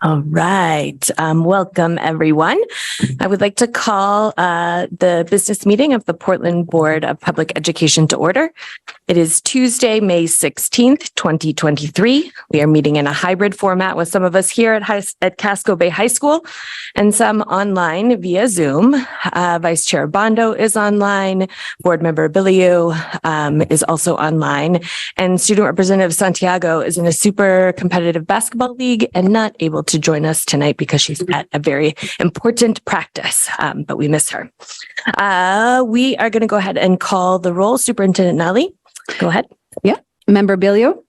All right. Welcome, everyone. I would like to call the business meeting of the Portland Board of Public Education to order. It is Tuesday, May 16th, 2023. We are meeting in a hybrid format with some of us here at Casco Bay High School and some online via Zoom. Vice Chair Bondo is online. Board Member Biliou is also online. And Student Representative Santiago is in a super competitive basketball league and not able to join us tonight because she's at a very important practice, but we miss her. We are going to go ahead and call the roll. Superintendent Nally, go ahead. Yeah. Member Biliou?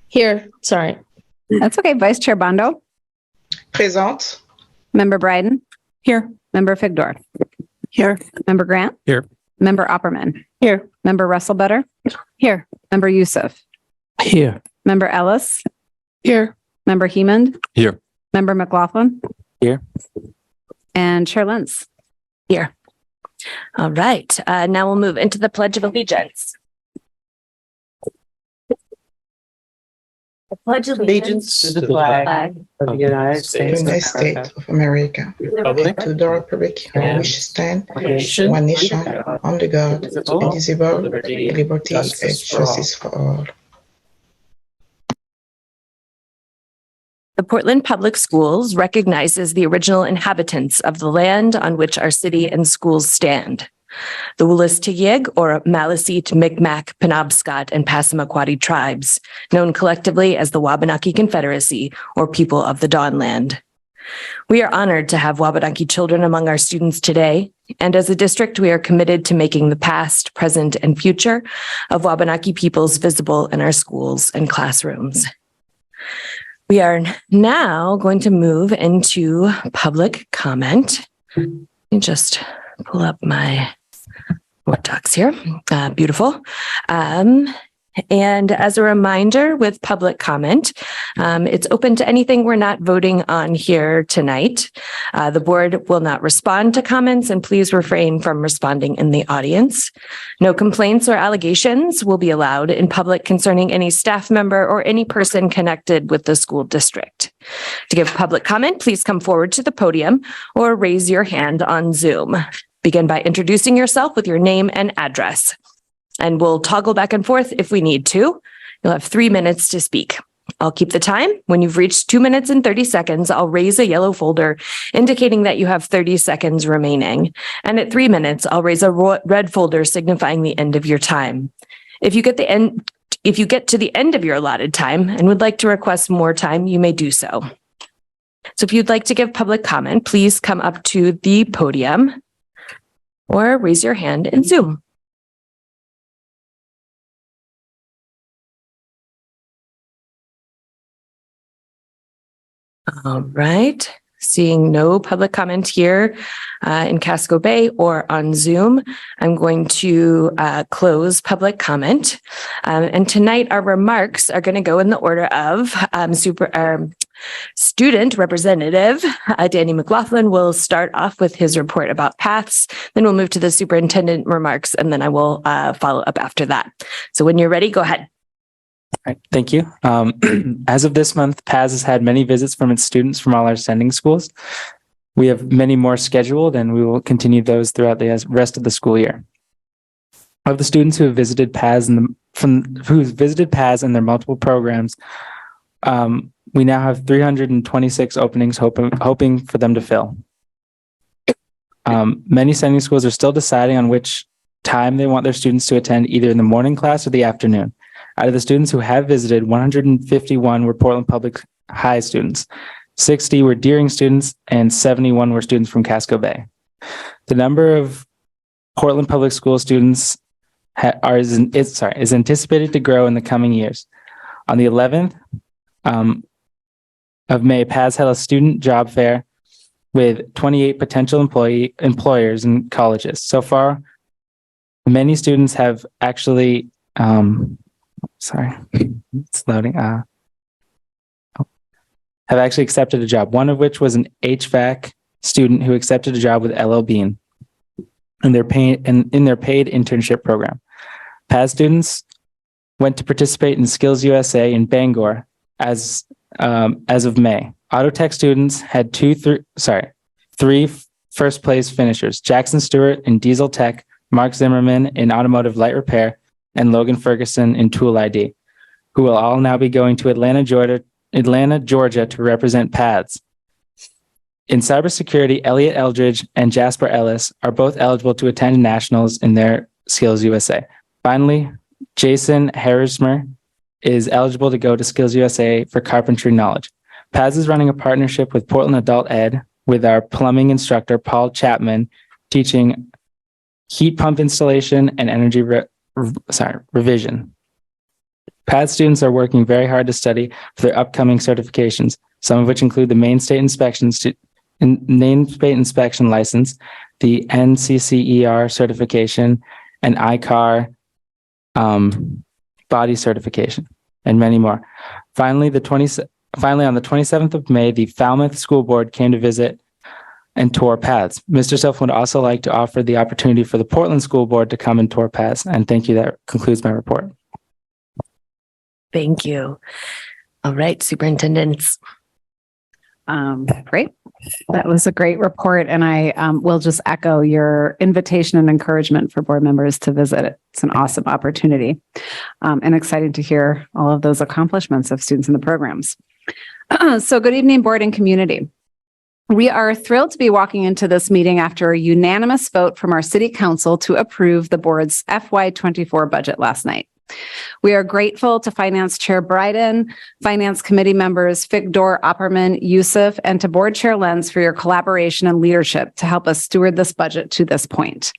Here, sorry. That's okay. Vice Chair Bondo? Présente. Member Bryden? Here. Member Figdor? Here. Member Grant? Here. Member Opperman? Here. Member Russell-Butter? Here. Member Youssef? Here. Member Ellis? Here. Member Hemond? Here. Member McLaughlin? Here. And Chair Lentz? Here. All right. Now we'll move into the Pledge of Allegiance. The Pledge of Allegiance to the flag of the United States of America. To the Republic in which stand one nation under God, indivisible, liberty and justice for all. The Portland Public Schools recognizes the original inhabitants of the land on which our city and schools stand. The Wolastoqiyik, or Maliseet, Micmac, Penobscot, and Passamaquoddy tribes, known collectively as the Wabanaki Confederacy, or People of the Dawnland. We are honored to have Wabanaki children among our students today, and as a district, we are committed to making the past, present, and future of Wabanaki peoples visible in our schools and classrooms. We are now going to move into public comment. Let me just pull up my Word docs here. Beautiful. And as a reminder, with public comment, it's open to anything we're not voting on here tonight. The board will not respond to comments, and please refrain from responding in the audience. No complaints or allegations will be allowed in public concerning any staff member or any person connected with the school district. To give public comment, please come forward to the podium or raise your hand on Zoom. Begin by introducing yourself with your name and address. And we'll toggle back and forth if we need to. You'll have 3 minutes to speak. I'll keep the time. When you've reached 2 minutes and 30 seconds, I'll raise a yellow folder indicating that you have 30 seconds remaining. And at 3 minutes, I'll raise a red folder signifying the end of your time. If you get to the end of your allotted time and would like to request more time, you may do so. So if you'd like to give public comment, please come up to the podium or raise your hand in Zoom. All right. Seeing no public comment here in Casco Bay or on Zoom, I'm going to close public comment. And tonight our remarks are going to go in the order of Student Representative Danny McLaughlin will start off with his report about paths. Then we'll move to the superintendent remarks, and then I will follow up after that. So when you're ready, go ahead. All right, thank you. As of this month, PAS has had many visits from its students from all our sending schools. We have many more scheduled, and we will continue those throughout the rest of the school year. Of the students who have visited PAS and their multiple programs, we now have 326 openings, hoping for them to fill. Many sending schools are still deciding on which time they want their students to attend, either in the morning class or the afternoon. Out of the students who have visited, 151 were Portland Public High students, 60 were Deering students, and 71 were students from Casco Bay. The number of Portland Public School students is anticipated to grow in the coming years. On the 11th of May, PAS held a student job fair with 28 potential employers and colleges. So far, many students have actually it's loading. Have actually accepted a job, one of which was an HVAC student who accepted a job with LL Bean in their paid internship program. PAS students went to participate in Skills USA in Bangor as of May. Auto tech students had three first place finishers: Jackson Stewart in diesel tech, Mark Zimmerman in automotive light repair, and Logan Ferguson in tool ID, who will all now be going to Atlanta, Georgia to represent PADS. In cybersecurity, Elliot Eldridge and Jasper Ellis are both eligible to attend nationals in their Skills USA. Finally, Jason Harrismer is eligible to go to Skills USA for carpentry knowledge. PADS is running a partnership with Portland Adult Ed with our plumbing instructor, Paul Chapman, teaching heat pump installation and energy revision. PADS students are working very hard to study for their upcoming certifications, some of which include the Maine State Inspection license, the NCCER certification, and ICAR body certification, and many more. Finally, on the 27th of May, the Falmouth School Board came to visit and tour PADS. Mr. Self would also like to offer the opportunity for the Portland School Board to come and tour PADS. And thank you. That concludes my report. Thank you. All right, superintendents. Great. That was a great report. And I will just echo your invitation and encouragement for board members to visit. It's an awesome opportunity and exciting to hear all of those accomplishments of students in the programs. So good evening, board and community. We are thrilled to be walking into this meeting after a unanimous vote from our city council to approve the board's FY24 budget last night. We are grateful to Finance Chair Bryden, Finance Committee members Figdor, Opperman, Youssef, and to Board Chair Lenz for your collaboration and leadership to help us steward this budget to this point.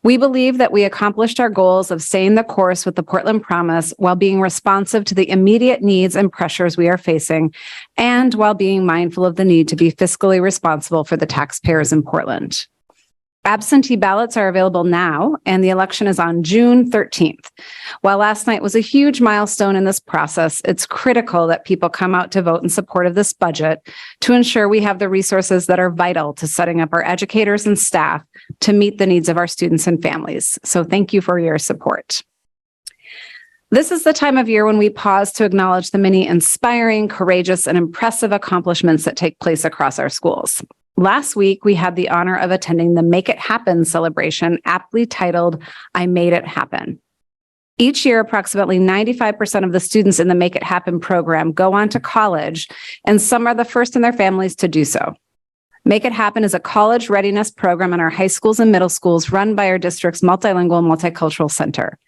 We believe that we accomplished our goals of staying the course with the Portland Promise while being responsive to the immediate needs and pressures we are facing, and while being mindful of the need to be fiscally responsible for the taxpayers in Portland. Absentee ballots are available now, and the election is on June 13th. While last night was a huge milestone in this process, it's critical that people come out to vote in support of this budget to ensure we have the resources that are vital to setting up our educators and staff to meet the needs of our students and families. So thank you for your support. This is the time of year when we pause to acknowledge the many inspiring, courageous, and impressive accomplishments that take place across our schools. Last week, we had the honor of attending the Make It Happen celebration, aptly titled, I Made It Happen. Each year, approximately 95% of the students in the Make It Happen program go on to college, and some are the first in their families to do so. Make It Happen is a college readiness program in our high schools and middle schools run by our district's Multilingual and Multicultural Center.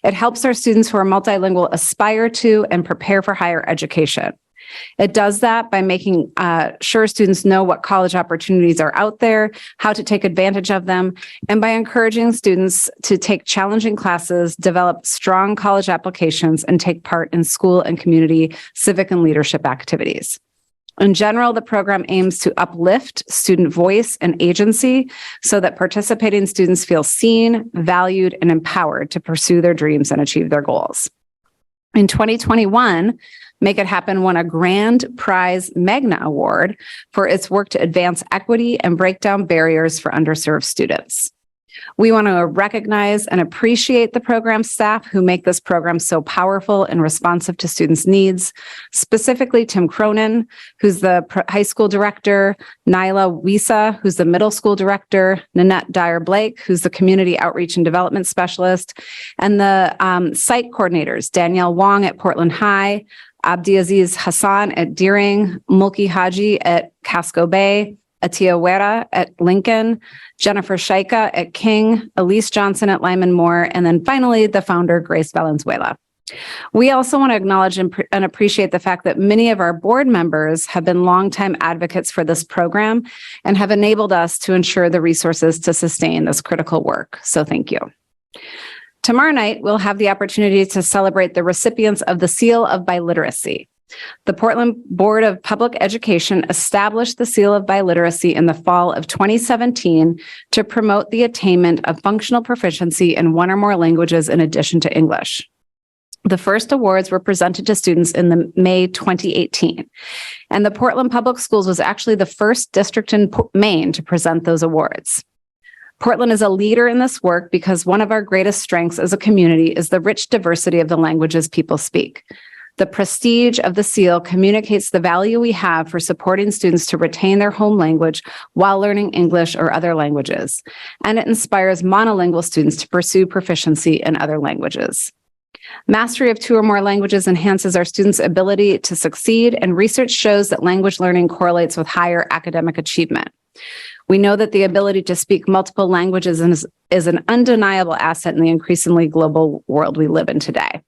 It helps our students who are multilingual aspire to and prepare for higher education. It does that by making sure students know what college opportunities are out there, how to take advantage of them, and by encouraging students to take challenging classes, develop strong college applications, and take part in school and community civic and leadership activities. In general, the program aims to uplift student voice and agency so that participating students feel seen, valued, and empowered to pursue their dreams and achieve their goals. In 2021, Make It Happen won a Grand Prize Magna Award for its work to advance equity and break down barriers for underserved students. We want to recognize and appreciate the program staff who make this program so powerful and responsive to students' needs, specifically Tim Cronin, who's the high school director, Nyla Wisa, who's the middle school director, Nanette Dyer-Blake, who's the community outreach and development specialist, and the site coordinators, Danielle Wong at Portland High, Abdiaziz Hassan at Deering, Mulki Haji at Casco Bay, Atia Wera at Lincoln, Jennifer Shaika at King, Elise Johnson at Lyman Moore, and then finally the founder, Grace Valenzuela. We also want to acknowledge and appreciate the fact that many of our board members have been longtime advocates for this program and have enabled us to ensure the resources to sustain this critical work. So thank you. Tomorrow night, we'll have the opportunity to celebrate the recipients of the Seal of Biliteracy. The Portland Board of Public Education established the Seal of Biliteracy in the fall of 2017 to promote the attainment of functional proficiency in one or more languages in addition to English. The first awards were presented to students in the May 2018, and the Portland Public Schools was actually the first district in Maine to present those awards. Portland is a leader in this work because one of our greatest strengths as a community is the rich diversity of the languages people speak. The prestige of the seal communicates the value we have for supporting students to retain their home language while learning English or other languages, and it inspires monolingual students to pursue proficiency in other languages. Mastery of 2 or more languages enhances our students' ability to succeed, and research shows that language learning correlates with higher academic achievement. We know that the ability to speak multiple languages is an undeniable asset in the increasingly global world we live in today.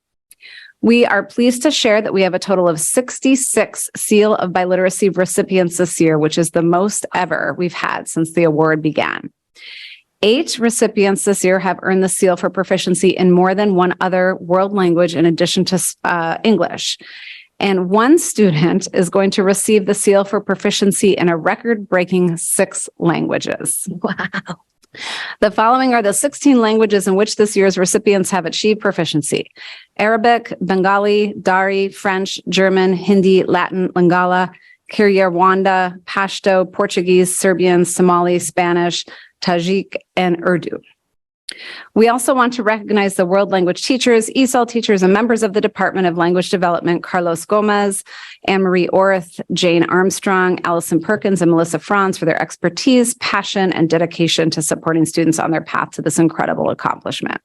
We are pleased to share that we have a total of 66 Seal of Biliteracy recipients this year, which is the most ever we've had since the award began. 8 recipients this year have earned the seal for proficiency in more than one other world language in addition to English. And 1 student is going to receive the seal for proficiency in a record-breaking 6 languages. Wow. The following are the 16 languages in which this year's recipients have achieved proficiency: Arabic, Bengali, Dari, French, German, Hindi, Latin, Lingala, Kinyarwanda, Pashto, Portuguese, Serbian, Somali, Spanish, Tajik, and Urdu. We also want to recognize the world language teachers, ESOL teachers, and members of the Department of Language Development: Carlos Gomez, Anne-Marie Orth, Jane Armstrong, Allison Perkins, and Melissa Franz for their expertise, passion, and dedication to supporting students on their path to this incredible accomplishment.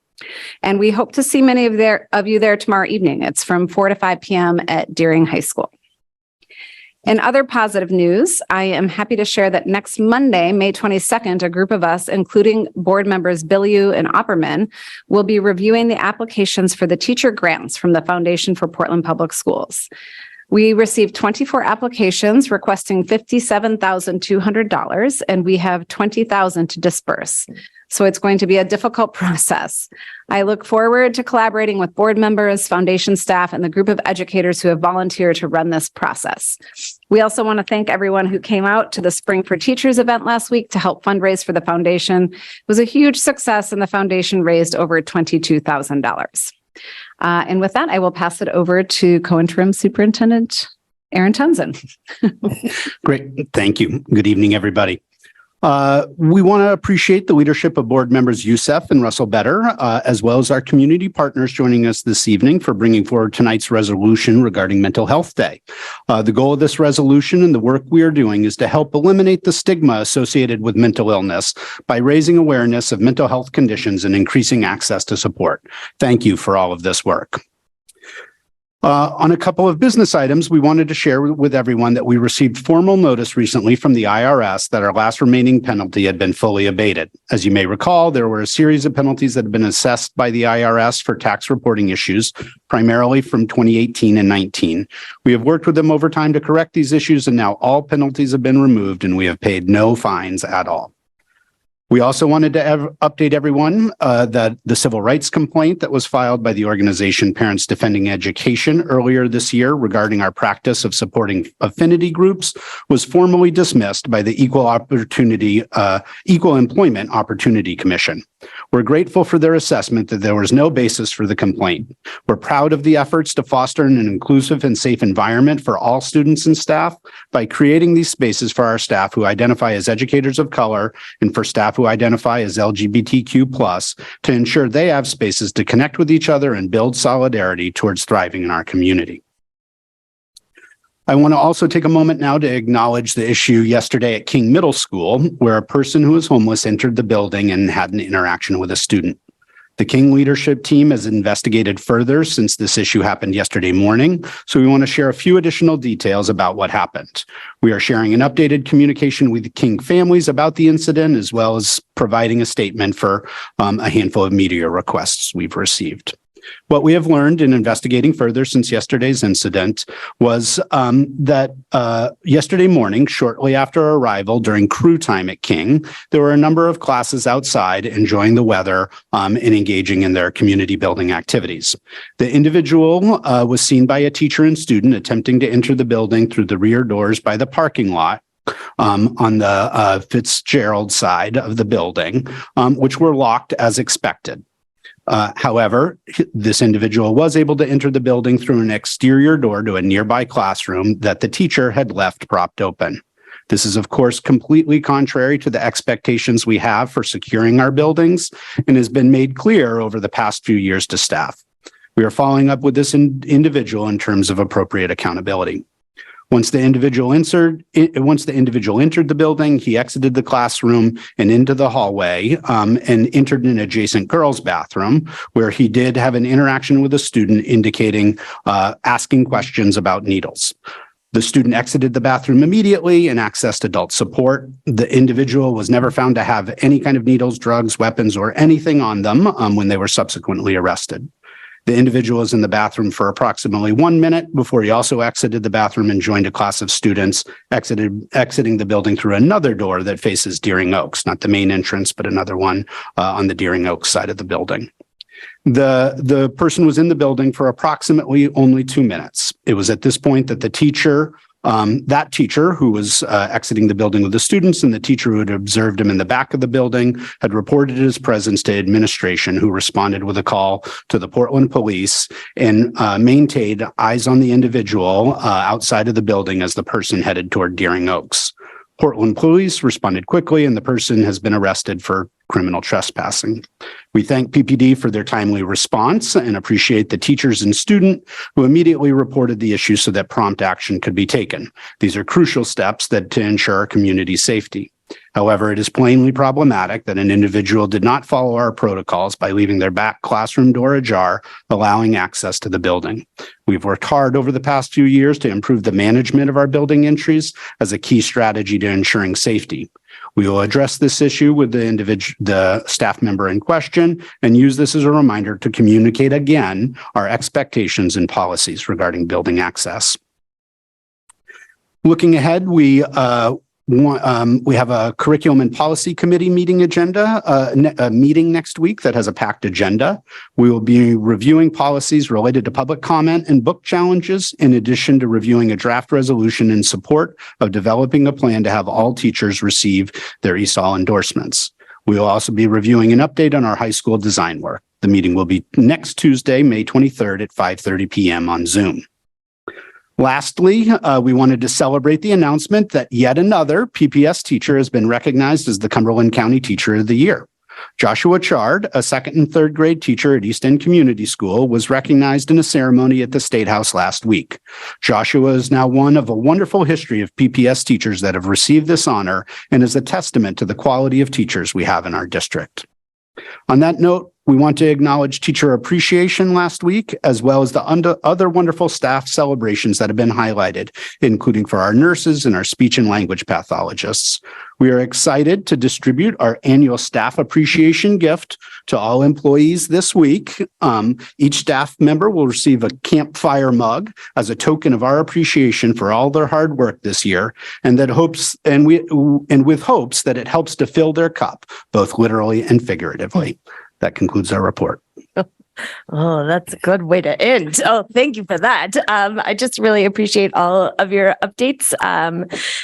And we hope to see many of you there tomorrow evening. It's from 4 to 5 p.m. at Deering High School. In other positive news, I am happy to share that next Monday, May 22nd, a group of us, including board members Bilyeu and Opperman, will be reviewing the applications for the teacher grants from the Foundation for Portland Public Schools. We received 24 applications requesting $57,200, and we have $20,000 to disperse. So it's going to be a difficult process. I look forward to collaborating with board members, foundation staff, and the group of educators who have volunteered to run this process. We also want to thank everyone who came out to the Spring for Teachers event last week to help fundraise for the foundation. It was a huge success, and the foundation raised over $22,000. And with that, I will pass it over to co-interim Superintendent Aaron Townsend. Great. Thank you. Good evening, everybody. We want to appreciate the leadership of board members Youssef and Russell Better, as well as our community partners joining us this evening for bringing forward tonight's resolution regarding Mental Health Day. The goal of this resolution and the work we are doing is to help eliminate the stigma associated with mental illness by raising awareness of mental health conditions and increasing access to support. Thank you for all of this work. On a couple of business items, we wanted to share with everyone that we received formal notice recently from the IRS that our last remaining penalty had been fully abated. As you may recall, there were a series of penalties that had been assessed by the IRS for tax reporting issues, primarily from 2018 and 19. We have worked with them over time to correct these issues, and now all penalties have been removed, and we have paid no fines at all. We also wanted to update everyone that the civil rights complaint that was filed by the organization Parents Defending Education earlier this year regarding our practice of supporting affinity groups was formally dismissed by the Equal Employment Opportunity Commission. We're grateful for their assessment that there was no basis for the complaint. We're proud of the efforts to foster an inclusive and safe environment for all students and staff by creating these spaces for our staff who identify as educators of color and for staff who identify as LGBTQ+ to ensure they have spaces to connect with each other and build solidarity towards thriving in our community. I want to also take a moment now to acknowledge the issue yesterday at King Middle School, where a person who was homeless entered the building and had an interaction with a student. The King leadership team has investigated further since this issue happened yesterday morning, so we want to share a few additional details about what happened. We are sharing an updated communication with the King families about the incident, as well as providing a statement for a handful of media requests we've received. What we have learned in investigating further since yesterday's incident was that yesterday morning, shortly after our arrival during crew time at King, there were a number of classes outside enjoying the weather and engaging in their community building activities. The individual was seen by a teacher and student attempting to enter the building through the rear doors by the parking lot on the Fitzgerald side of the building, which were locked as expected. However, this individual was able to enter the building through an exterior door to a nearby classroom that the teacher had left propped open. This is, of course, completely contrary to the expectations we have for securing our buildings and has been made clear over the past few years to staff. We are following up with this individual in terms of appropriate accountability. Once the individual entered the building, he exited the classroom and into the hallway and entered an adjacent girls' bathroom where he did have an interaction with a student indicating asking questions about needles. The student exited the bathroom immediately and accessed adult support. The individual was never found to have any kind of needles, drugs, weapons, or anything on them when they were subsequently arrested. The individual was in the bathroom for approximately 1 minute before he also exited the bathroom and joined a class of students, exiting the building through another door that faces Deering Oaks, not the main entrance, but another one on the Deering Oaks side of the building. The person was in the building for approximately only 2 minutes. It was at this point that the teacher, that teacher who was exiting the building with the students and the teacher who had observed him in the back of the building had reported his presence to administration, who responded with a call to the Portland police and maintained eyes on the individual outside of the building as the person headed toward Deering Oaks. Portland police responded quickly and the person has been arrested for criminal trespassing. We thank PPD for their timely response and appreciate the teachers and student who immediately reported the issue so that prompt action could be taken. These are crucial steps to ensure our community safety. However, it is plainly problematic that an individual did not follow our protocols by leaving their back classroom door ajar, allowing access to the building. We've worked hard over the past few years to improve the management of our building entries as a key strategy to ensuring safety. We will address this issue with the staff member in question and use this as a reminder to communicate again our expectations and policies regarding building access. Looking ahead, we have a curriculum and policy committee meeting a meeting next week that has a packed agenda. We will be reviewing policies related to public comment and book challenges, in addition to reviewing a draft resolution in support of developing a plan to have all teachers receive their ESOL endorsements. We will also be reviewing an update on our high school design work. The meeting will be next Tuesday, May 23rd at 5:30 p.m. on Zoom. Lastly, we wanted to celebrate the announcement that yet another PPS teacher has been recognized as the Cumberland County Teacher of the Year. Joshua Chard, a 2nd and 3rd grade teacher at East End Community School, was recognized in a ceremony at the State House last week. Joshua is now one of a wonderful history of PPS teachers that have received this honor and is a testament to the quality of teachers we have in our district. On that note, we want to acknowledge Teacher Appreciation last week, as well as the other wonderful staff celebrations that have been highlighted, including for our nurses and our speech and language pathologists. We are excited to distribute our annual staff appreciation gift to all employees this week. Each staff member will receive a campfire mug as a token of our appreciation for all their hard work this year, and with hopes that it helps to fill their cup, both literally and figuratively. That concludes our report. Oh, that's a good way to end. Oh, thank you for that. I just really appreciate all of your updates.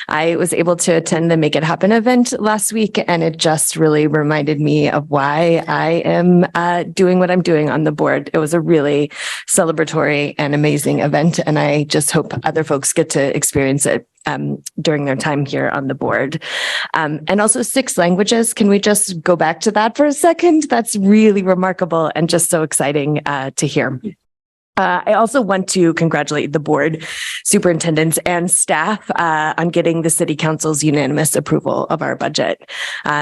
I was able to attend the Make It Happen event last week, and it just really reminded me of why I am doing what I'm doing on the board. It was a really celebratory and amazing event, and I just hope other folks get to experience it during their time here on the board. And also 6 languages. Can we just go back to that for a second? That's really remarkable and just so exciting to hear. I also want to congratulate the board, superintendents, and staff on getting the City Council's unanimous approval of our budget.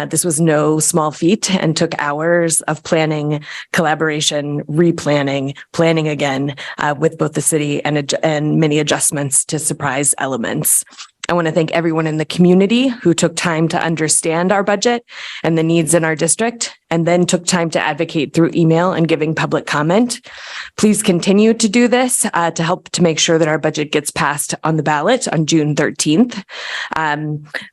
This was no small feat and took hours of planning, collaboration, replanning, planning again with both the city and many adjustments to surprise elements. I want to thank everyone in the community who took time to understand our budget and the needs in our district, and then took time to advocate through email and giving public comment. Please continue to do this to help to make sure that our budget gets passed on the ballot on June 13th.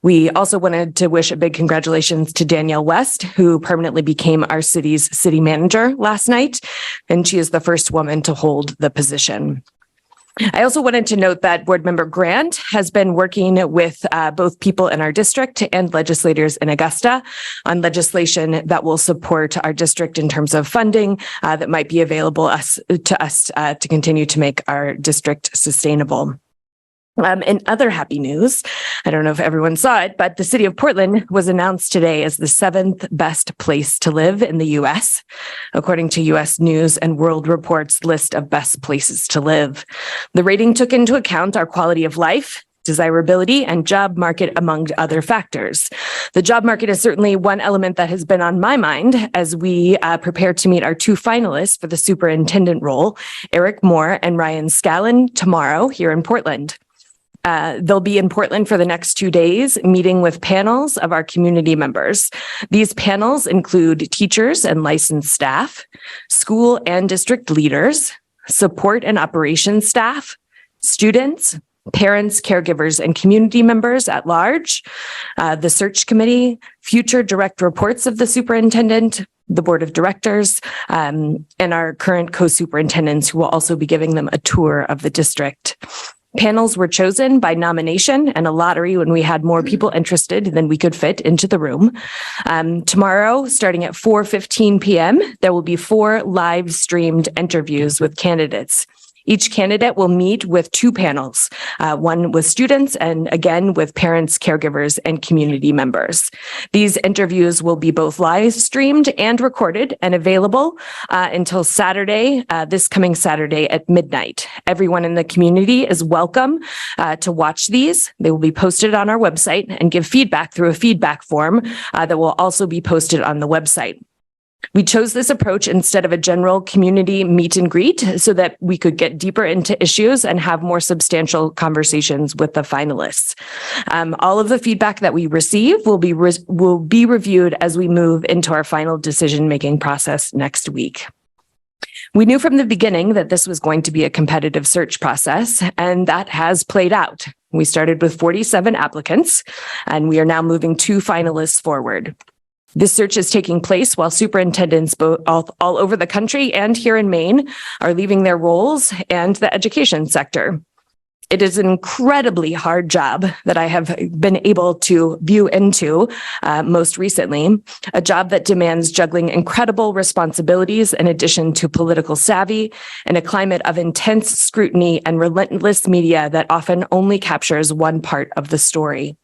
We also wanted to wish a big congratulations to Danielle West, who permanently became our city's city manager last night, and she is the first woman to hold the position. I also wanted to note that Board Member Grant has been working with both people in our district and legislators in Augusta on legislation that will support our district in terms of funding that might be available to us to continue to make our district sustainable. In other happy news, I don't know if everyone saw it, but the city of Portland was announced today as the 7th best place to live in the U.S., according to U.S. News and World Report's list of best places to live. The rating took into account our quality of life, desirability, and job market, among other factors. The job market is certainly one element that has been on my mind as we prepare to meet our 2 finalists for the superintendent role, Eric Moore and Ryan Scallon, tomorrow here in Portland. They'll be in Portland for the next 2 days, meeting with panels of our community members. These panels include teachers and licensed staff, school and district leaders, support and operations staff, students, parents, caregivers, and community members at large, the search committee, future direct reports of the superintendent, the board of directors, and our current co-superintendents who will also be giving them a tour of the district. Panels were chosen by nomination and a lottery when we had more people interested than we could fit into the room. Tomorrow, starting at 4:15 p.m., there will be 4 live streamed interviews with candidates. Each candidate will meet with 2 panels, one with students and again with parents, caregivers, and community members. These interviews will be both live streamed and recorded and available until Saturday, this coming Saturday at midnight. Everyone in the community is welcome to watch these. They will be posted on our website and give feedback through a feedback form that will also be posted on the website. We chose this approach instead of a general community meet and greet so that we could get deeper into issues and have more substantial conversations with the finalists. All of the feedback that we receive will be reviewed as we move into our final decision-making process next week. We knew from the beginning that this was going to be a competitive search process, and that has played out. We started with 47 applicants, and we are now moving 2 finalists forward. This search is taking place while superintendents all over the country and here in Maine are leaving their roles and the education sector. It is an incredibly hard job that I have been able to view into most recently, a job that demands juggling incredible responsibilities in addition to political savvy in a climate of intense scrutiny and relentless media that often only captures one part of the story.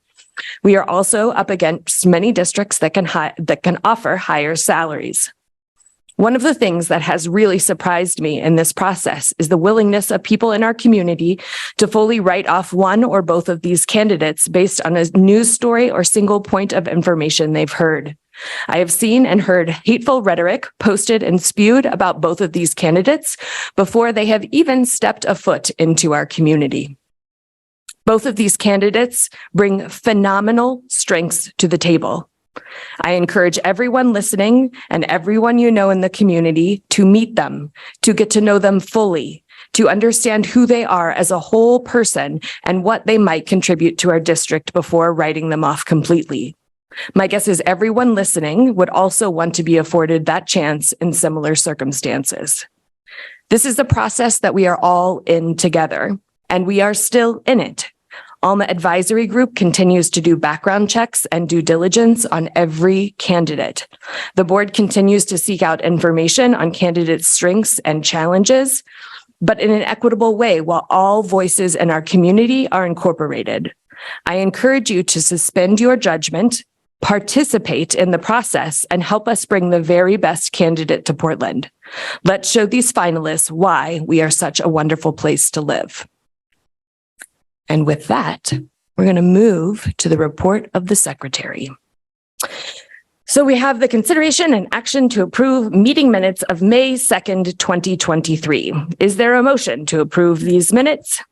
We are also up against many districts that can offer higher salaries. One of the things that has really surprised me in this process is the willingness of people in our community to fully write off one or both of these candidates based on a news story or single point of information they've heard. I have seen and heard hateful rhetoric posted and spewed about both of these candidates before they have even stepped a foot into our community. Both of these candidates bring phenomenal strengths to the table. I encourage everyone listening and everyone you know in the community to meet them, to get to know them fully, to understand who they are as a whole person and what they might contribute to our district before writing them off completely. My guess is everyone listening would also want to be afforded that chance in similar circumstances. This is a process that we are all in together, and we are still in it. Alma Advisory Group continues to do background checks and due diligence on every candidate. The board continues to seek out information on candidates' strengths and challenges, but in an equitable way while all voices in our community are incorporated. I encourage you to suspend your judgment, participate in the process, and help us bring the very best candidate to Portland. Let's show these finalists why we are such a wonderful place to live. And with that, we're going to move to the report of the secretary. So we have the consideration and action to approve meeting minutes of May 2nd, 2023. Is there a motion to approve these minutes?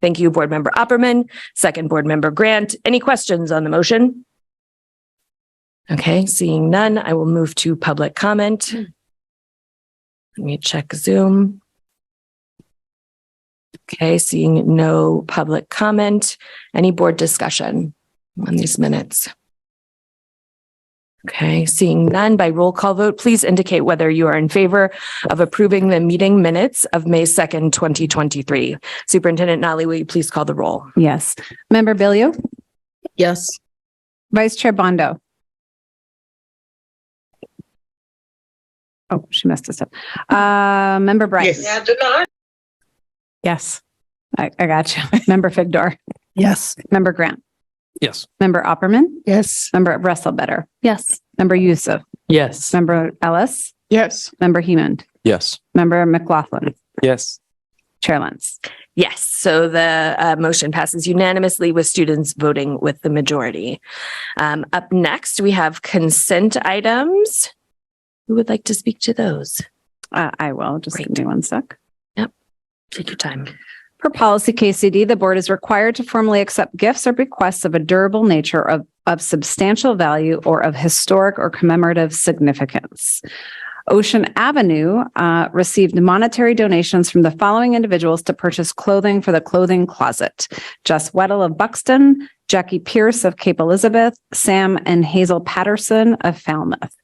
Thank you, Board Member Opperman. Second, Board Member Grant. Any questions on the motion? Okay, seeing none, I will move to public comment. Let me check Zoom. Okay, seeing no public comment. Any board discussion on these minutes? Okay, seeing none, by roll call vote, please indicate whether you are in favor of approving the meeting minutes of May 2nd, 2023. Superintendent Nally, will you please call the roll? Yes. Member Billiou? Yes. Vice Chair Bondo? Oh, she missed a step. Member Bright? Yes. Yes. I got you. Member Figdor. Yes. Member Grant. Yes. Member Opperman. Yes. Member Russellbetter. Yes. Member Youssef. Yes. Member Ellis. Yes. Member Hemond. Yes. Member McLaughlin. Yes. Chair Lentz. Yes, so the motion passes unanimously with students voting with the majority. Up next, we have consent items. Who would like to speak to those? I will. Just Great. give me one sec. Take your time. Per policy KCD, the board is required to formally accept gifts or bequests of a durable nature of substantial value or of historic or commemorative significance. Ocean Avenue received monetary donations from the following individuals to purchase clothing for the clothing closet. Jess Weddle of Buxton, Jackie Pierce of Cape Elizabeth, Sam and Hazel Patterson of Falmouth.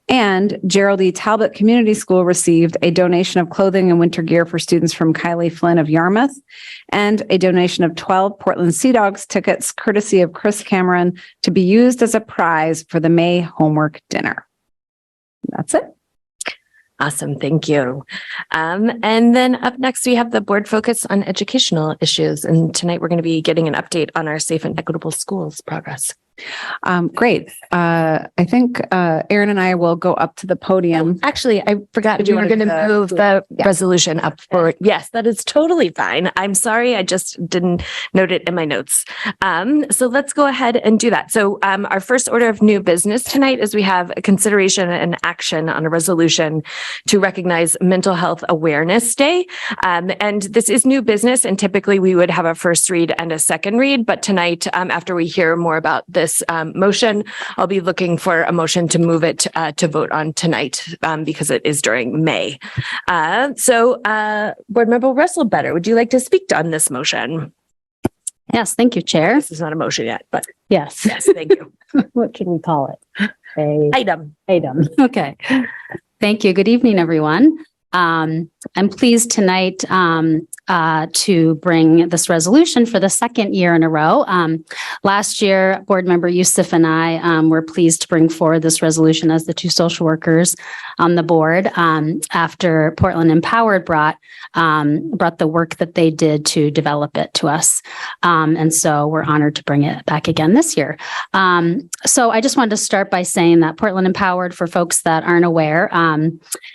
And Gerald E. Talbot Community School received a donation of clothing and winter gear for students from Kylie Flynn of Yarmouth, and a donation of 12 Portland Sea Dogs tickets courtesy of Chris Cameron to be used as a prize for the May homework dinner. That's it. Awesome, thank you. And then up next, we have the board focus on educational issues. And tonight we're going to be getting an update on our safe and equitable schools progress. Great. I think Erin and I will go up to the podium. Actually, I forgot Did we you were wanna going do to the- move the Yeah. resolution up forward. Yes, that is totally fine. I'm sorry. I just didn't note it in my notes. So let's go ahead and do that. So our first order of new business tonight is we have a consideration and action on a resolution to recognize Mental Health Awareness Day. And this is new business, and typically we would have a first read and a second read. But tonight, after we hear more about this motion, I'll be looking for a motion to move it to vote on tonight because it is during May. So Board Member Russellbetter, would you like to speak on this motion? Yes, thank you, Chair. This is not a motion yet, but Yes. yes, thank you. What can we call it? A Item. item. Okay. Thank you. Good evening, everyone. I'm pleased tonight to bring this resolution for the second year in a row. Last year, Board Member Youssef and I were pleased to bring forward this resolution as the two social workers on the board after Portland Empowered brought the work that they did to develop it to us. And so we're honored to bring it back again this year. So I just wanted to start by saying that Portland Empowered, for folks that aren't aware,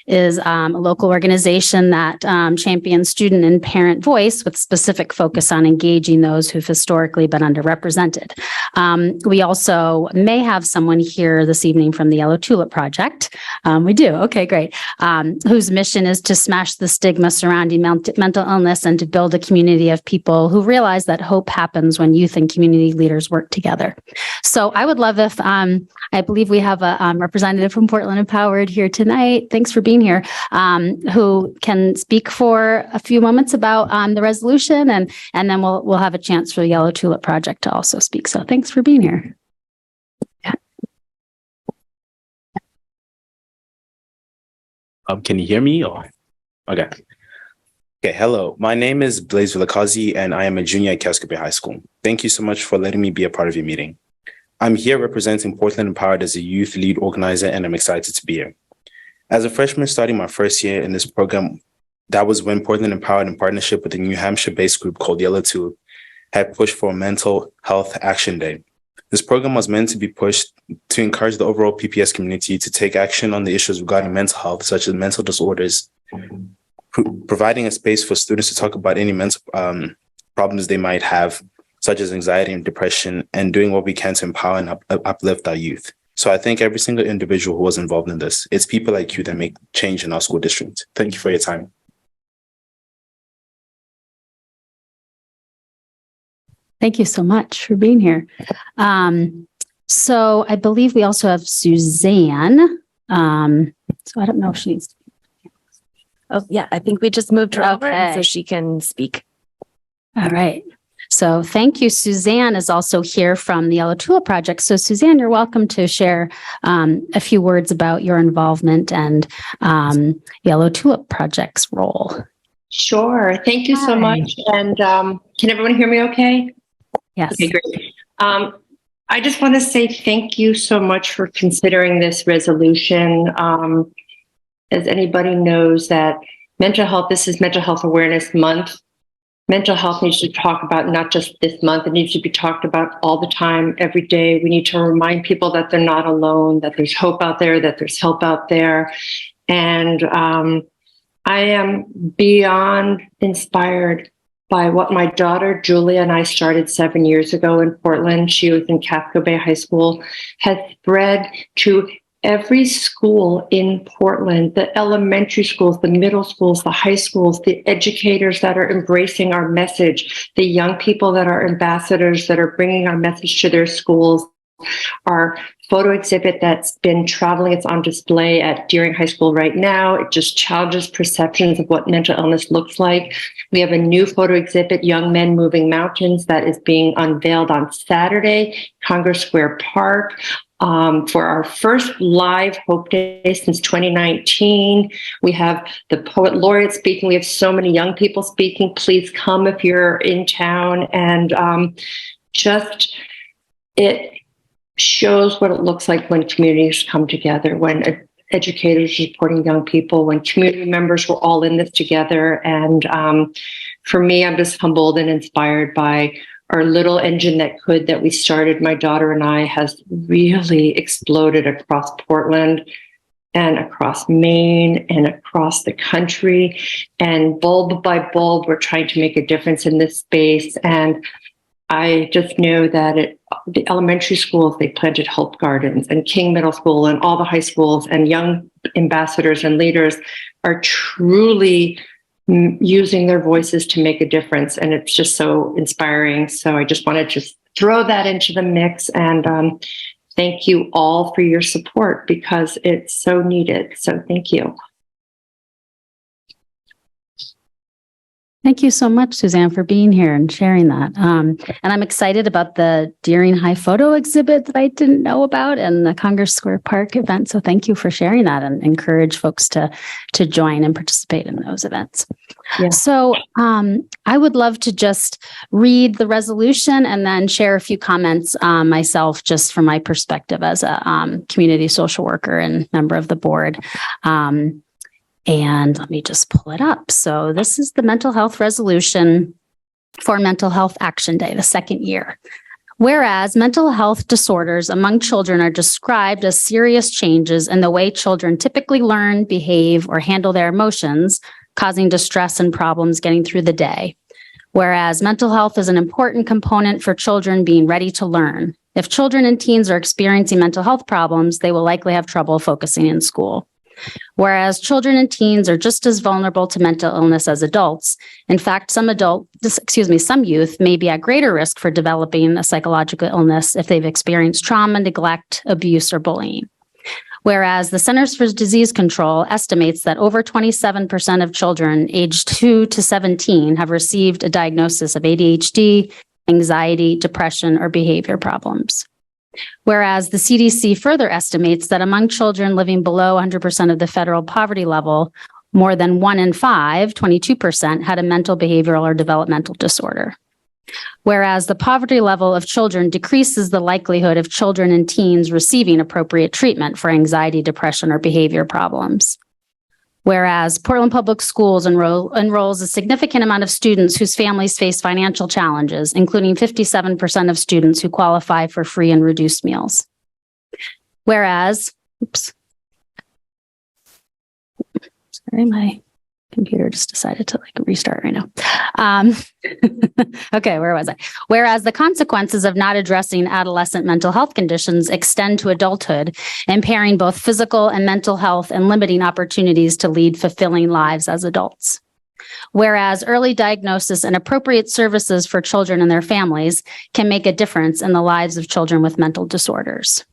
is a local organization that champions student and parent voice with specific focus on engaging those who've historically been underrepresented. We also may have someone here this evening from the Yellow Tulip Project. We do. Okay, great. Whose mission is to smash the stigma surrounding mental illness and to build a community of people who realize that hope happens when youth and community leaders work together. So I would love if, I believe we have a representative from Portland Empowered here tonight. Thanks for being here, who can speak for a few moments about the resolution, and then we'll have a chance for the Yellow Tulip Project to also speak. So thanks for being here. Can you hear me? Or okay. Okay, hello. My name is Blaise Vilakazi, and I am a junior at Casco Bay High School. Thank you so much for letting me be a part of your meeting. I'm here representing Portland Empowered as a youth lead organizer, and I'm excited to be here. As a freshman starting my first year in this program, that was when Portland Empowered, in partnership with a New Hampshire-based group called Yellow Tulip, had pushed for a Mental Health Action Day. This program was meant to be pushed to encourage the overall PPS community to take action on the issues regarding mental health, such as mental disorders, providing a space for students to talk about any mental problems they might have, such as anxiety and depression, and doing what we can to empower and uplift our youth. So I thank every single individual who was involved in this. It's people like you that make change in our school district. Thank you for your time. Thank you so much for being here. So I believe we also have Suzanne. So I don't know if she's. Oh, yeah, I think we just moved her over Okay. so she can speak. All right. So thank you. Suzanne is also here from the Yellow Tulip Project. So Suzanne, you're welcome to share a few words about your involvement and Yellow Tulip Project's role. Sure. Thank you so much. And can everyone hear me okay? Yes. Okay, great. I just want to say thank you so much for considering this resolution. As anybody knows that this is Mental Health Awareness Month. mental health needs to be talked about not just this month. It needs to be talked about all the time, every day. We need to remind people that they're not alone, that there's hope out there, that there's help out there. And I am beyond inspired by what my daughter, Julia, and I started 7 years ago in Portland. She was in Casco Bay High School, has spread to every school in Portland, the elementary schools, the middle schools, the high schools, the educators that are embracing our message, the young people that are ambassadors that are bringing our message to their schools. Our photo exhibit that's been traveling, it's on display at Deering High School right now. It just challenges perceptions of what mental illness looks like. We have a new photo exhibit, Young Men Moving Mountains, that is being unveiled on Saturday, Congress Square Park. For our first live Hope Day since 2019. We have the Poet Laureate speaking. We have so many young people speaking. Please come if you're in town. And it shows what it looks like when communities come together, when educators are supporting young people, when community members were all in this together. And for me, I'm just humbled and inspired by our little engine that we started, my daughter and I, has really exploded across Portland and across Maine and across the country. And bulb by bulb, we're trying to make a difference in this space. And I just know that the elementary schools, they planted Hope Gardens, and King Middle School and all the high schools, and young ambassadors and leaders are truly using their voices to make a difference. And it's just so inspiring. So I just want to just throw that into the mix and thank you all for your support because it's so needed. So thank you. Thank you so much, Suzanne, for being here and sharing that. And I'm excited about the Deering High photo exhibit that I didn't know about and the Congress Square Park event. So thank you for sharing that and encourage folks to join and participate in those events. Yeah. So I would love to just read the resolution and then share a few comments myself, just from my perspective as a community social worker and member of the board. And let me just pull it up. So this is the mental health resolution for Mental Health Action Day, the second year. Whereas mental health disorders among children are described as serious changes in the way children typically learn, behave, or handle their emotions, causing distress and problems getting through the day. Whereas mental health is an important component for children being ready to learn. If children and teens are experiencing mental health problems, they will likely have trouble focusing in school. Whereas children and teens are just as vulnerable to mental illness as adults. In fact, some youth may be at greater risk for developing a psychological illness if they've experienced trauma, neglect, abuse, or bullying. Whereas the Centers for Disease Control estimates that over 27% of children aged 2 to 17 have received a diagnosis of ADHD, anxiety, depression, or behavior problems. Whereas the CDC further estimates that among children living below 100% of the federal poverty level, more than 1 in 5, 22%, had a mental, behavioral, or developmental disorder. Whereas the poverty level of children decreases the likelihood of children and teens receiving appropriate treatment for anxiety, depression, or behavior problems. Whereas Portland Public Schools enrolls a significant amount of students whose families face financial challenges, including 57% of students who qualify for free and reduced meals. Whereas, sorry, my computer just decided to restart right now. Okay, where was I? Whereas the consequences of not addressing adolescent mental health conditions extend to adulthood, impairing both physical and mental health and limiting opportunities to lead fulfilling lives as adults. Whereas early diagnosis and appropriate services for children and their families can make a difference in the lives of children with mental disorders.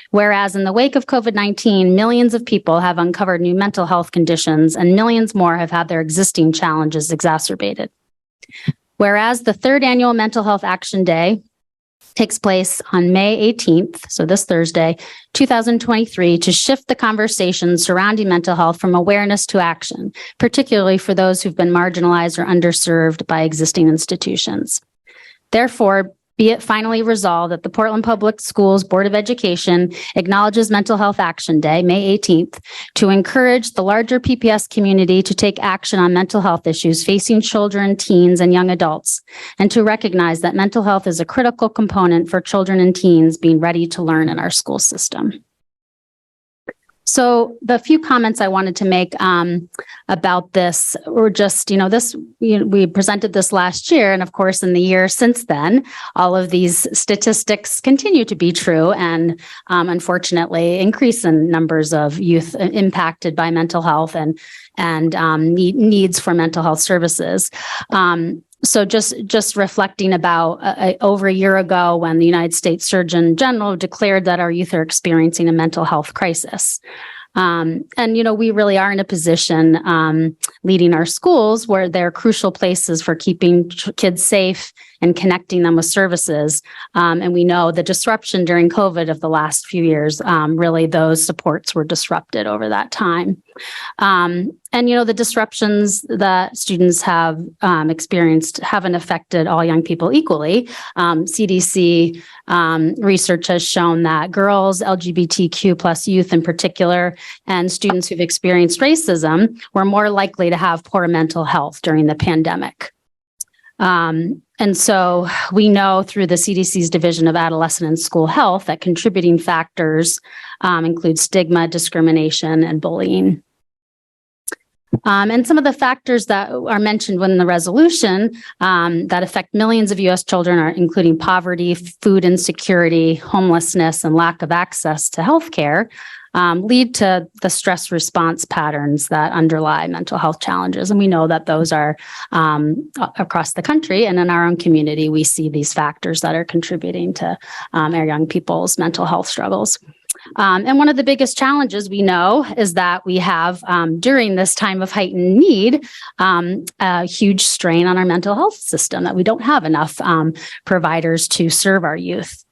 Whereas in the wake of COVID-19, millions of people have uncovered new mental health conditions and millions more have had their existing challenges exacerbated. Whereas the third annual Mental Health Action Day takes place on May 18th, so this Thursday, 2023, to shift the conversation surrounding mental health from awareness to action, particularly for those who've been marginalized or underserved by existing institutions. Therefore, Be it finally resolved that the Portland Public Schools Board of Education acknowledges Mental Health Action Day, May 18th, to encourage the larger PPS community to take action on mental health issues facing children, teens, and young adults, and to recognize that mental health is a critical component for children and teens being ready to learn in our school system. So the few comments I wanted to make about this were just, we presented this last year. And of course, in the year since then, all of these statistics continue to be true and unfortunately increase in numbers of youth impacted by mental health and needs for mental health services. So just reflecting about over a year ago when the United States Surgeon General declared that our youth are experiencing a mental health crisis. We really are in a position leading our schools where they're crucial places for keeping kids safe and connecting them with services. And we know the disruption during COVID of the last few years, really those supports were disrupted over that time. The disruptions that students have experienced haven't affected all young people equally. CDC research has shown that girls, LGBTQ plus youth in particular, and students who've experienced racism were more likely to have poor mental health during the pandemic. And so we know through the CDC's Division of Adolescent and School Health that contributing factors include stigma, discrimination, and bullying. And some of the factors that are mentioned within the resolution that affect millions of U.S. children are including poverty, food insecurity, homelessness, and lack of access to healthcare. Lead to the stress response patterns that underlie mental health challenges. And we know that those are across the country and in our own community, we see these factors that are contributing to our young people's mental health struggles. And one of the biggest challenges we know is that we have, during this time of heightened need, a huge strain on our mental health system, that we don't have enough providers to serve our youth.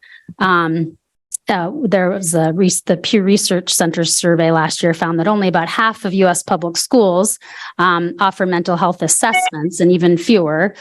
There was the Pew Research Center survey last year found that only about half of U.S. public schools offer mental health assessments and even fewer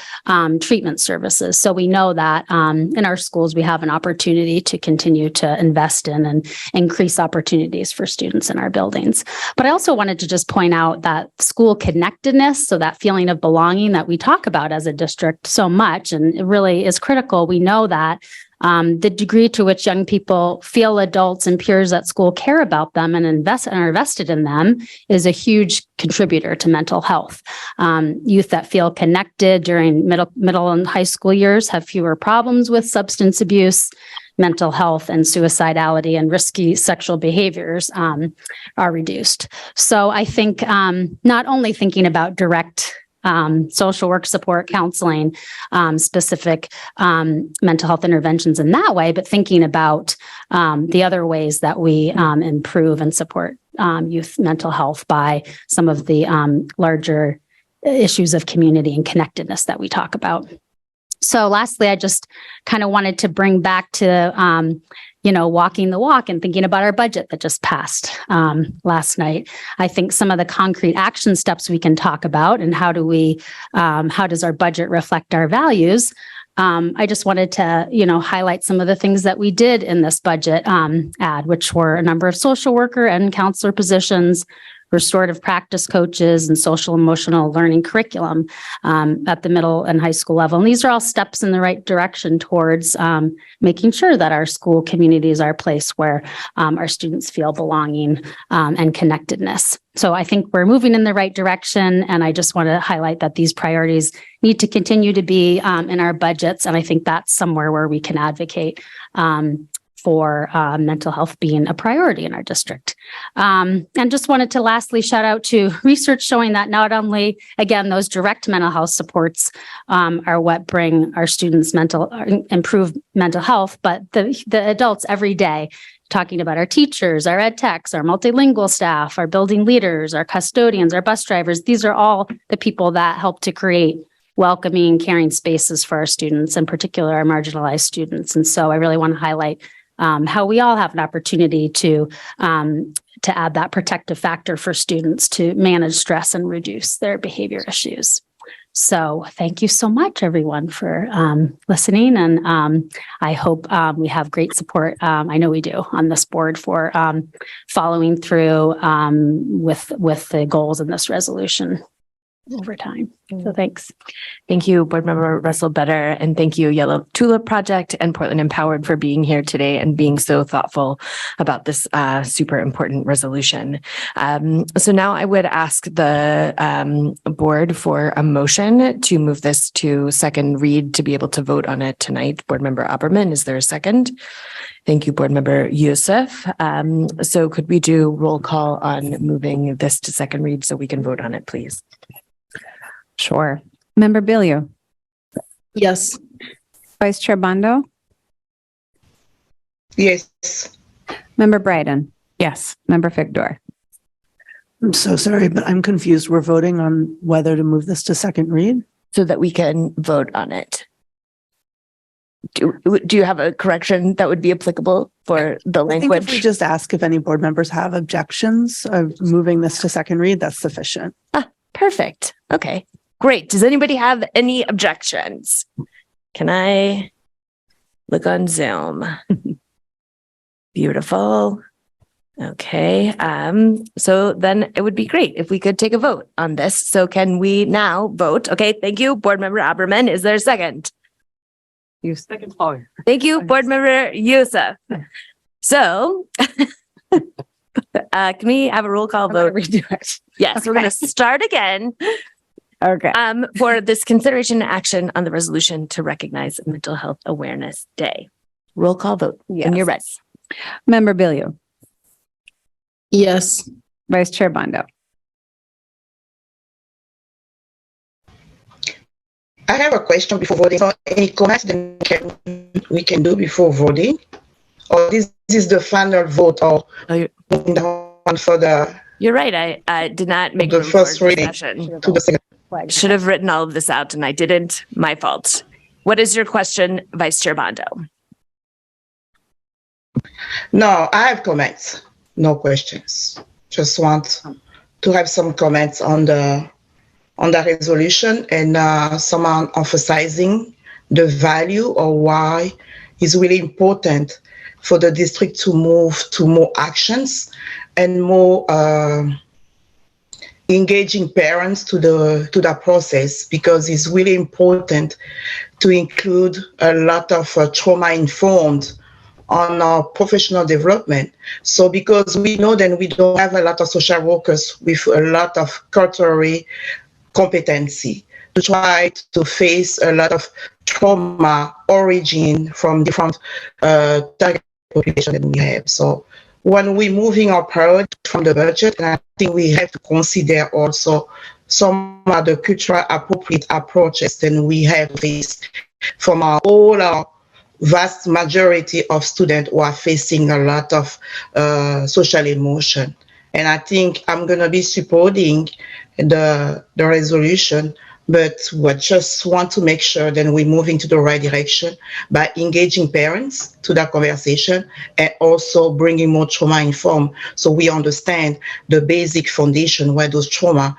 treatment services. So we know that in our schools, we have an opportunity to continue to invest in and increase opportunities for students in our buildings. But I also wanted to just point out that school connectedness, so that feeling of belonging that we talk about as a district so much, and it really is critical. We know that the degree to which young people feel adults and peers at school care about them and are invested in them is a huge contributor to mental health. Youth that feel connected during middle and high school years have fewer problems with substance abuse, mental health, and suicidality, and risky sexual behaviors are reduced. So I think not only thinking about direct social work support, counseling, specific mental health interventions in that way, but thinking about the other ways that we improve and support youth mental health by some of the larger issues of community and connectedness that we talk about. So lastly, I just kind of wanted to bring back to walking the walk and thinking about our budget that just passed last night. I think some of the concrete action steps we can talk about and how does our budget reflect our values? I just wanted to, highlight some of the things that we did in this budget ad, which were a number of social worker and counselor positions, restorative practice coaches, and social emotional learning curriculum at the middle and high school level. And these are all steps in the right direction towards making sure that our school communities are a place where our students feel belonging and connectedness. So I think we're moving in the right direction. And I just want to highlight that these priorities need to continue to be in our budgets. And I think that's somewhere where we can advocate for mental health being a priority in our district. And just wanted to lastly shout out to research showing that not only, again, those direct mental health supports are what bring our students improve mental health, but the adults every day, talking about our teachers, our ed techs, our multilingual staff, our building leaders, our custodians, our bus drivers. These are all the people that help to create welcoming, caring spaces for our students, in particular our marginalized students. And so I really want to highlight how we all have an opportunity to add that protective factor for students to manage stress and reduce their behavior issues. So thank you so much, everyone, for listening. And I hope we have great support. I know we do on this board for following through with the goals in this resolution over time. So thanks. Thank you, Board Member Russell Better, and thank you, Yellow Tulip Project and Portland Empowered for being here today and being so thoughtful about this super important resolution. So now I would ask the board for a motion to move this to second read to be able to vote on it tonight. Board Member Opperman, is there a second? Thank you, Board Member Youssef. So could we do roll call on moving this to second read so we can vote on it, please? Sure. Member Billiou, Yes. Vice Chair Bondo, Yes. Member Bryden, Yes. Member Figdor. I'm so sorry, but I'm confused. We're voting on whether to move this to second read? So that we can vote on it. Do you have a correction that would be applicable for the I think if we language? just ask if any board members have objections of moving this to second read, that's sufficient. Perfect. Okay, great. Does anybody have any objections? Can I look on Zoom? Beautiful. Okay, so then it would be great if we could take a vote on this. So can we now vote? Okay, thank you, Board Member Aberman. Is there a second? You second. Oh, Thank you, Board Member Youssef. So can we have a roll call vote? redo it. Yes, we're going to start again. Okay. For this consideration and action on the resolution to recognize Mental Health Awareness Day. Roll call vote. And you're ready. Member Billiou, Yes. Vice Chair Bondo, I have a question before voting. So any comments that we can do before voting? Or this is the final vote or moving down for the You're right. I did not make The room first for reading. discussion. to the second? Should have written all of this out and I didn't. My fault. What is your question, Vice Chair Bondo? No, I have comments. No questions. Just want to have some comments on the resolution and someone emphasizing the value or why it's really important for the district to move to more actions and more engaging parents to the process, because it's really important to include a lot of trauma-informed on our professional development. So because we know that we don't have a lot of social workers with a lot of cultural competency to try to face a lot of trauma origin from different target population that we have. So when we're moving our priority from the budget, and I think we have to consider also some of the cultural appropriate approaches that we have faced from all our vast majority of students who are facing a lot of social emotion. And I think I'm going to be supporting the resolution, but we just want to make sure that we're moving to the right direction by engaging parents to that conversation and also bringing more trauma informed so we understand the basic foundation where those trauma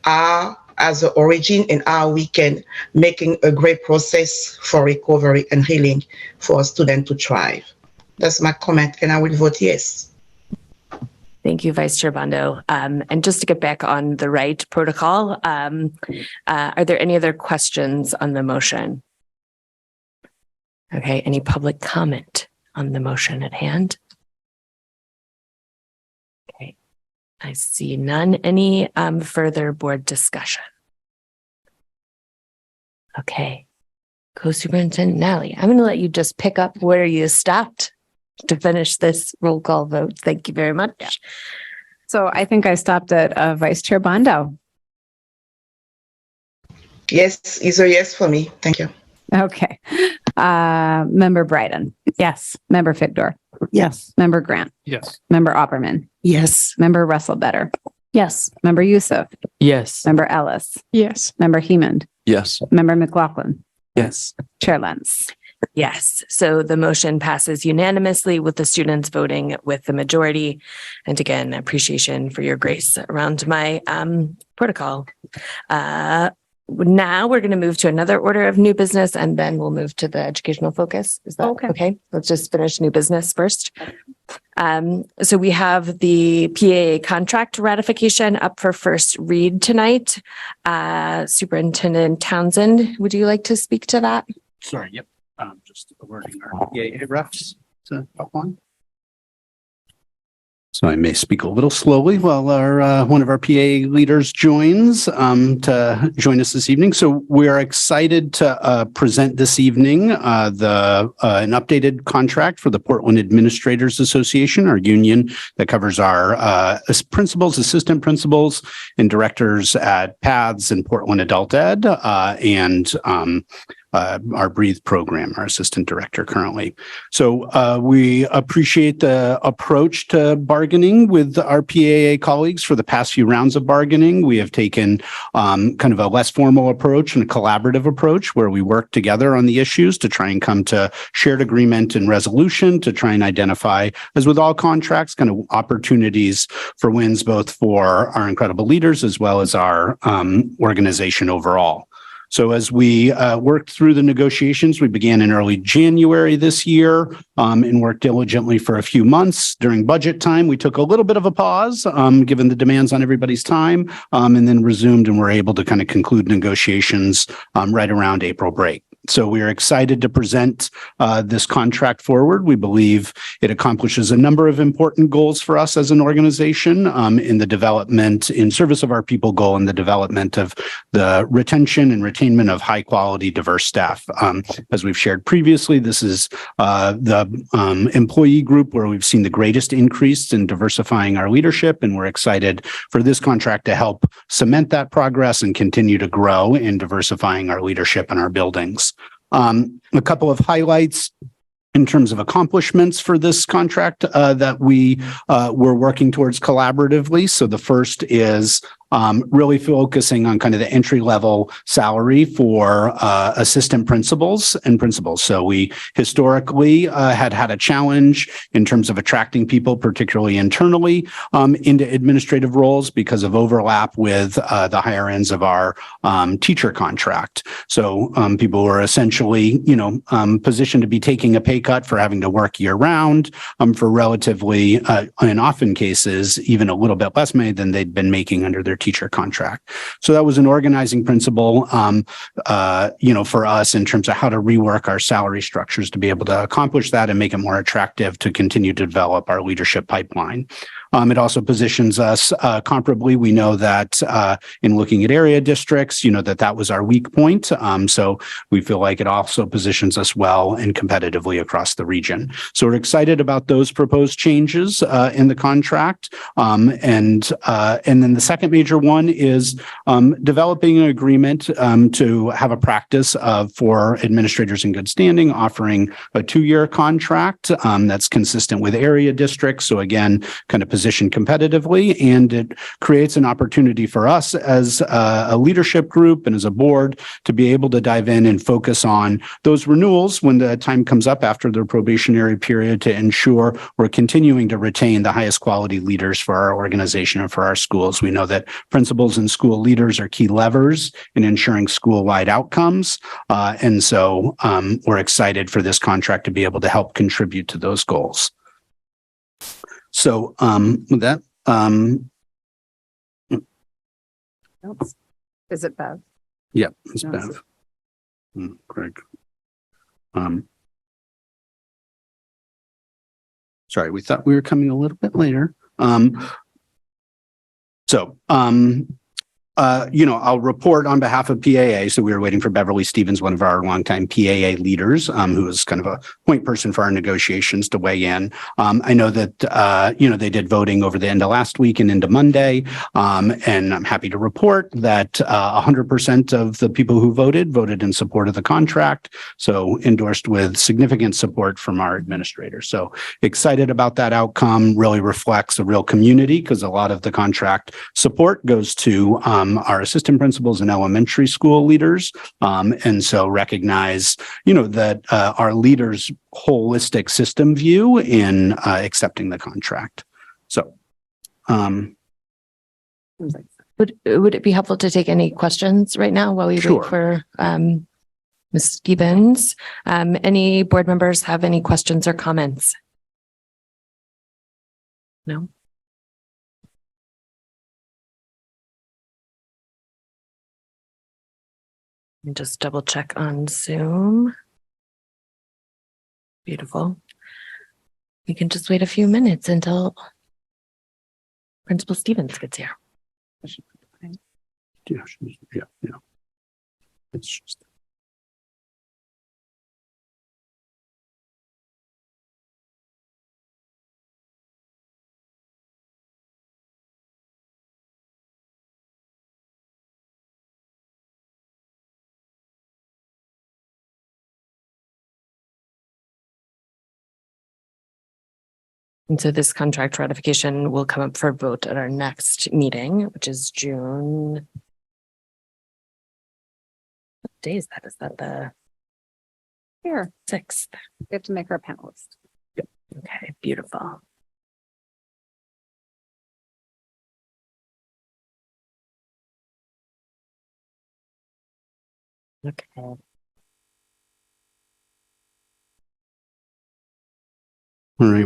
are as an origin and how we can making a great process for recovery and healing for a student to thrive. That's my comment, and I will vote yes. Thank you, Vice Chair Bondo. And just to get back on the right protocol, are there any other questions on the motion? Okay, any public comment on the motion at hand? Okay, I see none. Any further board discussion? Okay, Co-Superintendent Nally, I'm going to let you just pick up where you stopped to finish this roll call vote. Thank you very much. So I think I stopped at Vice Chair Bondo. Yes, is a yes for me. Thank you. Okay. Member Bryden. Yes. Member Figdor. Yes. Member Grant. Yes. Member Opperman. Yes. Member Russell Better. Yes. Member Youssef. Yes. Member Ellis. Yes. Member Hemond. Yes. Member McLaughlin. Yes. Chair Lentz. Yes, so the motion passes unanimously with the students voting with the majority. And again, appreciation for your grace around my protocol. Now we're going to move to another order of new business and then we'll move to the educational focus. Is that okay? Let's just finish new business first. So we have the PAA contract ratification up for first read tonight. Superintendent Townsend, would you like to speak to that? Sorry, yep. Just alerting our PAA refs to help on. So I may speak a little slowly while our one of our PA leaders joins to join us this evening. So we are excited to present this evening an updated contract for the Portland Administrators Association, our union that covers our principals, assistant principals, and directors at PATHS and Portland Adult Ed, and our Breathe program, our assistant director currently. So we appreciate the approach to bargaining with our PAA colleagues for the past few rounds of bargaining. We have taken kind of a less formal approach and a collaborative approach where we work together on the issues to try and come to shared agreement and resolution to try and identify, as with all contracts, kind of opportunities for wins, both for our incredible leaders as well as our organization overall. So as we worked through the negotiations, we began in early January this year and worked diligently for a few months. During budget time, we took a little bit of a pause, given the demands on everybody's time, and then resumed and were able to kind of conclude negotiations right around April break. So we are excited to present this contract forward. We believe it accomplishes a number of important goals for us as an organization in the development, in service of our people goal, and the development of the retention and retainment of high quality, diverse staff. As we've shared previously, this is the employee group where we've seen the greatest increase in diversifying our leadership, and we're excited for this contract to help cement that progress and continue to grow in diversifying our leadership in our buildings. A couple of highlights in terms of accomplishments for this contract that we were working towards collaboratively. So the first is really focusing on kind of the entry level salary for assistant principals and principals. So we historically had a challenge in terms of attracting people, particularly internally, into administrative roles because of overlap with the higher ends of our teacher contract. So people were essentially, positioned to be taking a pay cut for having to work year round for relatively, in often cases, even a little bit less money than they'd been making under their teacher contract. So that was an organizing principle, for us in terms of how to rework our salary structures to be able to accomplish that and make it more attractive to continue to develop our leadership pipeline. It also positions us comparably. We know that in looking at area districts, that was our weak point. So we feel like it also positions us well and competitively across the region. So we're excited about those proposed changes in the contract. And then the second major one is developing an agreement to have a practice for administrators in good standing, offering a 2-year contract that's consistent with area districts. So again, kind of positioned competitively, and it creates an opportunity for us as a leadership group and as a board to be able to dive in and focus on those renewals when the time comes up after their probationary period to ensure we're continuing to retain the highest quality leaders for our organization and for our schools. We know that principals and school leaders are key levers in ensuring school-wide outcomes. And so we're excited for this contract to be able to help contribute to those goals. So with that, Is it Bev? yeah, it's No, Bev. Greg. Sorry, we thought we were coming a little bit later. I'll report on behalf of PAA. So we were waiting for Beverly Stevens, one of our longtime PAA leaders, who is kind of a point person for our negotiations, to weigh in. I know that, they did voting over the end of last week and into Monday. And I'm happy to report that 100% of the people who voted in support of the contract. So endorsed with significant support from our administrators. So excited about that outcome. Really reflects a real community because a lot of the contract support goes to our assistant principals and elementary school leaders. And so recognize, that our leaders' holistic system view in accepting the contract. So, Would it be helpful to take any questions right now while we Sure. wait for Ms. Stevens? Any board members have any questions or comments? No? And just double check on Zoom. Beautiful. We can just wait a few minutes until Principal Stevens gets here. Yeah. It's just. And so this contract ratification will come up for vote at our next meeting, which is June. What day is that? Is that the Here, 6th? we have to make our panelist. Okay, beautiful. Okay. All right.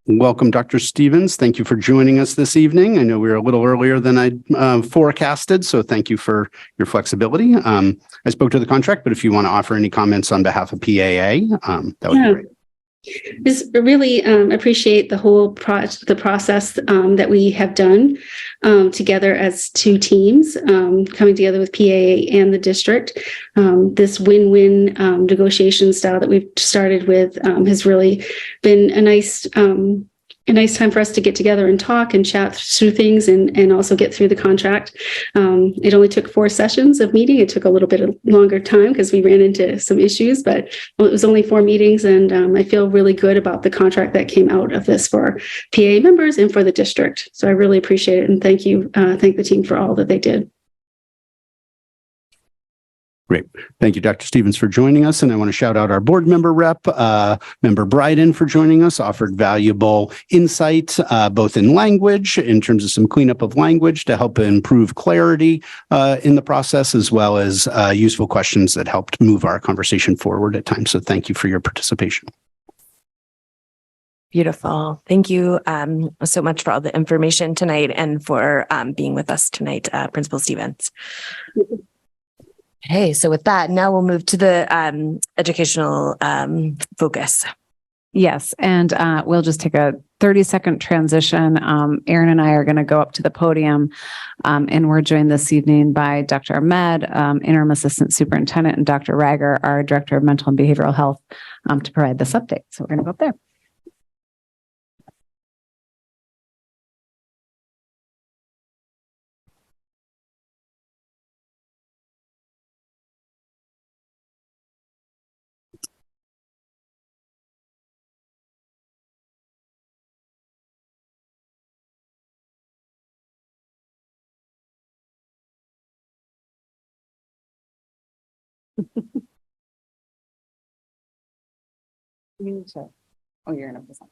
Welcome, Dr. Stevens. Thank you for joining us this evening. I know we were a little earlier than I forecasted, so thank you for your flexibility. I spoke to the contract, but if you want to offer any comments on behalf of PAA, that would be great. Just really appreciate the whole the process that we have done together as two teams, coming together with PAA and the district. This win-win negotiation style that we've started with has really been a nice time for us to get together and talk and chat through things and also get through the contract. It only took 4 sessions of meeting. It took a little bit of longer time because we ran into some issues, but it was only 4 meetings. And I feel really good about the contract that came out of this for PA members and for the district. So I really appreciate it. And thank the team for all that they did. Great. Thank you, Dr. Stevens, for joining us. And I want to shout out our board member rep, Member Bryden, for joining us, offered valuable insight, both in language, in terms of some cleanup of language to help improve clarity in the process, as well as useful questions that helped move our conversation forward at times. So thank you for your participation. Beautiful. Thank you so much for all the information tonight and for being with us tonight, Principal Stevens. Okay, so with that, now we'll move to the educational focus. Yes, and we'll just take a 30-second transition. Erin and I are going to go up to the podium, and we're joined this evening by Dr. Ahmed, Interim Assistant Superintendent, and Dr. Rager, our Director of Mental and Behavioral Health, to provide this update. So we're going to go up there. You need to. Oh, you're going to present.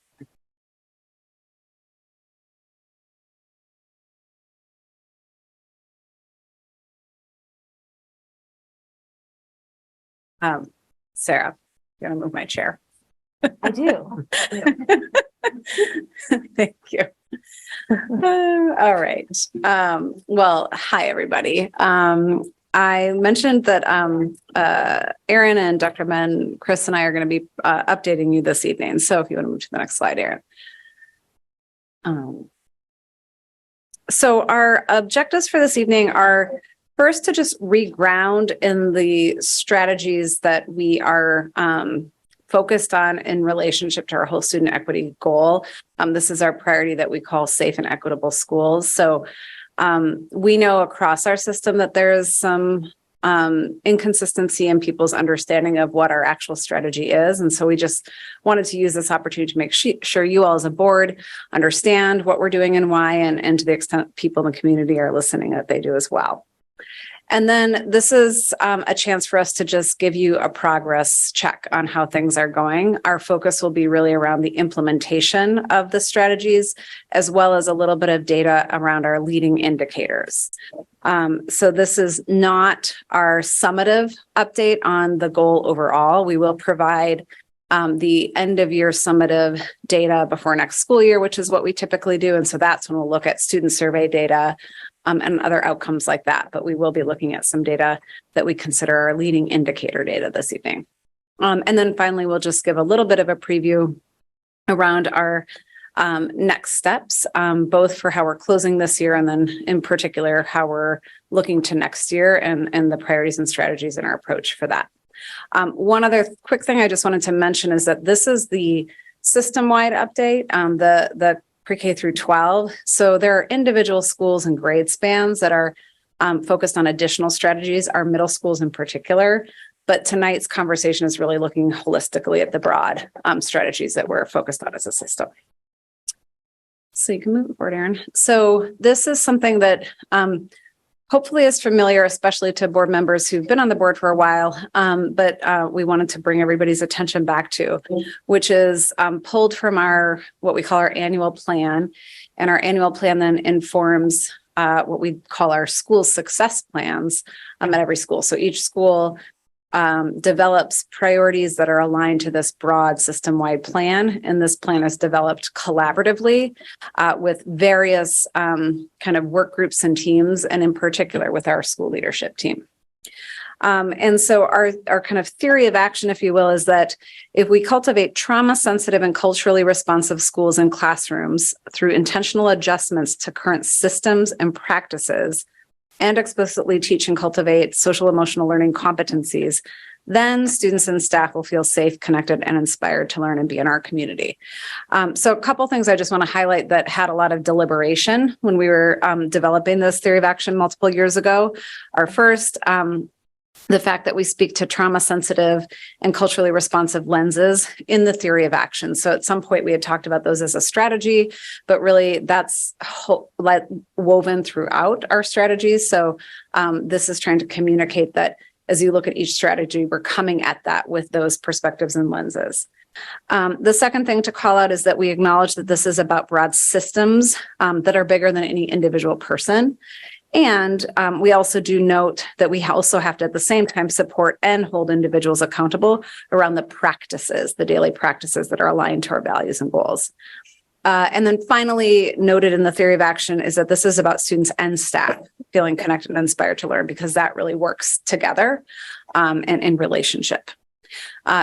Sarah, you're going to move my chair. I do. Thank you. All right. Well, hi, everybody. I mentioned that Erin and Dr. Men, Chris and I are going to be updating you this evening. So if you want to move to the next slide, Erin. So our objectives for this evening are first to just reground in the strategies that we are focused on in relationship to our whole student equity goal. This is our priority that we call safe and equitable schools. So we know across our system that there is some inconsistency in people's understanding of what our actual strategy is. And so we just wanted to use this opportunity to make sure you all as a board understand what we're doing and why, and to the extent people in the community are listening, that they do as well. And then this is a chance for us to just give you a progress check on how things are going. Our focus will be really around the implementation of the strategies, as well as a little bit of data around our leading indicators. So this is not our summative update on the goal overall. We will provide the end of year summative data before next school year, which is what we typically do. And so that's when we'll look at student survey data and other outcomes like that. But we will be looking at some data that we consider our leading indicator data this evening. And then finally, we'll just give a little bit of a preview around our next steps, both for how we're closing this year and then in particular, how we're looking to next year and the priorities and strategies in our approach for that. One other quick thing I just wanted to mention is that this is the system-wide update, the pre-K through 12. So there are individual schools and grade spans that are focused on additional strategies, our middle schools in particular. But tonight's conversation is really looking holistically at the broad strategies that we're focused on as a system. So you can move forward, Erin. So this is something that hopefully is familiar, especially to board members who've been on the board for a while, but we wanted to bring everybody's attention back to, which is pulled from our, what we call our annual plan. And our annual plan then informs what we call our school success plans at every school. So each school develops priorities that are aligned to this broad system-wide plan. And this plan is developed collaboratively with various kind of work groups and teams, and in particular with our school leadership team. And so our kind of theory of action, if you will, is that if we cultivate trauma-sensitive and culturally responsive schools and classrooms through intentional adjustments to current systems and practices, and explicitly teach and cultivate social emotional learning competencies, then students and staff will feel safe, connected, and inspired to learn and be in our community. So a couple things I just want to highlight that had a lot of deliberation when we were developing this theory of action multiple years ago. Our first, the fact that we speak to trauma-sensitive and culturally responsive lenses in the theory of action. So at some point we had talked about those as a strategy, but really that's woven throughout our strategies. So this is trying to communicate that as you look at each strategy, we're coming at that with those perspectives and lenses. The second thing to call out is that we acknowledge that this is about broad systems that are bigger than any individual person. And we also do note that we also have to, at the same time, support and hold individuals accountable around the practices, the daily practices that are aligned to our values and goals. And then finally, noted in the theory of action is that this is about students and staff feeling connected and inspired to learn, because that really works together and in relationship.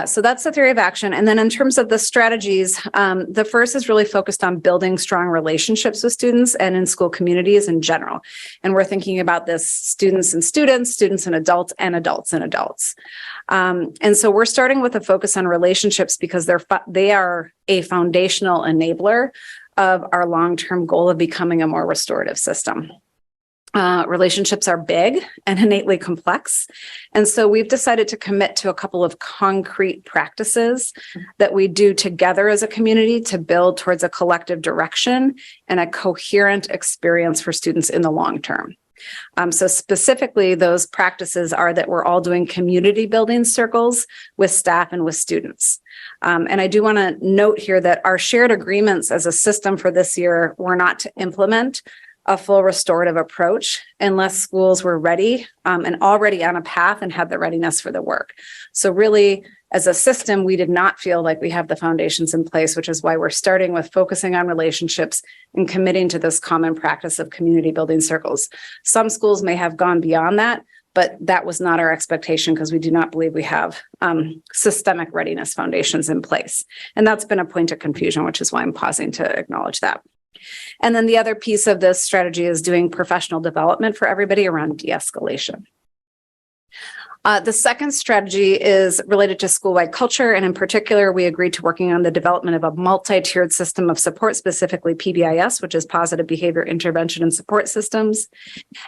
So that's the theory of action. And then in terms of the strategies, the first is really focused on building strong relationships with students and in school communities in general. And we're thinking about this students and students, students and adults, and adults and adults. And so we're starting with a focus on relationships because they are a foundational enabler of our long-term goal of becoming a more restorative system. Relationships are big and innately complex. And so we've decided to commit to a couple of concrete practices that we do together as a community to build towards a collective direction and a coherent experience for students in the long term. So specifically, those practices are that we're all doing community building circles with staff and with students. And I do want to note here that our shared agreements as a system for this year were not to implement a full restorative approach unless schools were ready and already on a path and had the readiness for the work. So really, as a system, we did not feel like we have the foundations in place, which is why we're starting with focusing on relationships and committing to this common practice of community building circles. Some schools may have gone beyond that, but that was not our expectation because we do not believe we have systemic readiness foundations in place. And that's been a point of confusion, which is why I'm pausing to acknowledge that. And then the other piece of this strategy is doing professional development for everybody around de-escalation. The second strategy is related to school-wide culture, and in particular, we agreed to working on the development of a multi-tiered system of support, specifically PBIS, which is Positive Behavior Intervention and Support Systems.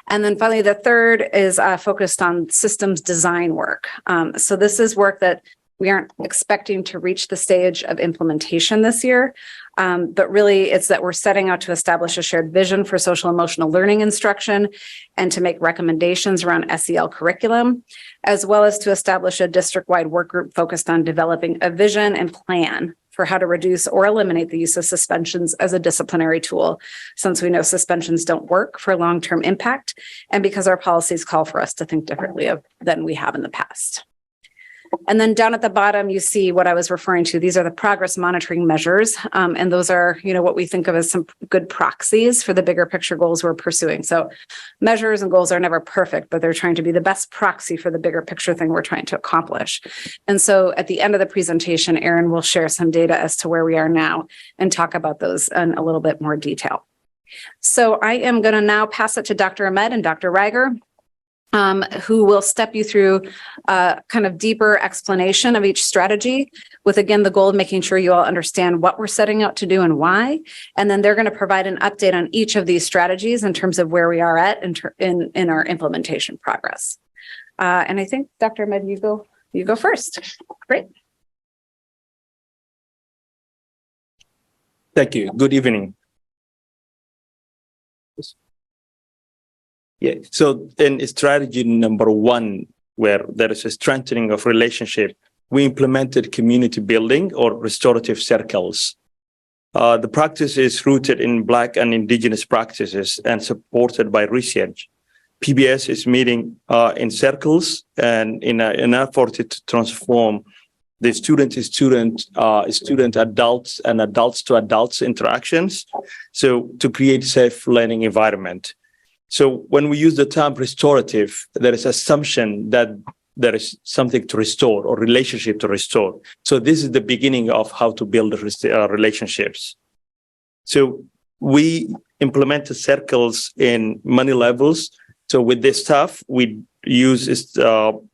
And then finally, the third is focused on systems design work. So this is work that we aren't expecting to reach the stage of implementation this year, But really, it's that we're setting out to establish a shared vision for social emotional learning instruction and to make recommendations around SEL curriculum, as well as to establish a district-wide work group focused on developing a vision and plan for how to reduce or eliminate the use of suspensions as a disciplinary tool, since we know suspensions don't work for long-term impact, and because our policies call for us to think differently than we have in the past. And then down at the bottom, you see what I was referring to. These are the progress monitoring measures. And those are, what we think of as some good proxies for the bigger picture goals we're pursuing. So measures and goals are never perfect, but they're trying to be the best proxy for the bigger picture thing we're trying to accomplish. And so at the end of the presentation, Erin will share some data as to where we are now and talk about those in a little bit more detail. So I am going to now pass it to Dr. Ahmed and Dr. Reiger, who will step you through a kind of deeper explanation of each strategy with, again, the goal of making sure you all understand what we're setting out to do and why. And then they're going to provide an update on each of these strategies in terms of where we are at in our implementation progress. And I think, Dr. Ahmed, you go first. Great. Thank you. Good evening. Yeah, so in strategy number 1, where there is a strengthening of relationship, we implemented community building or restorative circles. The practice is rooted in Black and Indigenous practices and supported by research. PBS is meeting in circles and in an effort to transform the student adults and adults to adults interactions, so to create safe learning environment. So when we use the term restorative, there is assumption that there is something to restore or relationship to restore. So this is the beginning of how to build relationships. So we implemented circles in many levels. So with this stuff, we use during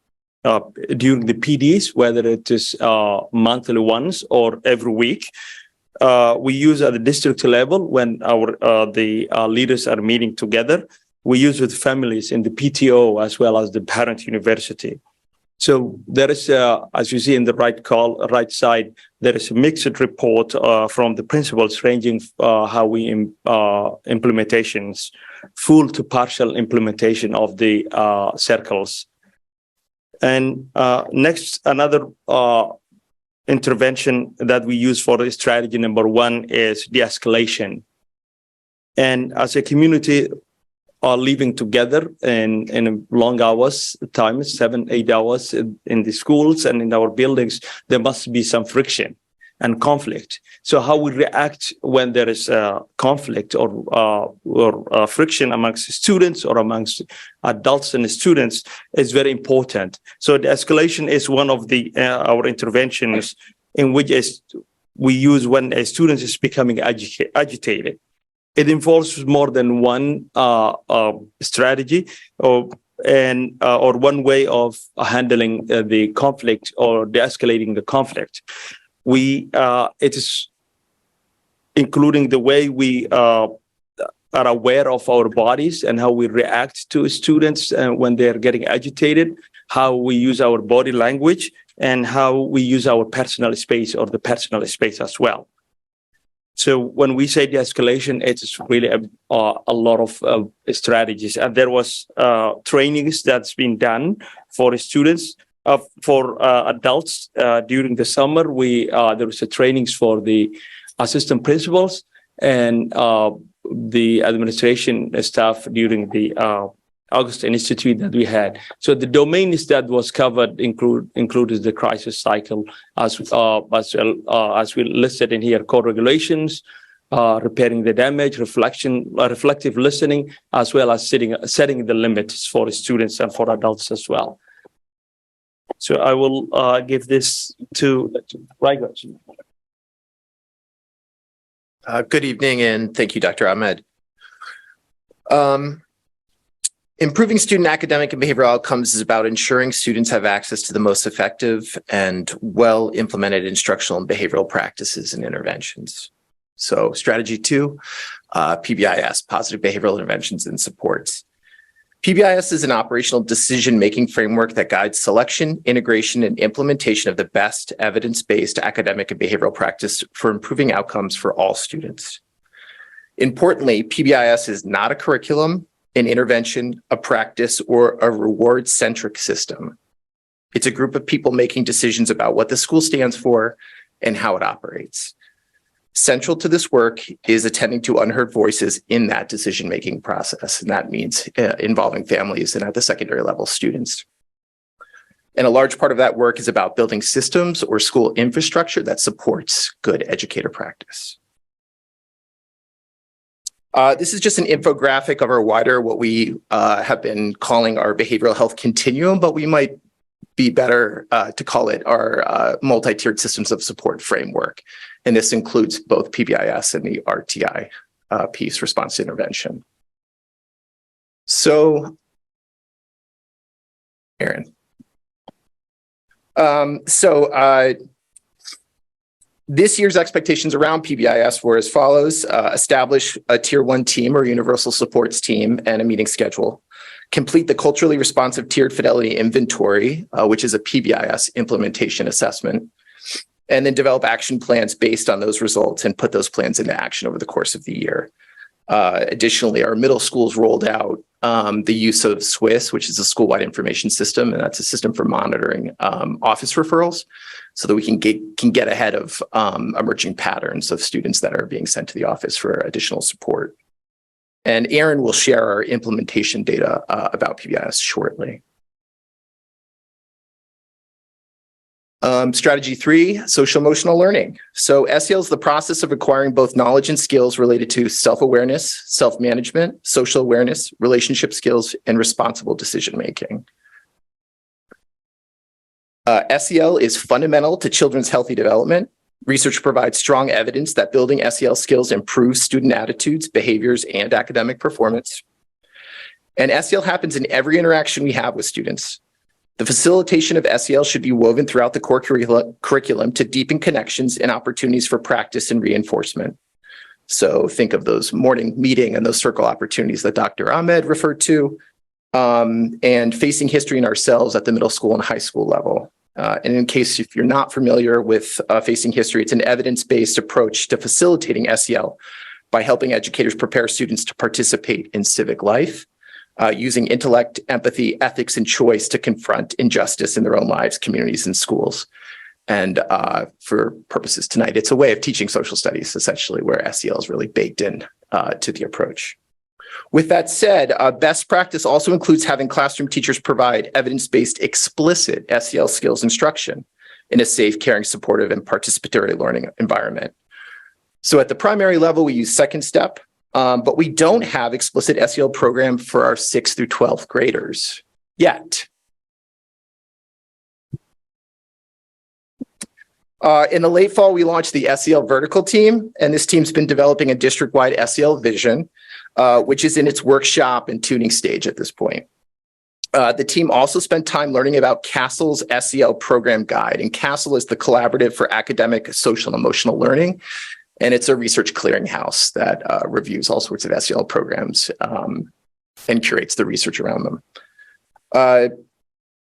the PDs, whether it is monthly ones or every week. We use at the district level when the leaders are meeting together. We use with families in the PTO as well as the parent university. So there is, as you see in the right side, there is a mixed report from the principals ranging how we implementations, full to partial implementation of the circles. And next, another intervention that we use for strategy number 1 is de-escalation. And as a community are living together in long hours, 7-8 hours in the schools and in our buildings, there must be some friction and conflict. So how we react when there is conflict or friction amongst students or amongst adults and students is very important. So the escalation is one of our interventions in which we use when a student is becoming agitated. It involves more than one strategy or one way of handling the conflict or de-escalating the conflict. It is including the way we are aware of our bodies and how we react to students when they're getting agitated, how we use our body language, and how we use our personal space or the personal space as well. So when we say de-escalation, it's really a lot of strategies. And there was trainings that's been done for students, for adults during the summer. There was trainings for the assistant principals and the administration staff during the August Institute that we had. So the domains that was covered included the crisis cycle as we listed in here: co-regulations, repairing the damage, reflective listening, as well as setting the limits for students and for adults as well. So I will give this to Reiger. Good evening, and thank you, Dr. Ahmed. Improving student academic and behavioral outcomes is about ensuring students have access to the most effective and well-implemented instructional and behavioral practices and interventions. So strategy 2, PBIS, positive behavioral interventions and supports. PBIS is an operational decision-making framework that guides selection, integration, and implementation of the best evidence-based academic and behavioral practice for improving outcomes for all students. Importantly, PBIS is not a curriculum, an intervention, a practice, or a reward-centric system. It's a group of people making decisions about what the school stands for and how it operates. Central to this work is attending to unheard voices in that decision-making process, and that means involving families and at the secondary level students. And a large part of that work is about building systems or school infrastructure that supports good educator practice. This is just an infographic of our wider, what we have been calling our behavioral health continuum, but we might be better to call it our multi-tiered systems of support framework. And this includes both PBIS and the RTI piece, response to intervention. So, Aaron. This year's expectations around PBIS were as follows: establish a tier 1 team or universal supports team and a meeting schedule. Complete the culturally responsive tiered fidelity inventory, which is a PBIS implementation assessment, and then develop action plans based on those results and put those plans into action over the course of the year. Additionally, our middle schools rolled out the use of SWIS, which is a school-wide information system, and that's a system for monitoring office referrals so that we can get ahead of emerging patterns of students that are being sent to the office for additional support. And Aaron will share our implementation data about PBIS shortly. Strategy 3, social emotional learning. So SEL is the process of acquiring both knowledge and skills related to self-awareness, self-management, social awareness, relationship skills, and responsible decision-making. SEL is fundamental to children's healthy development. Research provides strong evidence that building SEL skills improves student attitudes, behaviors, and academic performance. And SEL happens in every interaction we have with students. The facilitation of SEL should be woven throughout the core curriculum to deepen connections and opportunities for practice and reinforcement. So think of those morning meeting and those circle opportunities that Dr. Ahmed referred to, and facing history in ourselves at the middle school and high school level. And in case if you're not familiar with facing history, it's an evidence-based approach to facilitating SEL by helping educators prepare students to participate in civic life, using intellect, empathy, ethics, and choice to confront injustice in their own lives, communities, and schools. And for purposes tonight, it's a way of teaching social studies, essentially, where SEL is really baked in to the approach. With that said, best practice also includes having classroom teachers provide evidence-based explicit SEL skills instruction in a safe, caring, supportive, and participatory learning environment. So at the primary level, we use Second Step, but we don't have explicit SEL program for our 6th through 12th graders yet. In the late fall, we launched the SEL vertical team, and this team's been developing a district-wide SEL vision, which is in its workshop and tuning stage at this point. The team also spent time learning about CASEL's SEL program guide, and CASEL is the Collaborative for Academic, Social, and Emotional Learning, and it's a research clearinghouse that reviews all sorts of SEL programs and curates the research around them.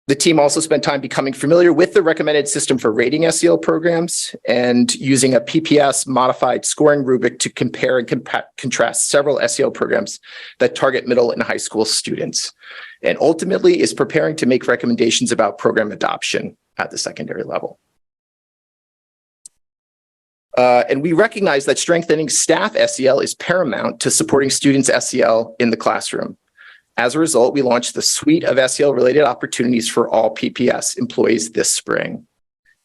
The team also spent time becoming familiar with the recommended system for rating SEL programs and using a PPS modified scoring rubric to compare and contrast several SEL programs that target middle and high school students, and ultimately is preparing to make recommendations about program adoption at the secondary level. And we recognize that strengthening staff SEL is paramount to supporting students' SEL in the classroom. As a result, we launched the suite of SEL-related opportunities for all PPS employees this spring.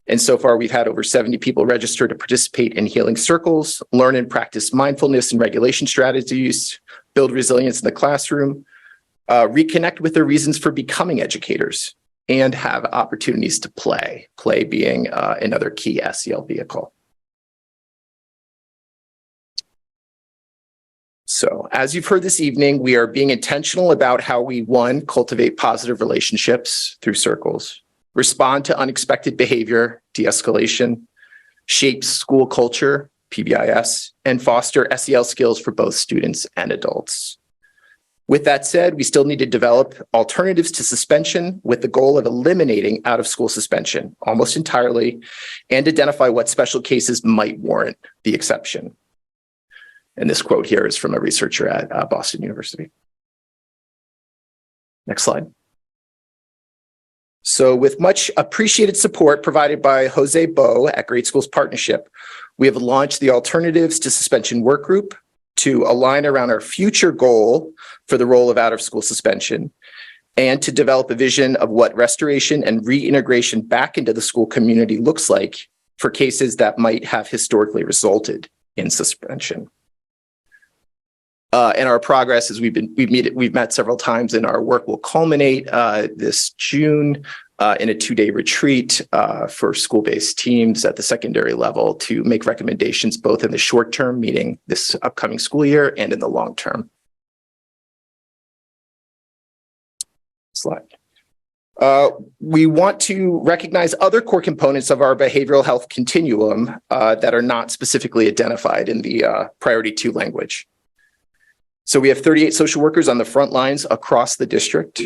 And so far, we've had over 70 people register to participate in healing circles, learn and practice mindfulness and regulation strategies, build resilience in the classroom, reconnect with their reasons for becoming educators, and have opportunities to play being another key SEL vehicle. So as you've heard this evening, we are being intentional about how we, 1, cultivate positive relationships through circles, respond to unexpected behavior, de-escalation, shape school culture, PBIS, and foster SEL skills for both students and adults. With that said, we still need to develop alternatives to suspension with the goal of eliminating out-of-school suspension almost entirely and identify what special cases might warrant the exception. And this quote here is from a researcher at Boston University. Next slide. So with much appreciated support provided by Jose Bo at Great Schools Partnership, we have launched the Alternatives to Suspension Work Group to align around our future goal for the role of out-of-school suspension and to develop a vision of what restoration and reintegration back into the school community looks like for cases that might have historically resulted in suspension. And our progress is we've met several times, and our work will culminate this June in a 2-day retreat for school-based teams at the secondary level to make recommendations both in the short term, meaning this upcoming school year, and in the long term. Slide. We want to recognize other core components of our behavioral health continuum that are not specifically identified in the priority 2 language. So we have 38 social workers on the front lines across the district.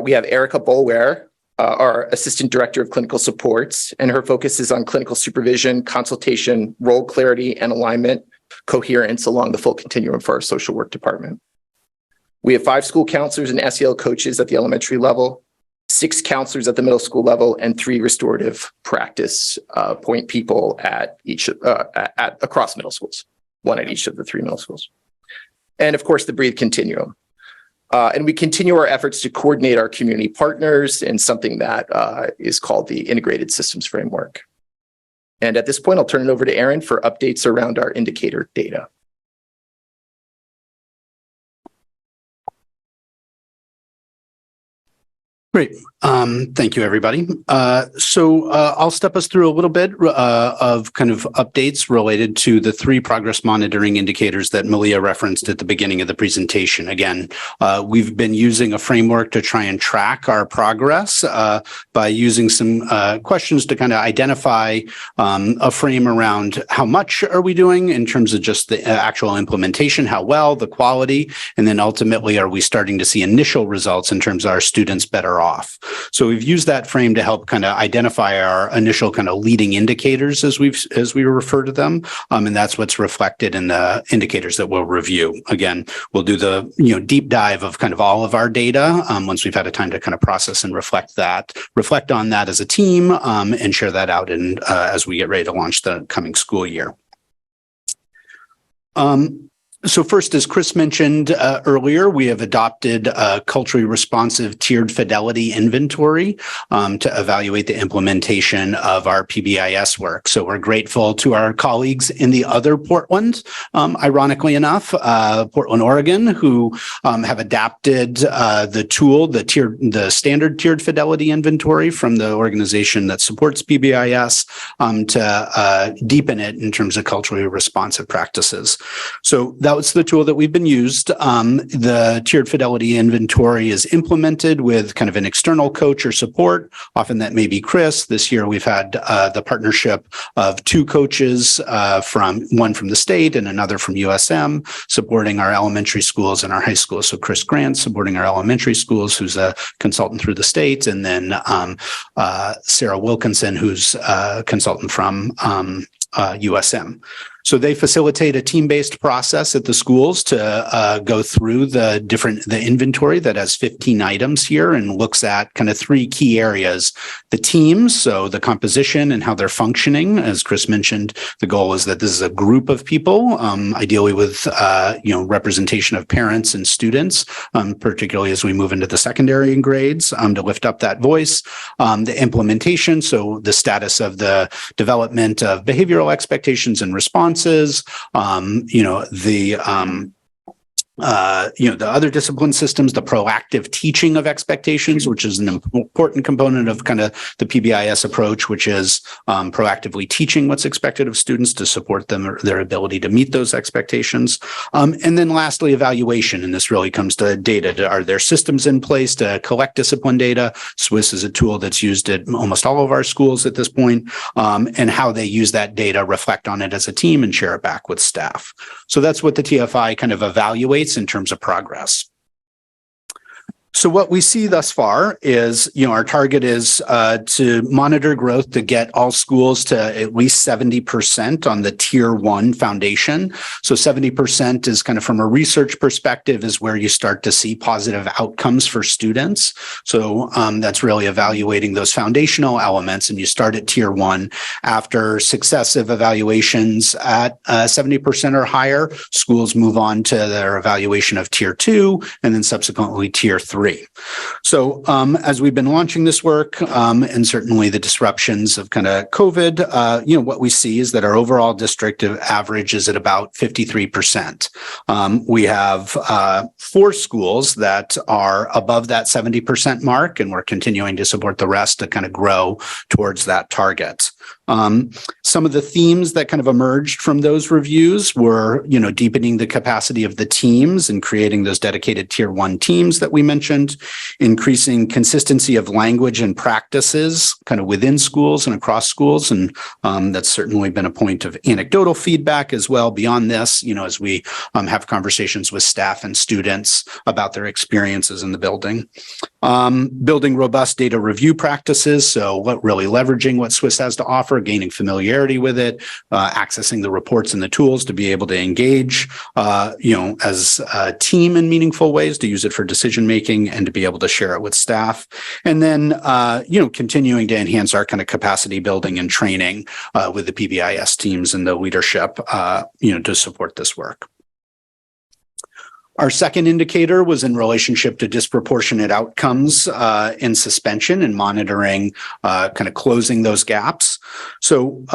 We have Erica Bolware, our Assistant Director of Clinical Supports, and her focus is on clinical supervision, consultation, role clarity, and alignment, coherence along the full continuum for our social work department. We have 5 school counselors and SEL coaches at the elementary level, 6 counselors at the middle school level, and 3 restorative practice point people at each across middle schools, 1 at each of the 3 middle schools. And of course, the Breathe Continuum. And we continue our efforts to coordinate our community partners in something that is called the Integrated Systems Framework. And at this point, I'll turn it over to Aaron for updates around our indicator data. Great. Thank you, everybody. So I'll step us through a little bit of kind of updates related to the 3 progress monitoring indicators that Malia referenced at the beginning of the presentation. Again, we've been using a framework to try and track our progress by using some questions to kind of identify a frame around how much are we doing in terms of just the actual implementation, how well, the quality, and then ultimately, are we starting to see initial results in terms of our students better off? So we've used that frame to help kind of identify our initial kind of leading indicators as we refer to them. And that's what's reflected in the indicators that we'll review. Again, we'll do the deep dive of kind of all of our data once we've had a time to kind of process and reflect on that as a team and share that out as we get ready to launch the coming school year. So first, as Chris mentioned earlier, we have adopted a culturally responsive tiered fidelity inventory to evaluate the implementation of our PBIS work. So we're grateful to our colleagues in the other Portland, ironically enough, Portland, Oregon, who have adapted the tool, the standard tiered fidelity inventory from the organization that supports PBIS to deepen it in terms of culturally responsive practices. So that was the tool that we've been used. The tiered fidelity inventory is implemented with kind of an external coach or support. Often that may be Chris. This year we've had the partnership of 2 coaches, one from the state and another from USM, supporting our elementary schools and our high schools. So Chris Grant supporting our elementary schools, who's a consultant through the state, and then Sarah Wilkinson, who's a consultant from USM. So they facilitate a team-based process at the schools to go through the inventory that has 15 items here and looks at kind of 3 key areas. The teams, so the composition and how they're functioning. As Chris mentioned, the goal is that this is a group of people, ideally with representation of parents and students, particularly as we move into the secondary grades, to lift up that voice. The implementation, so the status of the development of behavioral expectations and responses, the other discipline systems, the proactive teaching of expectations, which is an important component of kind of the PBIS approach, which is proactively teaching what's expected of students to support them, their ability to meet those expectations. And then lastly, evaluation. And this really comes to data. Are there systems in place to collect discipline data? SWIS is a tool that's used at almost all of our schools at this point, and how they use that data, reflect on it as a team, and share it back with staff. So that's what the TFI kind of evaluates updates in terms of progress. So what we see thus far is, our target is to monitor growth to get all schools to at least 70% on the tier 1 foundation. So 70% is kind of from a research perspective is where you start to see positive outcomes for students. So that's really evaluating those foundational elements, and you start at tier 1. After successive evaluations at 70% or higher, schools move on to their evaluation of tier 2 and then subsequently tier 3. So as we've been launching this work and certainly the disruptions of kind of COVID, what we see is that our overall district average is at about 53%. We have 4 schools that are above that 70% mark, and we're continuing to support the rest to kind of grow towards that target. Some of the themes that kind of emerged from those reviews were, deepening the capacity of the teams and creating those dedicated tier 1 teams that we mentioned, increasing consistency of language and practices kind of within schools and across schools. And that's certainly been a point of anecdotal feedback as well beyond this, as we have conversations with staff and students about their experiences in the building. Building robust data review practices. So really leveraging what Swiss has to offer, gaining familiarity with it, accessing the reports and the tools to be able to engage, as a team in meaningful ways, to use it for decision making and to be able to share it with staff. And then, continuing to enhance our kind of capacity building and training with the PBIS teams and the leadership, to support this work. Our second indicator was in relationship to disproportionate outcomes in suspension and monitoring, kind of closing those gaps. So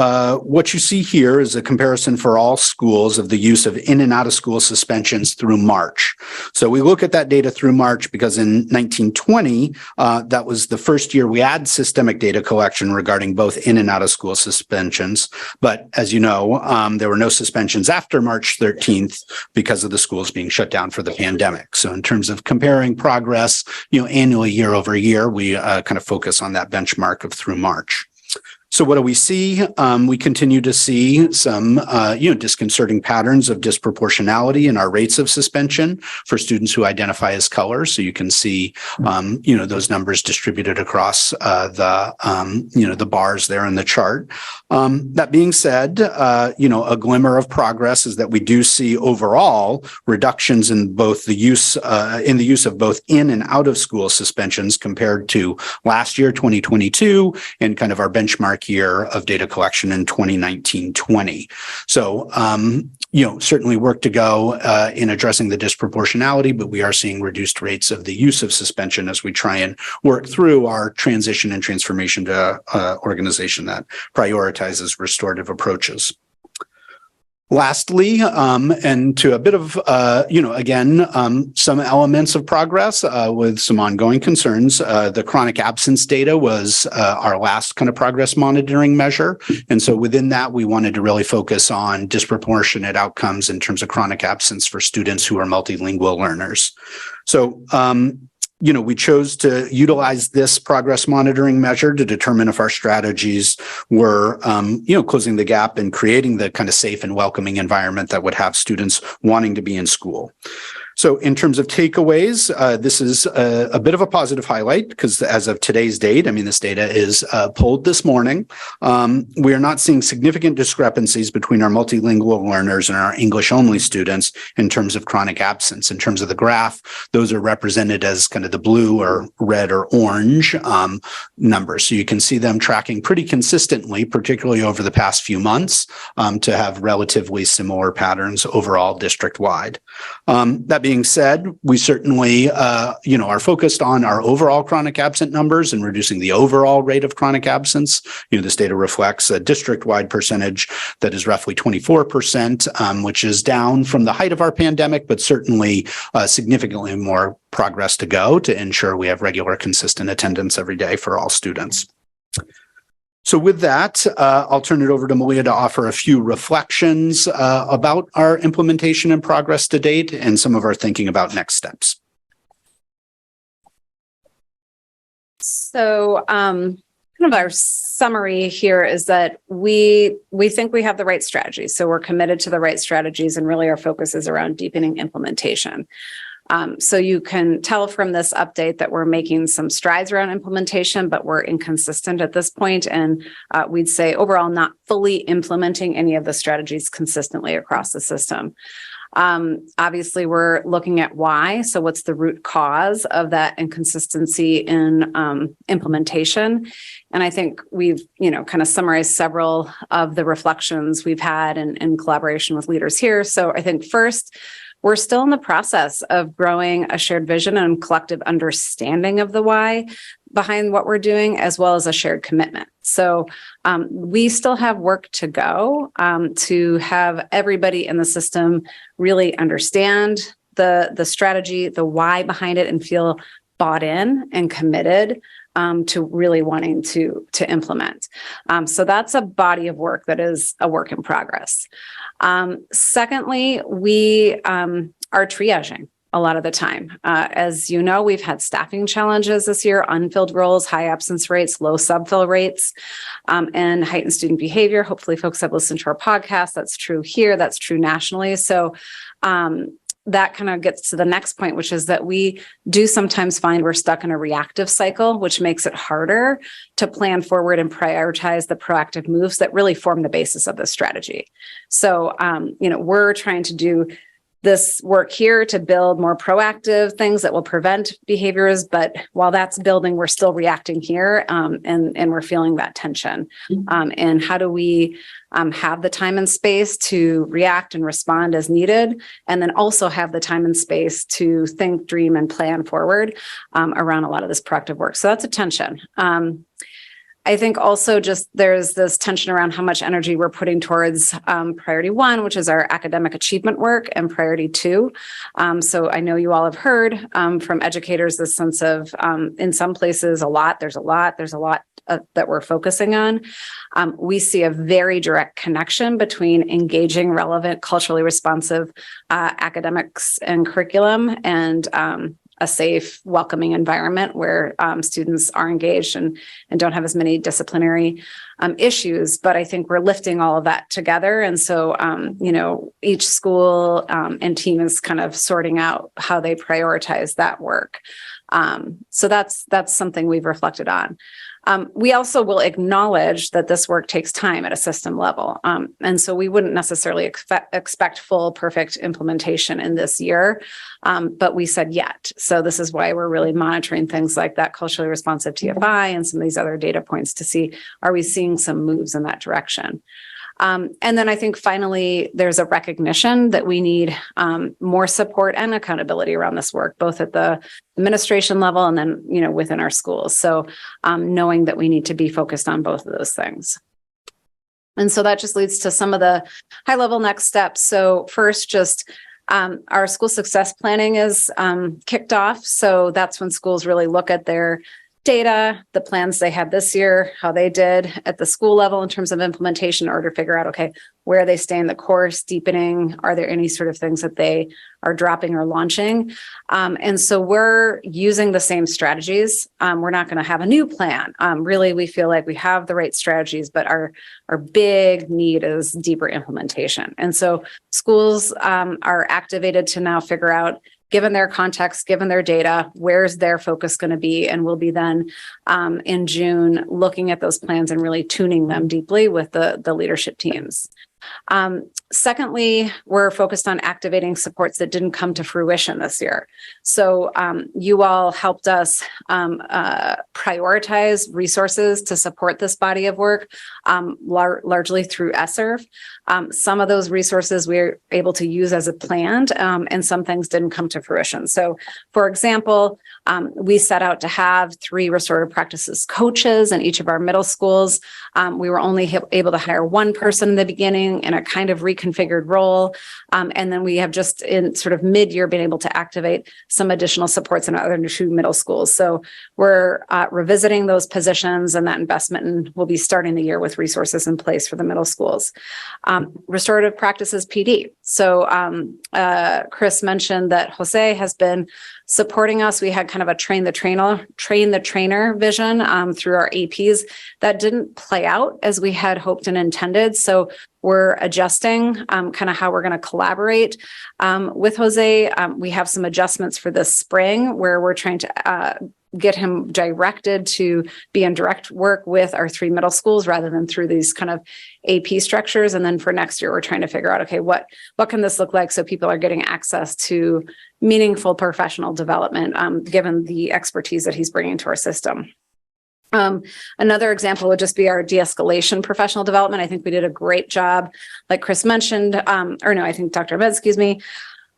what you see here is a comparison for all schools of the use of in and out of school suspensions through March. So we look at that data through March because in 1920, that was the first year we had systemic data collection regarding both in and out of school suspensions. But as you know, there were no suspensions after March 13th because of the schools being shut down for the pandemic. So in terms of comparing progress, annually year over year, we kind of focus on that benchmark of through March. So what do we see? We continue to see some, disconcerting patterns of disproportionality in our rates of suspension for students who identify as color. So you can see, those numbers distributed across the bars there in the chart. That being said, a glimmer of progress is that we do see overall reductions in both the use of both in and out of school suspensions compared to last year, 2022, and kind of our benchmark year of data collection in 2019-20. So, certainly work to go in addressing the disproportionality, but we are seeing reduced rates of the use of suspension as we try and work through our transition and transformation to organization that prioritizes restorative approaches. Lastly, and to a bit of, some elements of progress with some ongoing concerns. The chronic absence data was our last kind of progress monitoring measure. And so within that, we wanted to really focus on disproportionate outcomes in terms of chronic absence for students who are multilingual learners. So, we chose to utilize this progress monitoring measure to determine if our strategies were, closing the gap and creating the kind of safe and welcoming environment that would have students wanting to be in school. So in terms of takeaways, this is a bit of a positive highlight because as of today's date, this data is pulled this morning. We are not seeing significant discrepancies between our multilingual learners and our English-only students in terms of chronic absence. In terms of the graph, those are represented as kind of the blue or red or orange numbers. So you can see them tracking pretty consistently, particularly over the past few months, to have relatively similar patterns overall district-wide. That being said, we certainly, are focused on our overall chronic absent numbers and reducing the overall rate of chronic absence. This data reflects a district-wide percentage that is roughly 24%, which is down from the height of our pandemic, but certainly significantly more progress to go to ensure we have regular, consistent attendance every day for all students. So with that, I'll turn it over to Malia to offer a few reflections about our implementation and progress to date and some of our thinking about next steps. So kind kind of our summary here is that we think we have the right strategies. So we're committed to the right strategies, and really our focus is around deepening implementation. So you can tell from this update that we're making some strides around implementation, but we're inconsistent at this point. And we'd say overall not fully implementing any of the strategies consistently across the system. Obviously, we're looking at why. So what's the root cause of that inconsistency in implementation? And I think we've, kind of summarized several of the reflections we've had in collaboration with leaders here. So I think first, we're still in the process of growing a shared vision and collective understanding of the why behind what we're doing, as well as a shared commitment. So we still have work to go to have everybody in the system really understand the strategy, the why behind it, and feel bought in and committed to really wanting to implement. So that's a body of work that is a work in progress. Secondly, we are triaging a lot of the time. As you know, we've had staffing challenges this year, unfilled roles, high absence rates, low subfill rates, and heightened student behavior. Hopefully folks have listened to our podcast. That's true here. That's true nationally. So that kind of gets to the next point, which is that we do sometimes find we're stuck in a reactive cycle, which makes it harder to plan forward and prioritize the proactive moves that really form the basis of the strategy. So, we're trying to do this work here to build more proactive things that will prevent behaviors. But while that's building, we're still reacting here, and we're feeling that tension. And how do we have the time and space to react and respond as needed, and then also have the time and space to think, dream, and plan forward around a lot of this proactive work. So that's a tension. I think also just there's this tension around how much energy we're putting towards priority 1, which is our academic achievement work, and priority 2. So I know you all have heard from educators this sense of, in some places, there's a lot that we're focusing on. We see a very direct connection between engaging relevant, culturally responsive academics and curriculum, and a safe, welcoming environment where students are engaged and don't have as many disciplinary issues. But I think we're lifting all of that together. And so, each school and team is kind of sorting out how they prioritize that work. So that's something we've reflected on. We also will acknowledge that this work takes time at a system level. And so we wouldn't necessarily expect full, perfect implementation in this year, but we said yet. So this is why we're really monitoring things like that culturally responsive TFI and some of these other data points to see, are we seeing some moves in that direction? And then I think finally, there's a recognition that we need more support and accountability around this work, both at the administration level and then, within our schools. So knowing that we need to be focused on both of those things. And so that just leads to some of the high level next steps. So first, just our school success planning is kicked off. So that's when schools really look at their data, the plans they had this year, how they did at the school level in terms of implementation, in order to figure out, okay, where they stay in the course, deepening, are there any sort of things that they are dropping or launching? And so we're using the same strategies. We're not going to have a new plan. Really, we feel like we have the right strategies, but our big need is deeper implementation. And so schools are activated to now figure out, given their context, given their data, where's their focus going to be? And we'll be then in June looking at those plans and really tuning them deeply with the leadership teams. Secondly, we're focused on activating supports that didn't come to fruition this year. So you all helped us prioritize resources to support this body of work, largely through ESSERV. Some of those resources we were able to use as planned, and some things didn't come to fruition. So, for example, we set out to have 3 restorative practices coaches in each of our middle schools. We were only able to hire 1 person in the beginning in a kind of reconfigured role. And then we have just in sort of mid-year been able to activate some additional supports in other 2 middle schools. So we're revisiting those positions and that investment, and we'll be starting the year with with resources in place for the middle schools. Restorative practices PD. So Chris mentioned that Jose has been supporting us. We had kind of a train the trainer vision through our APs that didn't play out as we had hoped and intended. So we're adjusting kind of how we're going to collaborate with Jose. We have some adjustments for this spring where we're trying to get him directed to be in direct work with our 3 middle schools rather than through these kind of AP structures. And then for next year, we're trying to figure out, okay, what can this look like so people are getting access to meaningful professional development, given the expertise that he's bringing to our system. Another example would just be our de-escalation professional development. I think we did a great job, like Chris mentioned, I think Dr. Ahmed,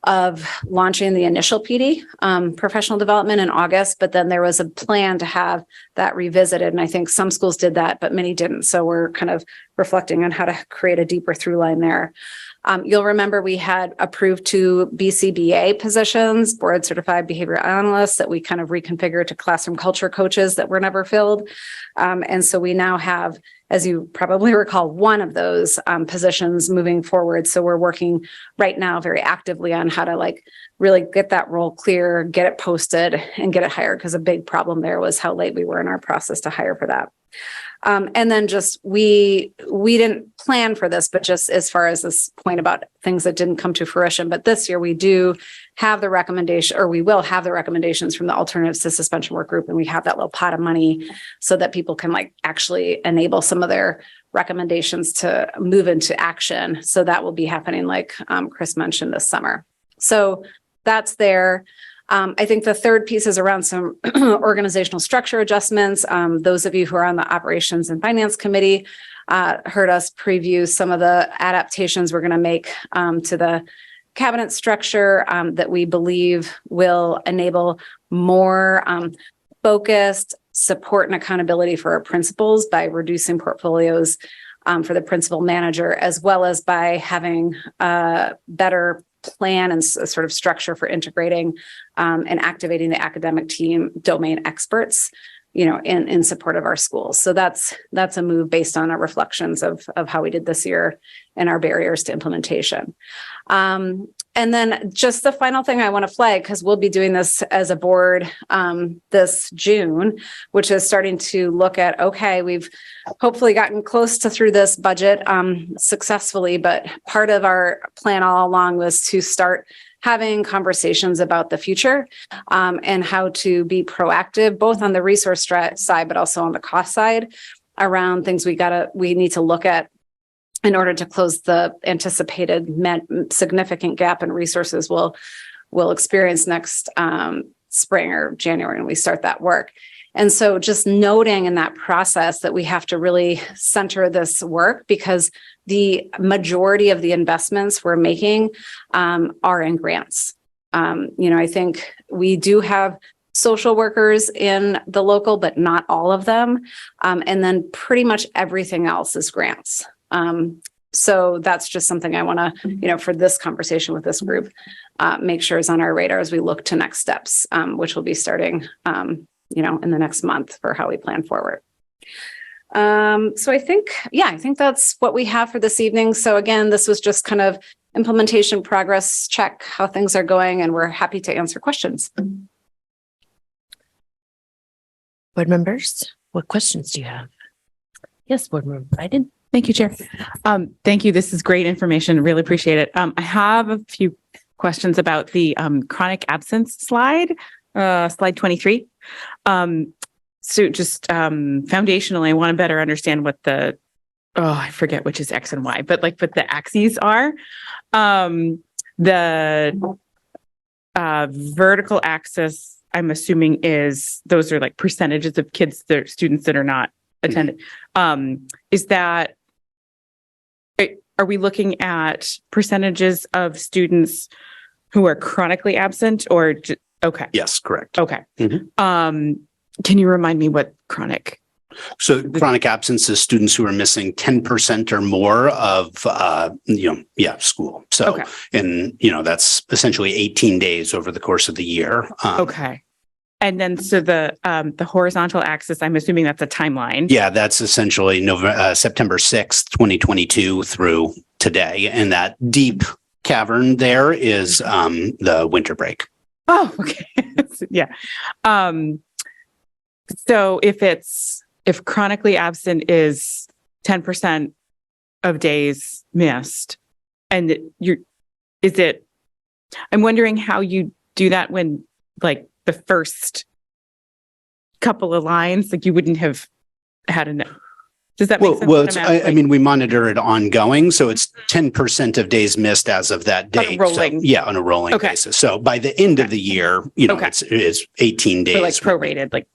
of launching the initial PD professional development in August, but then there was a plan to have that revisited. And I think some schools did that, but many didn't. So we're kind of reflecting on how to create a deeper through line there. You'll remember we had approved 2 BCBA positions, board certified behavioral analysts, that we kind of reconfigured to classroom culture coaches that were never filled. And so we now have, as you probably recall, 1 of those positions moving forward. So we're working right now very actively on how to really get that role clear, get it posted, and get it hired, because a big problem there was how late we were in our process to hire for that. And then just we didn't plan for this, but just as far as this point about things that didn't come to fruition. But this year we do have the recommendation, or we will have the recommendations from the Alternatives to Suspension Work Group, and we have that little pot of money so that people can actually enable some of their recommendations to move into action. So that will be happening, like Chris mentioned, this summer. So that's there. I think the third piece is around some organizational structure adjustments. Those of you who are on the Operations and Finance Committee heard us preview some of the adaptations we're going to make to the cabinet structure that we believe will enable more focused support and accountability for our principals by reducing portfolios for the principal manager, as well as by having a better plan and sort of structure for integrating and activating the academic team domain experts, in support of our schools. So that's a move based on our reflections of how we did this year and our barriers to implementation. And then just the final thing I want to flag, because we'll be doing this as a board this June, which is starting to look at, okay, we've hopefully gotten close to through this budget successfully, but part of our plan all along was to start having conversations about the future and how to be proactive, both on the resource side, but also on the cost side, around things we need to look at in order to close the anticipated significant gap in resources we'll experience next spring or January when we start that work. And so just noting in that process that we have to really center this work, because the majority of the investments we're making are in grants. I think we do have social workers in the local, but not all of them. And then pretty much everything else is grants. So that's just something I want to, for this conversation with this group, make sure is on our radar as we look to next steps, which will be starting, in the next month for how we plan forward. So I think that's what we have for this evening. So again, this was just kind of implementation progress check, how things are going, and we're happy to answer questions. Board members, what questions do you have? Yes, board member Biden. Thank you, Chair. Thank you. This is great information. Really appreciate it. I have a few questions about the chronic absence slide, slide 23. So just foundationally, I want to better understand what I forget which is X and Y, but what the axes are. The vertical axis, I'm assuming those are percentages of students that are not attended. Are we looking at percentages of students who are chronically absent or okay? Yes, correct. Okay. Mm-hmm. Can you remind me what chronic? So chronic absence is students who are missing 10% or more of, school. So, okay. And, that's essentially 18 days over the course of the year. Okay. And then so the horizontal axis, I'm assuming that's a timeline. Yeah, that's essentially September 6th, 2022 through today. And that deep cavern there is the winter break. Oh, okay. Yeah. So if chronically absent is 10% of days missed, and I'm wondering how you do that when like the first couple of lines, like you wouldn't have had enough. Does that make sense? Well, I mean, we monitor it ongoing. So it's 10% of days missed as of that date. Rolling. So, on a rolling basis. So by the end of the year, it's 18 days. So like prorated, like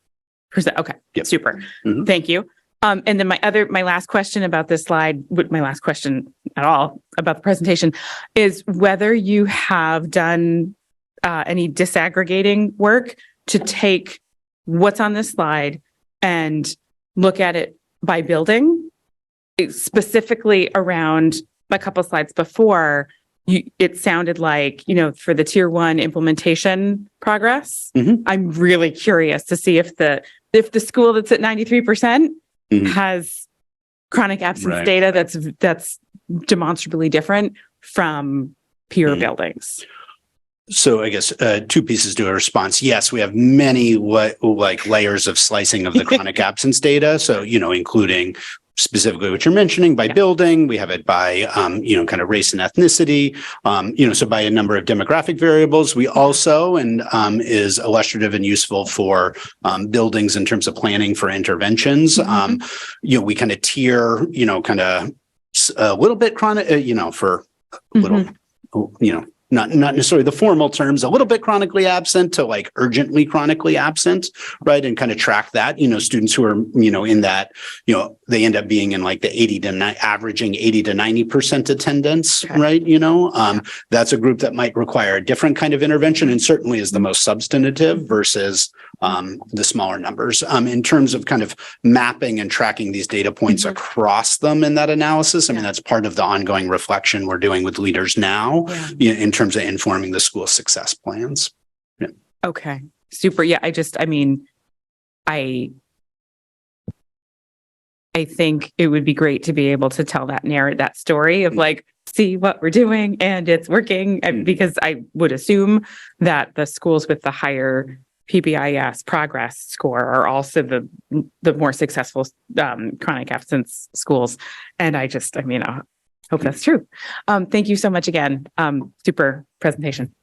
percent. Okay. Yep. Super. Mhm. Thank you. And then my last question about this slide, my last question at all about the presentation is whether you have done any disaggregating work to take what's on this slide and look at it by building, specifically around a couple slides before. It sounded like, for the tier 1 implementation progress, I'm really curious to see if the school that's at 93% has chronic absence data that's demonstrably different from peer buildings. So I guess two pieces to a response. Yes, we have many layers of slicing of the chronic absence data. So, including specifically what you're mentioning by building, we have it by, kind of race and ethnicity, so by a number of demographic variables. We also, and is illustrative and useful for buildings in terms of planning for interventions. We kind of tier, a little bit chronic, for a little, not necessarily the formal terms, a little bit chronically absent to like urgently chronically absent, right? And kind of track that, students who are, in that, they end up being in like the averaging 80 to 90% attendance, right? That's a group that might require a different kind of intervention and certainly is the most substantive versus the smaller numbers. In terms of kind of mapping and tracking these data points across them in that analysis, I mean, that's part of the ongoing reflection we're doing with leaders now in terms of informing the school success plans. Yeah. Okay. Super. Yeah. I think it would be great to be able to tell that story of like, see what we're doing and it's working, because I would assume that the schools with the higher PBIS progress score are also the more successful chronic absence schools. And I hope that's true. Thank you so much again. Super presentation.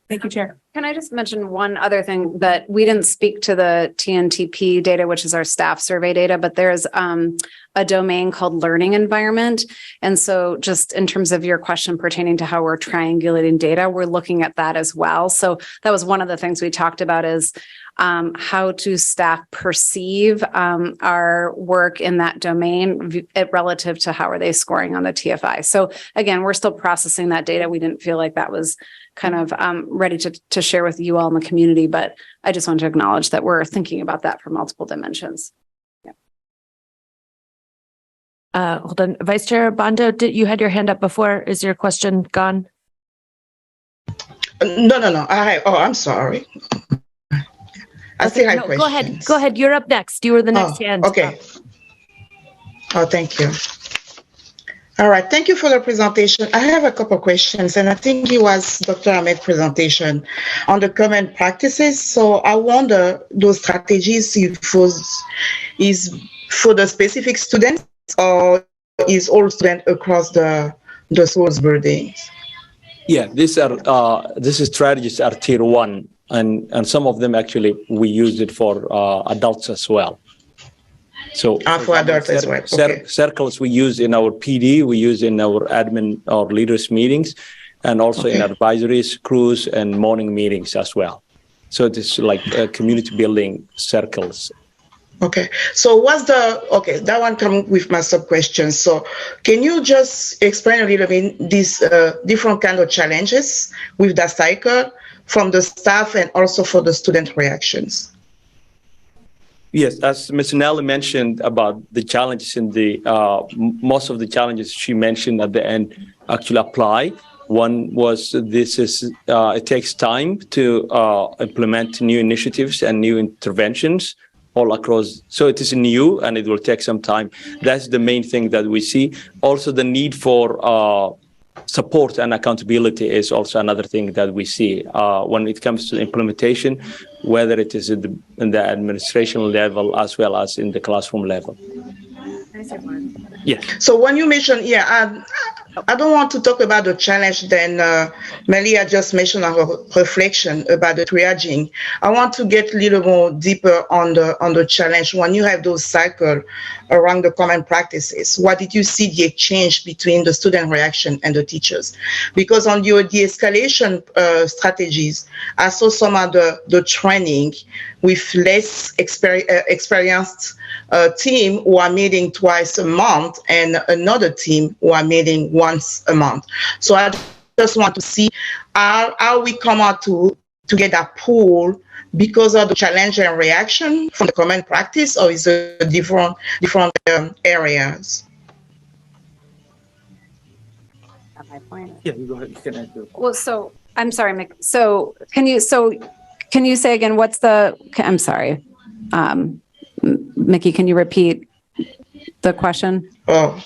Thank you, Chair. Can I just mention one other thing that we didn't speak to the TNTP data, which is our staff survey data, but there's a domain called learning environment. And so just in terms of your question pertaining to how we're triangulating data, we're looking at that as well. So that was one of the things we talked about is how do staff perceive our work in that domain relative to how are they scoring on the TFI. So again, we're still processing that data. We didn't feel like that was kind of ready to share with you all in the community, but I just want to acknowledge that we're thinking about that from multiple dimensions. Hold on. Vice Chair Bondo, you had your hand up before. Is your question gone? No. I'm sorry. I still have questions. Go ahead. You're up next. You were the next hand. Okay. Oh, thank you. All right. Thank you for the presentation. I have a couple of questions, and I think it was Dr. Ahmed's presentation on the common practices. So I wonder those strategies is for the specific students or is all students across the schools buildings? Yeah, these strategies are tier 1. And some of them actually we use it for adults as well. So for adults as well. Okay. Circles we use in our PD, we use in our admin or leaders meetings, and also in advisories, crews, and morning meetings as well. So it is like community building circles. Okay. So that one comes with my sub question. So can you just explain a little bit these different kind of challenges with that cycle from the staff and also for the student reactions? Yes, as Ms. Nelly mentioned about the challenges in the, most of the challenges she mentioned at the end actually apply. One was it takes time to implement new initiatives and new interventions all across. So it is new and it will take some time. That's the main thing that we see. Also, the need for support and accountability is also another thing that we see when it comes to implementation, whether it is in the administration level as well as in the classroom level. Yes. So when you mentioned, I don't want to talk about the challenge. Then Melia just mentioned her reflection about the triaging. I want to get a little more deeper on the challenge. When you have those cycles around the common practices, what did you see the exchange between the student reaction and the teachers? Because on your de-escalation strategies, I saw some of the training with less experienced team who are meeting twice a month and another team who are meeting once a month. So I just want to see how we come out to get a pool because of the challenge and reaction from the common practice, or is it different areas? My point. Yeah, you go ahead. You can answer. Well, so I'm sorry, Mick. So can you say again, I'm sorry. Mickey, can you repeat the question? Oh,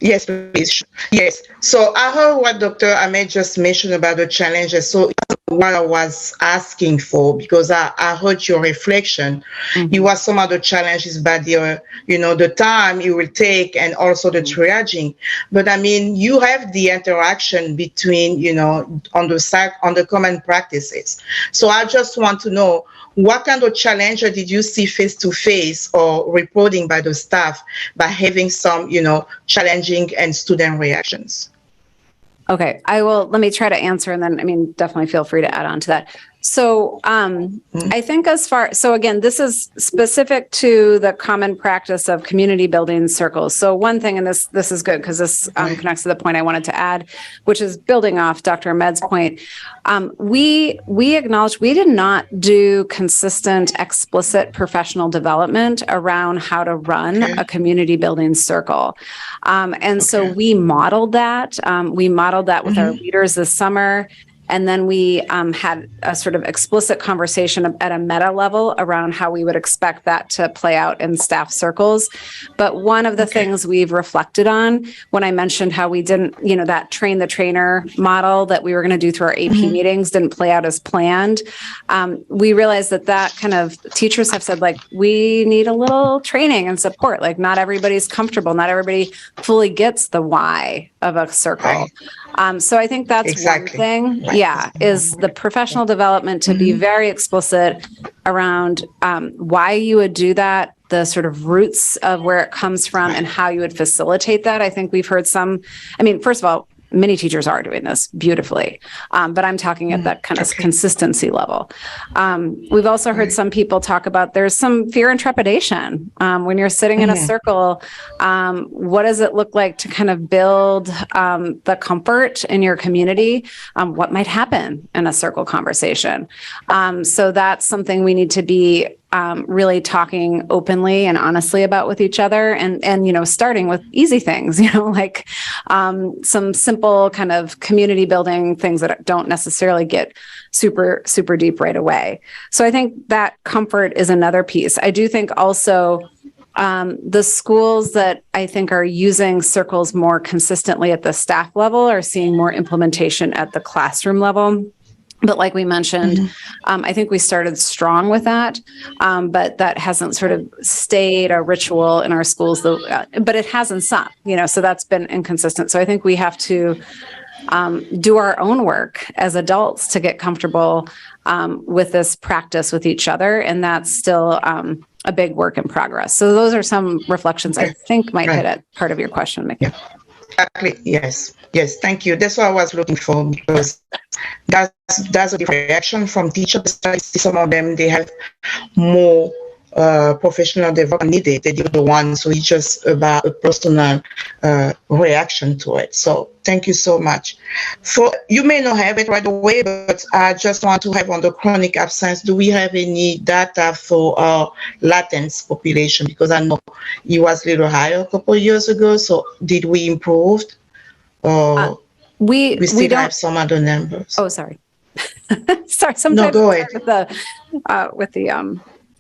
yes, please. Yes. So I heard what Dr. Ahmed just mentioned about the challenges. So what I was asking for, because I heard your reflection. Mm-hmm. It was some of the challenges about the time it will take and also the triaging. But I mean, you have the interaction between, on the common practices. So I just want to know, what kind of challenge did you see face-to-face or reporting by the staff by having some, challenging and student reactions? Okay, let me try to answer, and then, definitely feel free to add on to that. So I think again, this is specific to the common practice of community building circles. So one thing, and this is good because this connects to the point I wanted to add, which is building off Dr. Ahmed's point. We acknowledge we did not do consistent, explicit professional development around how to run a community building circle. So we modeled that. With our leaders this summer. And then we had a sort of explicit conversation at a meta level around how we would expect that to play out in staff circles. But one of the things we've reflected on when I mentioned how we didn't, that train the trainer model that we were going to do through our AP meetings didn't play out as planned. We realized that kind of teachers have said, we need a little training and support. Not everybody's comfortable. Not everybody fully gets the why of a circle. So I think that's one thing, is the professional development to be very explicit around why you would do that, the sort of roots of where it comes from and how you would facilitate that. I think we've heard first of all, many teachers are doing this beautifully, but I'm talking at that kind of consistency level. We've also heard some people talk about there's some fear and trepidation when you're sitting in a circle. What does it look like to kind of build the comfort in your community? What might happen in a circle conversation? So that's something we need to be really talking openly and honestly about with each other, and starting with easy things, like some simple kind of community building things that don't necessarily get super deep right away. So I think that comfort is another piece. I do think also the schools that I think are using circles more consistently at the staff level are seeing more implementation at the classroom level. But like we mentioned, I think we started strong with that, but that hasn't sort of stayed a ritual in our schools, but it has in some, so that's been inconsistent. So I think we have to do our own work as adults to get comfortable with this practice with each other. And that's still a big work in progress. So those are some reflections I think might hit at part of your question, Mickey. Yeah. Exactly. Yes. Thank you. That's what I was looking for, because that's a different reaction from teachers. Some of them, they have more professional development needed. They do the one, so it's just about a personal reaction to it. So thank you so much. You may not have it right away, but I just want to have on the chronic absence. Do we have any data for our latent population? Because I know it was a little higher a couple of years ago. So did we improve? We still don't. have some other numbers. Oh, sorry. Sorry. Sometimes No, go ahead. with the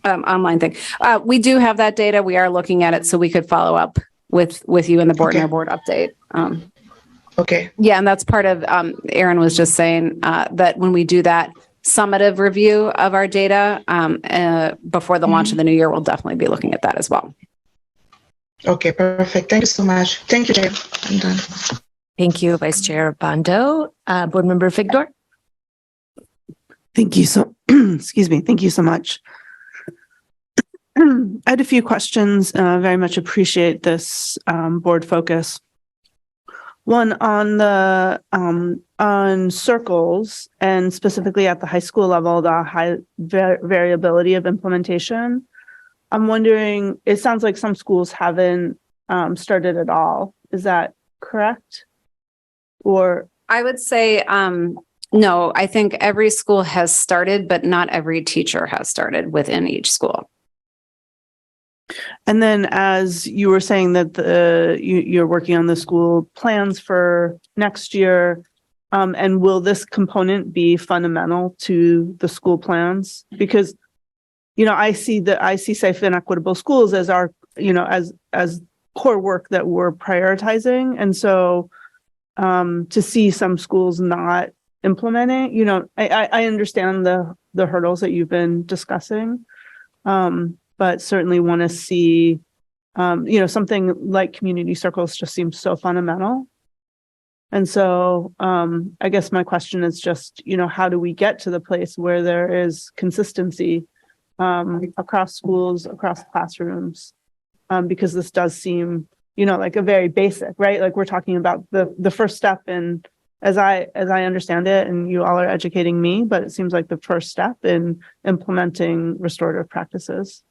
online thing. We do have that data. We are looking at it, so we could follow up with you and the board in our board update. Okay. Yeah, and that's part of, Aaron was just saying that when we do that summative review of our data before the launch of the new year, we'll definitely be looking at that as well. Okay, perfect. Thank you so much. Thank you, Chair. I'm done. Thank you, Vice Chair Bondo. Board Member Figdor. Thank you so, excuse me. Thank you so much. I had a few questions. Very much appreciate this board focus. One on the on circles, and specifically at the high school level, the high variability of implementation. I'm wondering, it sounds like some schools haven't started at all. Is that correct? Or I would say no. I think every school has started, but not every teacher has started within each school. And then, as you were saying that you're working on the school plans for next year, and will this component be fundamental to the school plans? Because, I see safe and equitable schools as our, as core work that we're prioritizing, and so to see some schools not implementing, I understand the hurdles that you've been discussing. But certainly want to see, something like community circles just seems so fundamental. And so I guess my question is just, how do we get to the place where there is consistency across schools, across classrooms? Because this does seem, like a very basic, right? Like we're talking about the first step in, as I understand it, and you all are educating me, but it seems like the first step in implementing restorative practices.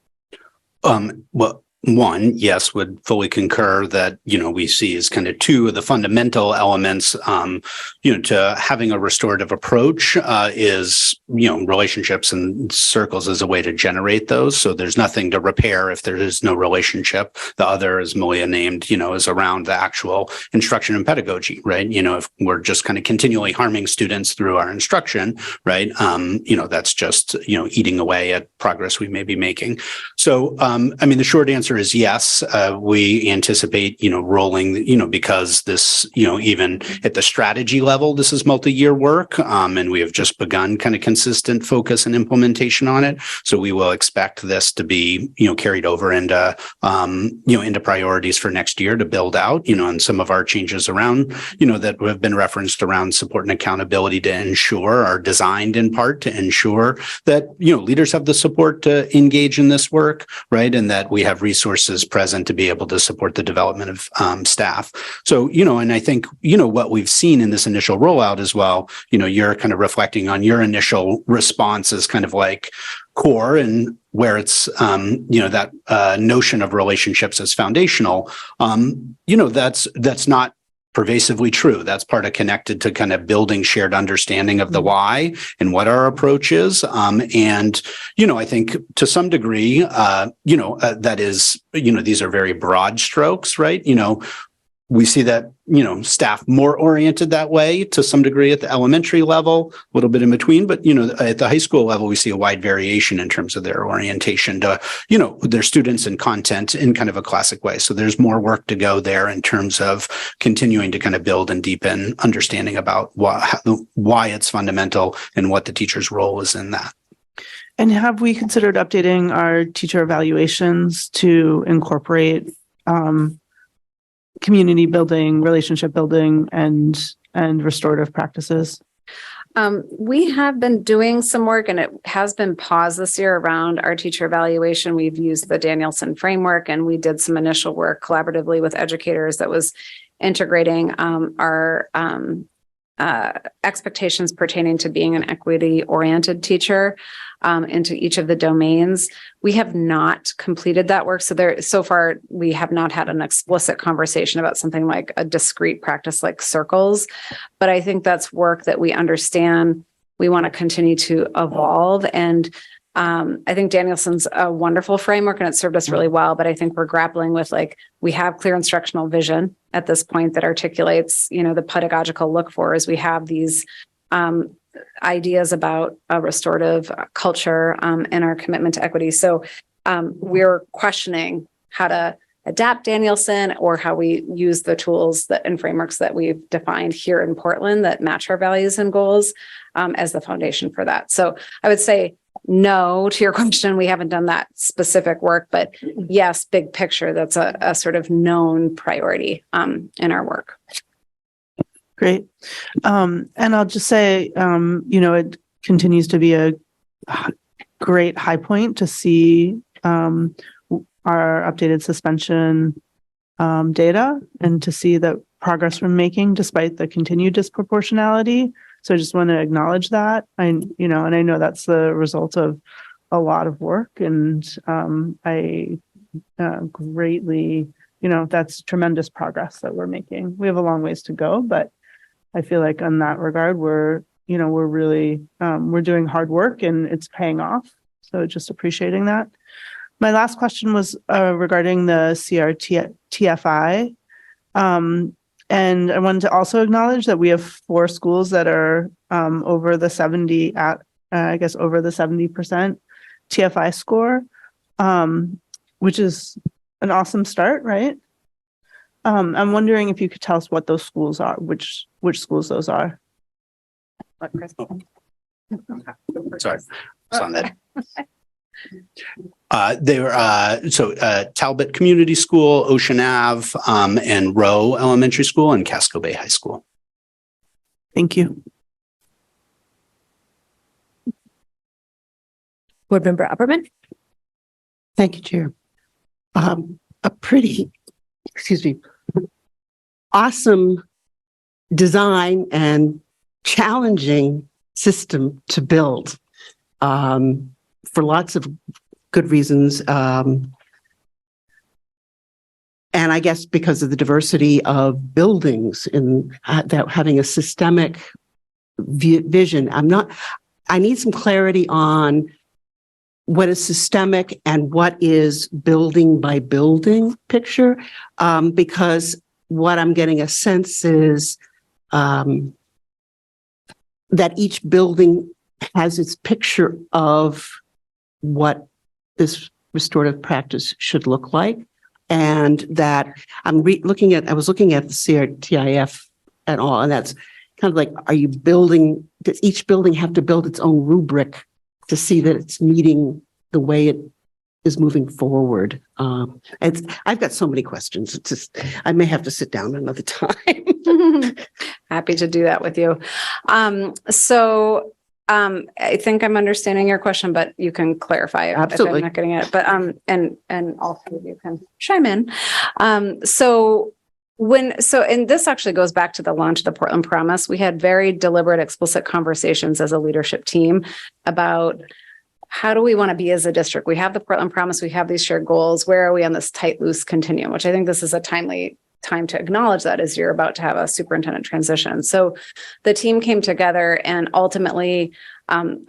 Well, one, yes, would fully concur that, we see as kind of two of the fundamental elements, to having a restorative approach is, relationships and circles as a way to generate those. So there's nothing to repair if there is no relationship. The other, as Malia named, is around the actual instruction and pedagogy, right? If we're just kind of continually harming students through our instruction, right? That's just, eating away at progress we may be making. So, the short answer is yes. We anticipate, rolling, because this, even at the strategy level, this is multi-year work, and we have just begun kind of consistent focus and implementation on it. So we will expect this to be, carried over into, into priorities for next year to build out, and some of our changes around, that have been referenced around support and accountability to ensure are designed in part to ensure that, leaders have the support to engage in this work, right? And that we have resources present to be able to support the development of staff. So, and I think, what we've seen in this initial rollout as well, you're kind of reflecting on your initial response as kind of like core and where it's, that notion of relationships as foundational, that's not pervasively true. That's part of connected to kind of building shared understanding of the why and what our approach is. And, I think to some degree, that is, these are very broad strokes, right? We see that, staff more oriented that way to some degree at the elementary level, a little bit in between, but, at the high school level, we see a wide variation in terms of their orientation to, their students and content in kind of a classic way. So there's more work to go there in terms of continuing to kind of build and deepen understanding about why it's fundamental and what the teacher's role is in that. And have we considered updating our teacher evaluations to incorporate community building, relationship building, and restorative practices? We have been doing some work, and it has been paused this year around our teacher evaluation. We've used the Danielson framework, and we did some initial work collaboratively with educators that was integrating our expectations pertaining to being an equity-oriented teacher into each of the domains. We have not completed that work. So far, we have not had an explicit conversation about something like a discrete practice like circles. But I think that's work that we understand we want to continue to evolve. And I think Danielson's a wonderful framework and it served us really well, but I think we're grappling with we have clear instructional vision at this point that articulates, the pedagogical look for as we have these ideas about a restorative culture and our commitment to equity. So we're questioning how to adapt Danielson or how we use the tools and frameworks that we've defined here in Portland that match our values and goals as the foundation for that. So I would say no to your question. We haven't done that specific work, but yes, big picture, that's a sort of known priority in our work. Great. And I'll just say, it continues to be a great high point to see our updated suspension data and to see the progress we're making despite the continued disproportionality. So I just want to acknowledge that. And I know that's the result of a lot of work, and I greatly, that's tremendous progress that we're making. We have a long ways to go, but I feel like in that regard, we're really, we're doing hard work and it's paying off. So just appreciating that. My last question was regarding the CRTFI. And I wanted to also acknowledge that we have 4 schools that are over the 70 over the 70% TFI score, which is an awesome start, right? I'm wondering if you could tell us what those schools are, which schools those are. Sorry, it's on that. They were Talbot Community School, Ocean Ave, and Rowe Elementary School, and Casco Bay High School. Thank you. Board Member Upperman. Thank you, Chair. A pretty, awesome design and challenging system to build for lots of good reasons. And I guess because of the diversity of buildings and that having a systemic vision, I need some clarity on what is systemic and what is building by building picture, because what I'm getting a sense is that each building has its picture of what this restorative practice should look like. And that I was looking at the CRTIF and all, and that's kind of like, does each building have to build its own rubric to see that it's meeting the way it is moving forward? I've got so many questions. It's just, I may have to sit down another time. Happy to do that with you. I think I'm understanding your question, but you can clarify if I'm not getting it. But and all three of you can chime in. And this actually goes back to the launch of the Portland Promise. We had very deliberate, explicit conversations as a leadership team about how do we want to be as a district? We have the Portland Promise, we have these shared goals. Where are we on this tight, loose continuum? Which I think this is a timely time to acknowledge that as you're about to have a superintendent transition. So the team came together and ultimately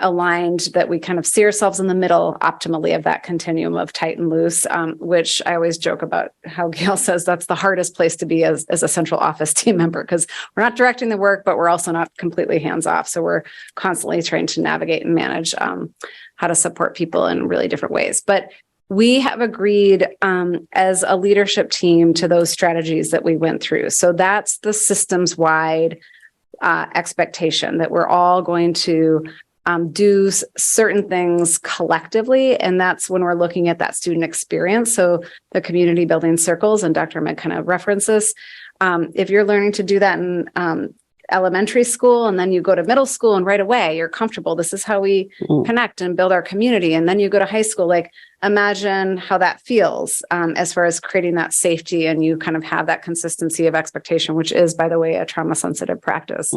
aligned that we kind of see ourselves in the middle optimally of that continuum of tight and loose, which I always joke about how Gail says that's the hardest place to be as a central office team member, because we're not directing the work, but we're also not completely hands off. So we're constantly trying to navigate and manage how to support people in really different ways. But we have agreed as a leadership team to those strategies that we went through. So that's the systems-wide expectation that we're all going to do certain things collectively. And that's when we're looking at that student experience. So the community building circles, and Dr. Ahmed kind of references, if you're learning to do that in elementary school, and then you go to middle school and right away you're comfortable, this is how we connect and build our community. And then you go to high school, like imagine how that feels as far as creating that safety, and you kind of have that consistency of expectation, which is, by the way, a trauma sensitive practice.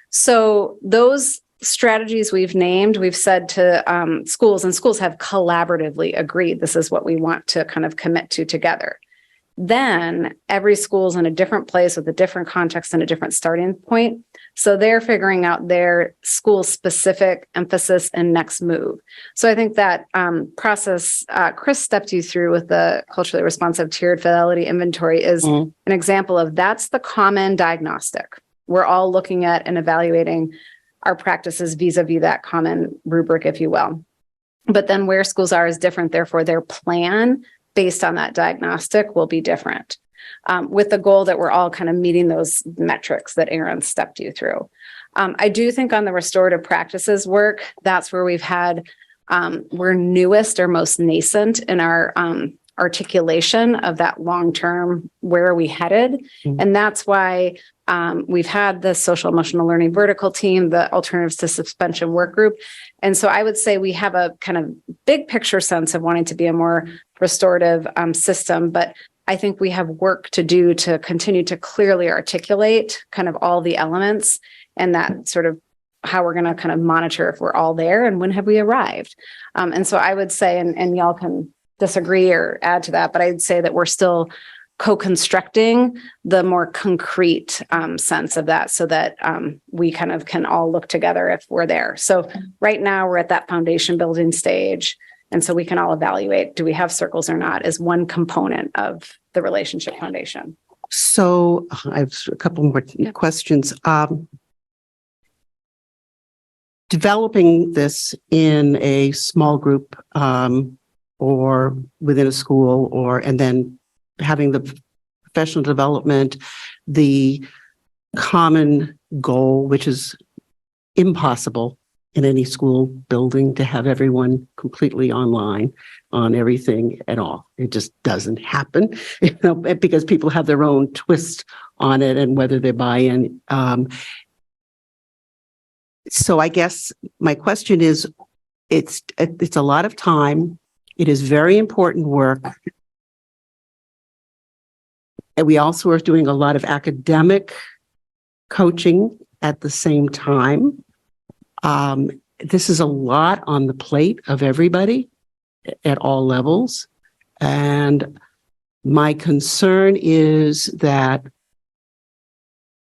So those strategies we've named, we've said to schools, and schools have collaboratively agreed this is what we want to kind of commit to together. then every school's in a different place with a different context and a different starting point. So they're figuring out their school specific emphasis and next move. So I think that process Chris stepped you through with the culturally responsive tiered fidelity inventory is an example of that's the common diagnostic. We're all looking at and evaluating our practices vis-a-vis that common rubric, if you will. But then where schools are is different. Therefore, their plan based on that diagnostic will be different, with the goal that we're all kind of meeting those metrics that Aaron stepped you through. I do think on the restorative practices work, that's where we've had, we're newest or most nascent in our articulation of that long-term, where are we headed? And that's why we've had the social emotional learning vertical team, the alternatives to suspension work group. And so I would say we have a kind of big picture sense of wanting to be a more restorative system, but I think we have work to do to continue to clearly articulate kind of all the elements and that sort of how we're going to kind of monitor if we're all there and when have we arrived. And so I would say, and y'all can disagree or add to that, but I'd say that we're still co-constructing the more concrete sense of that so that we kind of can all look together if we're there. So right now we're at that foundation building stage. And so we can all evaluate, do we have circles or not, as one component of the relationship foundation. So I have a couple more questions. Developing this in a small group or within a school and then having the professional development, the common goal, which is impossible in any school building to have everyone completely online on everything at all. It just doesn't happen, because people have their own twist on it and whether they buy in. So I guess my question is, it's a lot of time. It is very important work. And we also are doing a lot of academic coaching at the same time. This is a lot on the plate of everybody at all levels. And my concern is that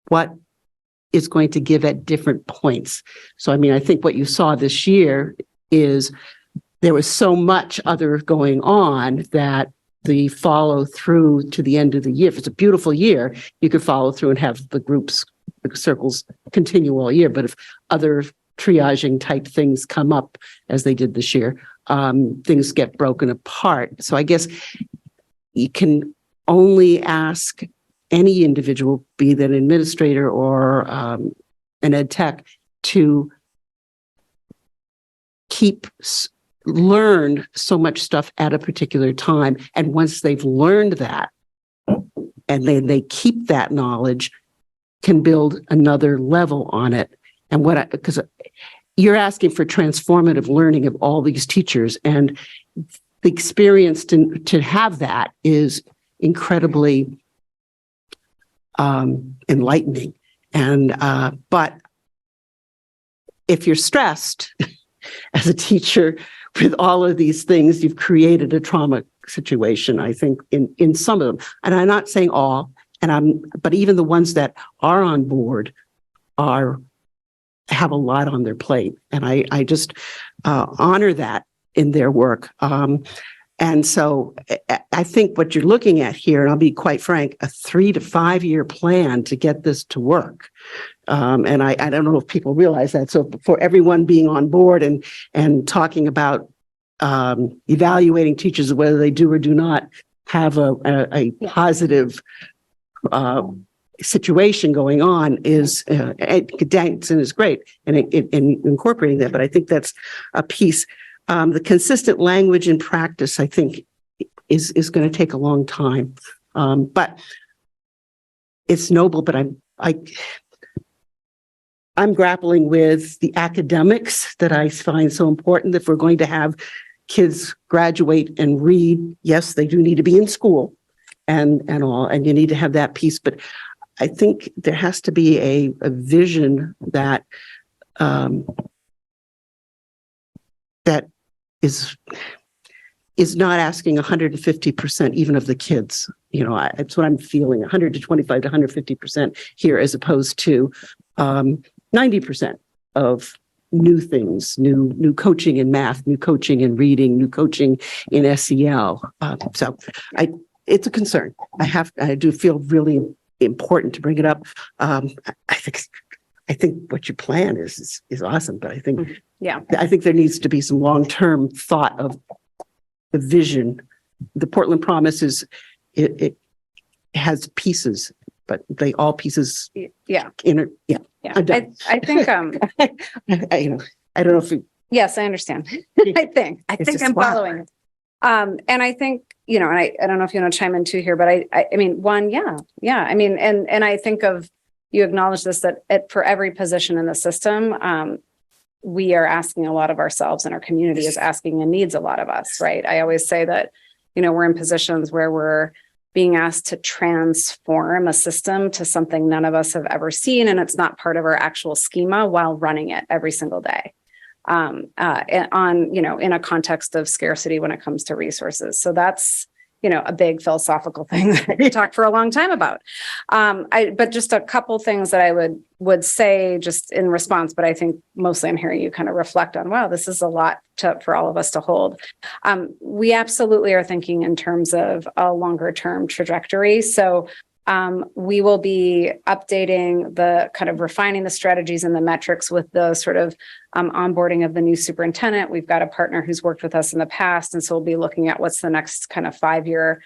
what is going to give at different points. So, I mean, I think what you saw this year is there was so much other going on that the follow through to the end of the year, if it's a beautiful year, you could follow through and have the groups, the circles continue all year. But if other triaging type things come up as they did this year, things get broken apart. So I guess you can only ask any individual, be that an administrator or an ed tech, to learn so much stuff at a particular time. And once they've learned that, and then they keep that knowledge, can build another level on it. And because you're asking for transformative learning of all these teachers, and the experience to have that is incredibly enlightening. And but if you're stressed as a teacher with all of these things, you've created a trauma situation, I think, in some of them. And I'm not saying all, but even the ones that are on board have a lot on their plate. And I just honor that in their work. And so I think what you're looking at here, and I'll be quite frank, a 3 to 5 year plan to get this to work. And I don't know if people realize that. So for everyone being on board and talking about evaluating teachers, whether they do or do not have a positive situation going on, is Danson is great and incorporating that. But I think that's a piece. The consistent language in practice, I think, is going to take a long time. But it's noble. But I'm grappling with the academics that I find so important. If we're going to have kids graduate and read, yes, they do need to be in school and all, and you need to have that piece. But I think there has to be a vision that that is is not asking 150% even of the kids. That's what I'm feeling, 125 to 150% here, as opposed to 90% of new things, new coaching in math, new coaching in reading, new coaching in SEL. It's a concern. I do feel really important to bring it up. I think what you plan is awesome, but I think there needs to be some long-term thought of the vision. The Portland Promise it has pieces, but they all pieces. Yeah. I'm done. I think, I don't know if yes, I understand. I think I'm following it. And I think, and I don't know if you want to chime in too here, but I mean, one, I mean, and I think of, you acknowledge this, that for every position in the system, we are asking a lot of ourselves, and our community is asking and needs a lot of us, right? I always say that, we're in positions where we're being asked to transform a system to something none of us have ever seen, and it's not part of our actual schema while running it every single day. In a context of scarcity when it comes to resources. So that's, a big philosophical thing that I could talk for a long time about. But just a couple things that I would say just in response, but I think mostly I'm hearing you kind of reflect on, wow, this is a lot for all of us to hold. We absolutely are thinking in terms of a longer term trajectory. So we will be updating the kind of refining the strategies and the metrics with the sort of onboarding of the new superintendent. We've got a partner who's worked with us in the past. And so we'll be looking at what's the next kind of 5-year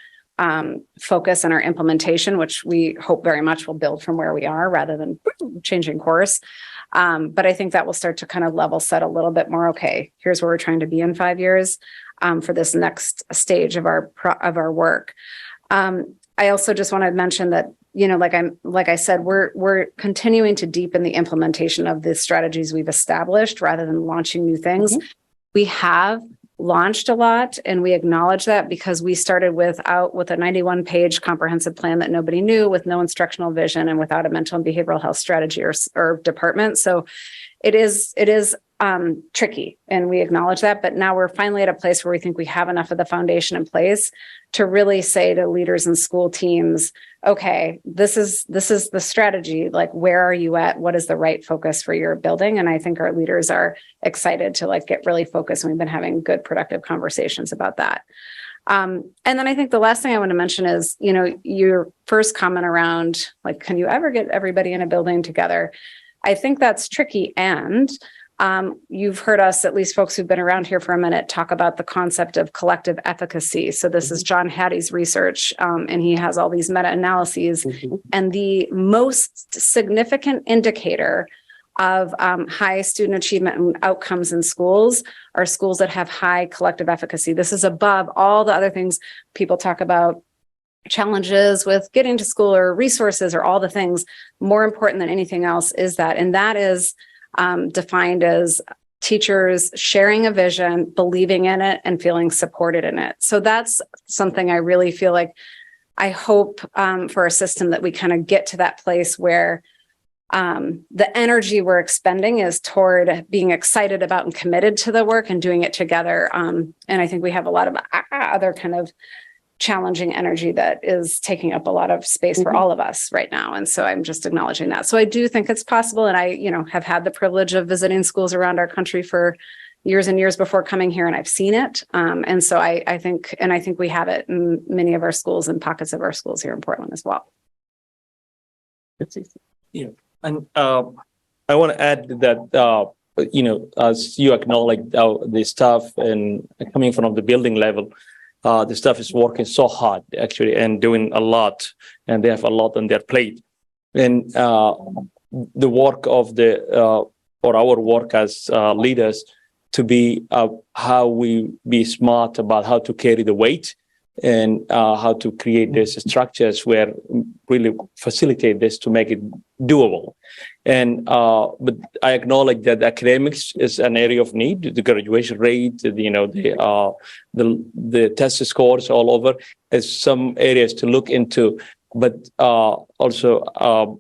focus on our implementation, which we hope very much will build from where we are rather than changing course. But I think that will start to kind of level set a little bit more. Okay, here's where we're trying to be in 5 years for this next stage of our work. I also just want to mention that, like I said, we're continuing to deepen the implementation of the strategies we've established rather than launching new things. Mm-hmm. We have launched a lot, and we acknowledge that because we started with a 91-page comprehensive plan that nobody knew, with no instructional vision and without a mental and behavioral health strategy or department. So it is tricky, and we acknowledge that, but now we're finally at a place where we think we have enough of the foundation in place to really say to leaders and school teams, okay, this is the strategy. Like, where are you at? What is the right focus for your building? And I think our leaders are excited to get really focused. And we've been having good, productive conversations about that. And then I think the last thing I want to mention is, your first comment around can you ever get everybody in a building together? I think that's tricky. And you've heard us, at least folks who've been around here for a minute, talk about the concept of collective efficacy. So this is John Hattie's research, and he has all these meta-analyses. Mm-hmm. And the most significant indicator of high student achievement and outcomes in schools are schools that have high collective efficacy. This is above all the other things people talk about, challenges with getting to school or resources or all the things. More important than anything else is that. And that is defined as teachers sharing a vision, believing in it, and feeling supported in it. So that's something I really feel like I hope for a system that we kind of get to that place where the energy we're expending is toward being excited about and committed to the work and doing it together. And I think we have a lot of other kind of challenging energy that is taking up a lot of space for all of us right now. And so I'm just acknowledging that. So I do think it's possible. And I, have had the privilege of visiting schools around our country for years and years before coming here, and I've seen it. And so I think we have it in many of our schools and pockets of our schools here in Portland as well. Yeah. And I want to add that, as you acknowledge the staff and coming from the building level, the staff is working so hard actually and doing a lot, and they have a lot on their plate. And the work of or our work as leaders to be how we be smart about how to carry the weight and how to create these structures where really facilitate this to make it doable. And but I acknowledge that academics is an area of need. The graduation rate, the test scores all over is some areas to look into. But also,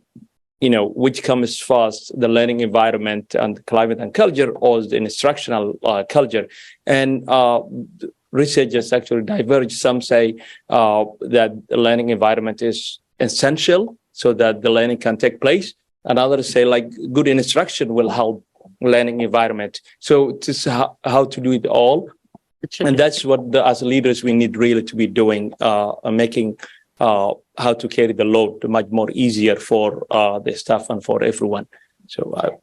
which comes first, the learning environment and climate and culture, or the instructional culture. And researchers actually diverge. Some say that the learning environment is essential so that the learning can take place, and others say like good instruction will help learning environment. So it's how to do it all. And that's what as leaders we need really to be doing, making how to carry the load much more easier for the staff and for everyone. So,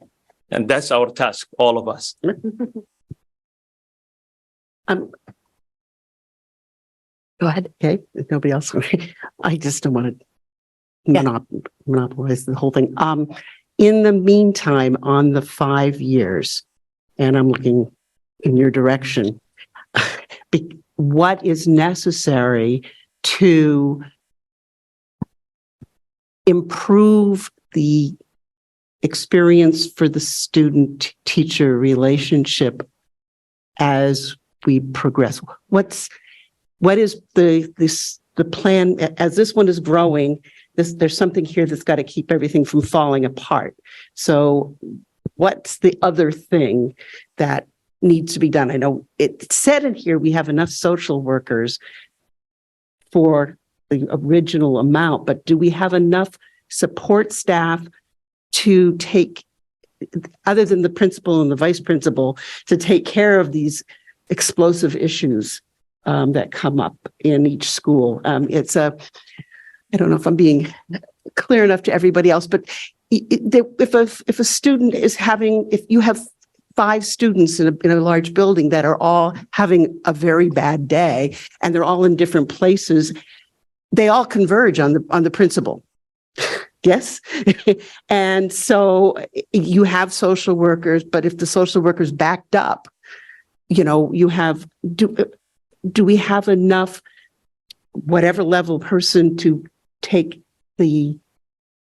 and that's our task, all of us. Go ahead. Okay, if nobody else. I just don't want to monopolize the whole thing. In the meantime, on the 5 years, and I'm looking in your direction, what is necessary to improve the experience for the student-teacher relationship as we progress? What is the plan as this one is growing? There's something here that's got to keep everything from falling apart. So what's the other thing that needs to be done? I know it said in here we have enough social workers for the original amount, but do we have enough support staff to take, other than the principal and the vice principal, to take care of these explosive issues that come up in each school? I don't know if I'm being clear enough to everybody else, but if a student is if you have 5 students in a large building that are all having a very bad day and they're all in different places, they all converge on the principal. Yes. And so you have social workers, but if the social workers backed up, you have, do we have enough, whatever level person to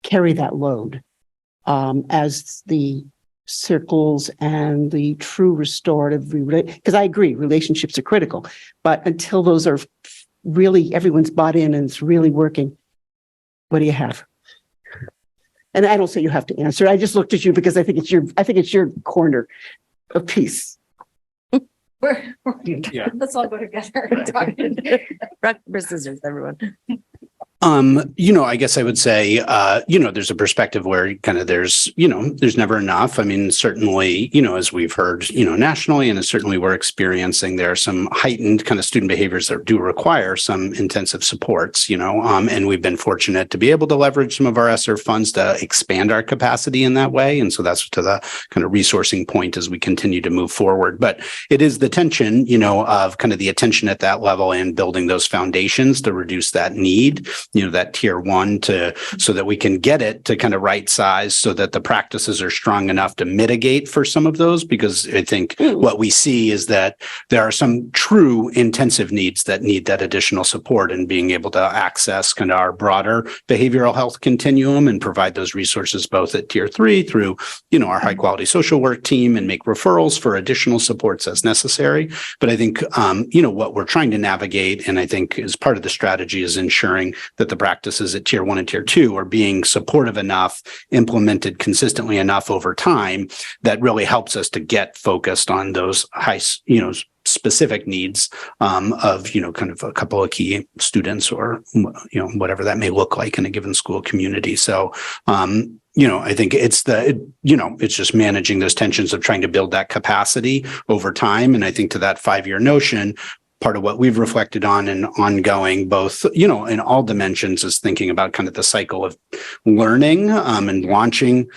carry that load as the circles and the true restorative, because I agree, relationships are critical, but until those are really, everyone's bought in and it's really working, what do you have? And I don't say you have to answer. I just looked at you because I think it's your corner of peace. Let's all go together. Rock, paper, scissors, everyone. I guess I would say, there's a perspective where kind of there's never enough. I mean, certainly, as we've heard, nationally, and certainly we're experiencing, there are some heightened kind of student behaviors that do require some intensive supports, and we've been fortunate to be able to leverage some of our ESSER funds to expand our capacity in that way. And so that's to the kind of resourcing point as we continue to move forward. But it is the tension, of kind of the attention at that level and building those foundations to reduce that need, that tier 1 so that we can get it to kind of right size so that the practices are strong enough to mitigate for some of those. Because I think what we see is that there are some true intensive needs that need that additional support, and being able to access kind of our broader behavioral health continuum and provide those resources both at tier 3 through, our high quality social work team, and make referrals for additional supports as necessary. But I think, what we're trying to navigate, and I think is part of the strategy, is ensuring that the practices at tier 1 and tier 2 are being supportive enough, implemented consistently enough over time, that really helps us to get focused on those high, specific needs of, kind of a couple of key students, or, whatever that may look like in a given school community. So, I think it's it's just managing those tensions of trying to build that capacity over time. And I think to that 5-year notion, part of what we've reflected on and ongoing, both, in all dimensions, is thinking about kind of the cycle of learning and launching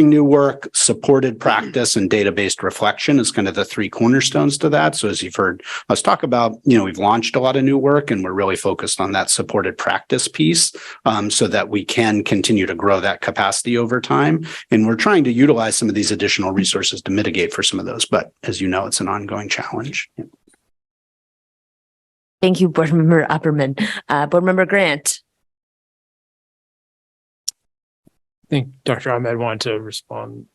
new work, supported practice, and data-based reflection is kind of the 3 cornerstones to that. So as you've heard us talk about, we've launched a lot of new work, and we're really focused on that supported practice piece so that we can continue to grow that capacity over time. And we're trying to utilize some of these additional resources to mitigate for some of those. But as you know, it's an ongoing challenge. Thank you, Board Member Opperman. Board Member Grant. I think Dr. Ahmed wanted to respond.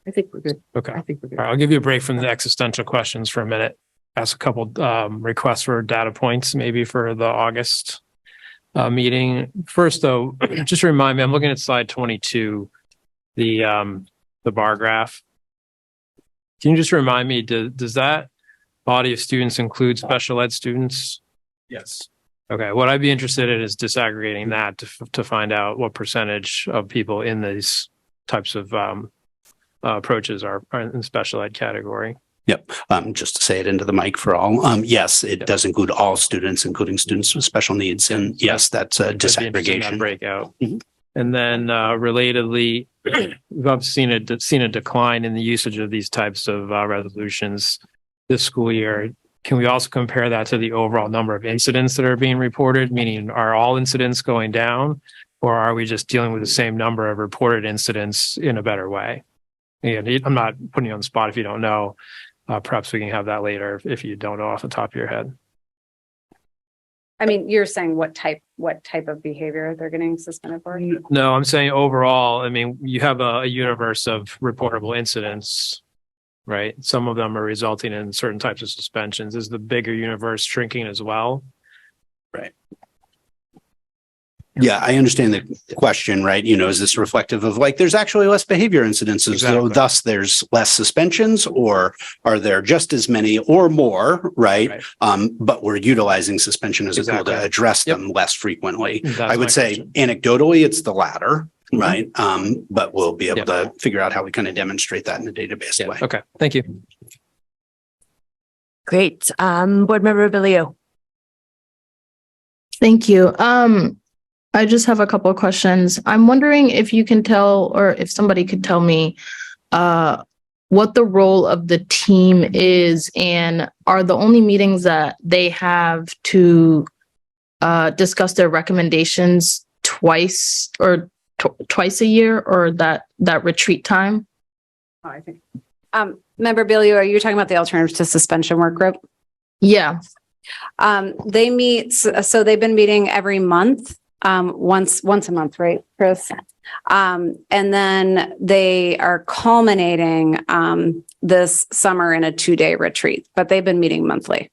I think we're good. Okay. I think we're good. All right, I'll give you a break from the existential questions for a minute. Ask a couple requests for data points, maybe for the August meeting. First, though, just remind me, I'm looking at slide 22, the bar graph. Can you just remind me, does that body of students include special ed students? Yes. Okay, what I'd be interested in is disaggregating that to find out what percentage of people in these types of approaches are in special ed category. Yep. Just to say it into the mic for all. Yes, it does include all students, including students with special needs. And yes, that's a disaggregation. Breakout. Mm-hmm. And then relatedly, we've seen a decline in the usage of these types of resolutions this school year. Can we also compare that to the overall number of incidents that are being reported? Meaning, are all incidents going down, or are we just dealing with the same number of reported incidents in a better way? And I'm not putting you on the spot if you don't know. Perhaps we can have that later if you don't know off the top of your head. I mean, you're saying what type of behavior they're getting suspended for? No, I'm saying overall. I mean, you have a universe of reportable incidents, right? Some of them are resulting in certain types of suspensions. Is the bigger universe shrinking as well? Right. Yeah, I understand the question, right? Is this reflective of there's actually less behavior incidences, exactly. So thus there's less suspensions, or are there just as many or more, right? But we're utilizing suspension as a tool to address them less frequently. I would say anecdotally, it's the latter, right? But we'll be able to figure out how we kind of demonstrate that in a database way. Okay, thank you. Great. Board Member Bilio. Thank you. I just have a couple of questions. I'm wondering if you can tell, or if somebody could tell me, what the role of the team is, and are the only meetings that they have to discuss their recommendations twice a year, or that retreat time? Oh, I think. Member Billy, are you talking about the Alternatives to Suspension Work Group? Yeah. They meet, so they've been meeting every month. Once a month, right, Chris? And then they are culminating this summer in a 2-day retreat, but they've been meeting monthly.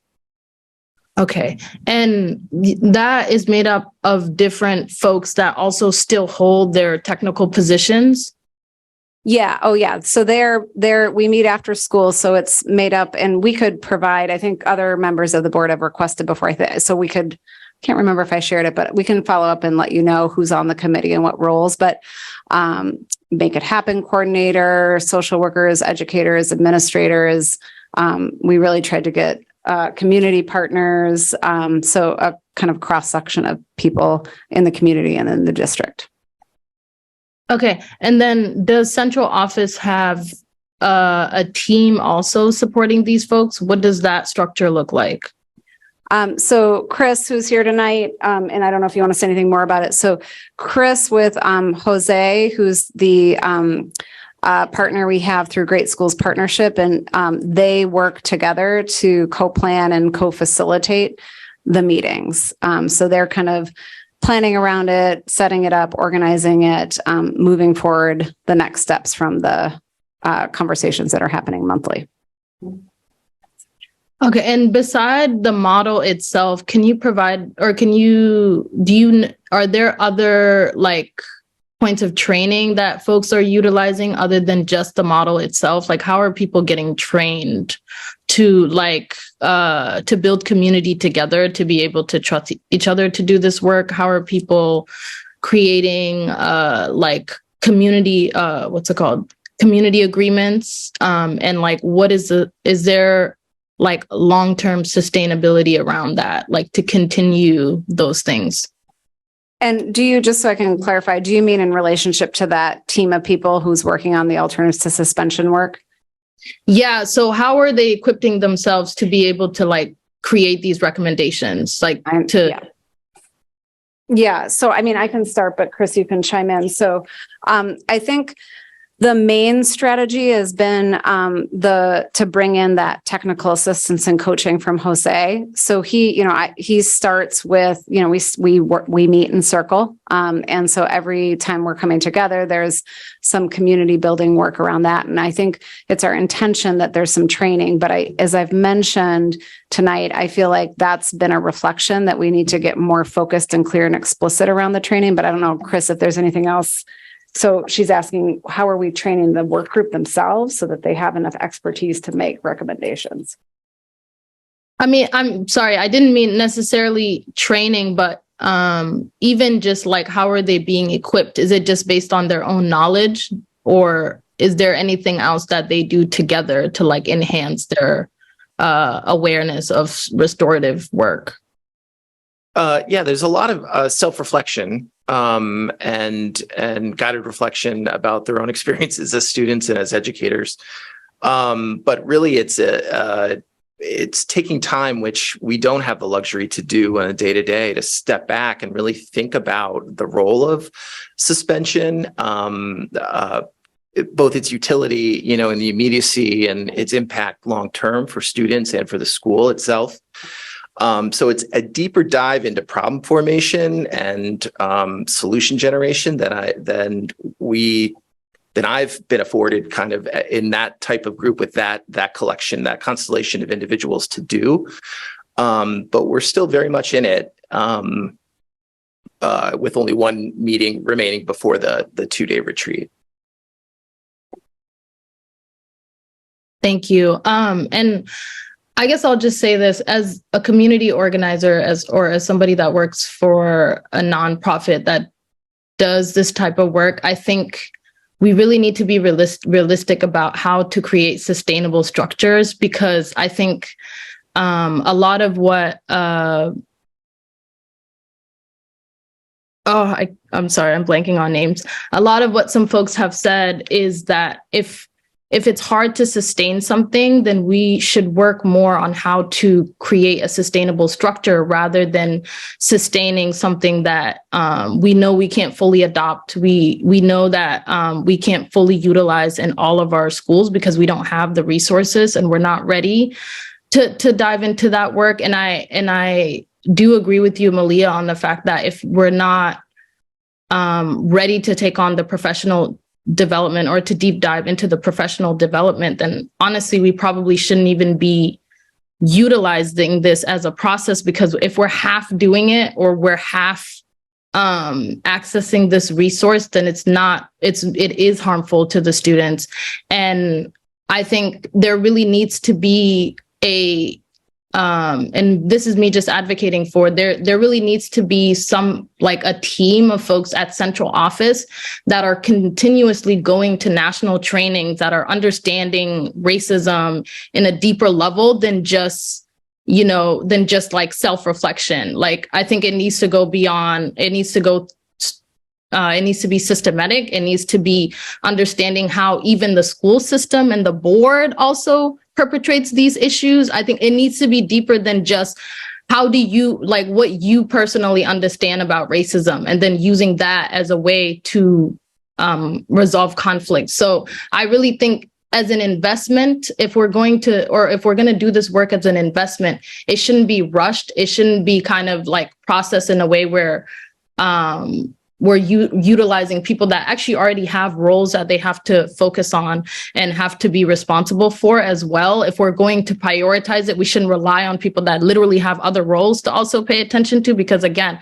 Okay. And that is made up of different folks that also still hold their technical positions? Yeah. Oh, yeah. So we meet after school. So it's made up, and we could provide, I think other members of the board have requested before, so we could, can't remember if I shared it, but we can follow up and let you know who's on the committee and what roles. But Make It Happen coordinator, social workers, educators, administrators. We really tried to get community partners. So a kind of cross section of people in the community and in the district. Okay. And then does central office have a team also supporting these folks? What does that structure look like? So Chris, who's here tonight, and I don't know if you want to say anything more about it. So Chris with Jose, who's the partner we have through Great Schools Partnership, and they work together to co-plan and co-facilitate the meetings. So they're kind of planning around it, setting it up, organizing it, moving forward the next steps from the conversations that are happening monthly. Okay. And beside the model itself, can you provide, or are there other points of training that folks are utilizing other than just the model itself? How are people getting trained to build community together, to be able to trust each other to do this work? How are people creating community, community agreements? And what is there long-term sustainability around that, to continue those things? And do you, just so I can clarify, do you mean in relationship to that team of people who's working on the alternatives to suspension work? Yeah. So how are they equipping themselves to be able to create these recommendations? Yeah. So, I mean, I can start, but Chris, you can chime in. So I think the main strategy has been to bring in that technical assistance and coaching from Jose. So he starts with, we meet in circle. And so every time we're coming together, there's some community building work around that. And I think it's our intention that there's some training, but as I've mentioned tonight, I feel like that's been a reflection that we need to get more focused and clear and explicit around the training. But I don't know, Chris, if there's anything else. So she's asking, how are we training the work group themselves so that they have enough expertise to make recommendations? I mean, I'm sorry, I didn't mean necessarily training, but even just like how are they being equipped? Is it just based on their own knowledge, or is there anything else that they do together to like enhance their awareness of restorative work? Yeah, there's a lot of self-reflection and guided reflection about their own experiences as students and as educators. But really, it's taking time, which we don't have the luxury to do on a day-to-day, to step back and really think about the role of suspension, both its utility, in the immediacy and its impact long-term for students and for the school itself. So it's a deeper dive into problem formation and solution generation than I've been afforded kind of in that type of group with that collection, that constellation of individuals to do. But we're still very much in it with only one meeting remaining before the 2-day retreat. Thank you. And I guess I'll just say this as a community organizer, as somebody that works for a nonprofit that does this type of work. I think we really need to be realistic about how to create sustainable structures, because I think a lot of what I'm sorry, I'm blanking on names. A lot of what some folks have said is that if it's hard to sustain something, then we should work more on how to create a sustainable structure rather than sustaining something that we know we can't fully adopt. We know that we can't fully utilize in all of our schools because we don't have the resources and we're not ready to dive into that work. And I do agree with you, Malia, on the fact that if we're not ready to take on the professional development or to deep dive into the professional development, then honestly, we probably shouldn't even be utilizing this as a process, because if we're half doing it or we're half accessing this resource, then it is harmful to the students. And I think there really needs to be and this is me just advocating for, there really needs to be a team of folks at central office that are continuously going to national trainings, that are understanding racism in a deeper level than just like self-reflection. Like, I think it needs to go beyond, it needs to be systematic. It needs to be understanding how even the school system and the board also perpetrates these issues. I think it needs to be deeper than just what you personally understand about racism, and then using that as a way to resolve conflict. So I really think as an investment, if we're going to do this work as an investment, it shouldn't be rushed. It shouldn't be kind of like processed in a way where we're utilizing people that actually already have roles that they have to focus on and have to be responsible for as well. If we're going to prioritize it, we shouldn't rely on people that literally have other roles to also pay attention to, because again,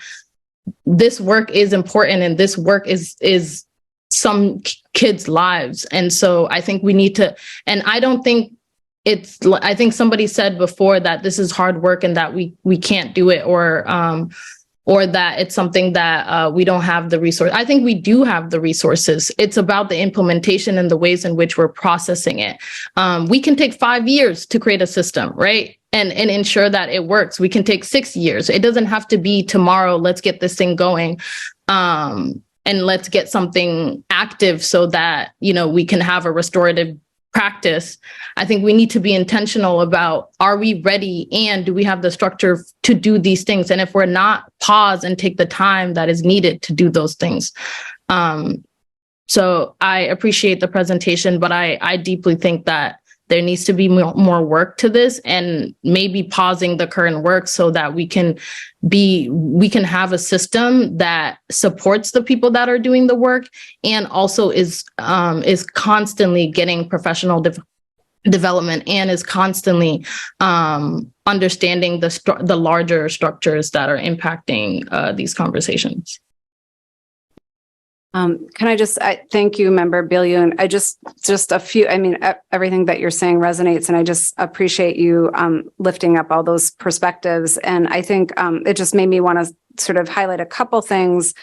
this work is important and this work is some kids' lives. And so I think we need to, and I think somebody said before that this is hard work and that we can't do it, or that it's something that we don't have the resource. I think we do have the resources. It's about the implementation and the ways in which we're processing it. We can take 5 years to create a system, right? And ensure that it works. We can take 6 years. It doesn't have to be tomorrow, let's get this thing going. And let's get something active so that, we can have a restorative practice. I think we need to be intentional about, are we ready and do we have the structure to do these things? And if we're not, pause and take the time that is needed to do those things. So I appreciate the presentation, but I deeply think that there needs to be more work to this, and maybe pausing the current work so that we can have a system that supports the people that are doing the work, and also is constantly getting professional development and is constantly understanding the larger structures that are impacting these conversations. Can I just thank you, Member Billion. I just a few, I mean, everything that you're saying resonates, and I just appreciate you lifting up all those perspectives. And I think it just made me want to sort of highlight a couple things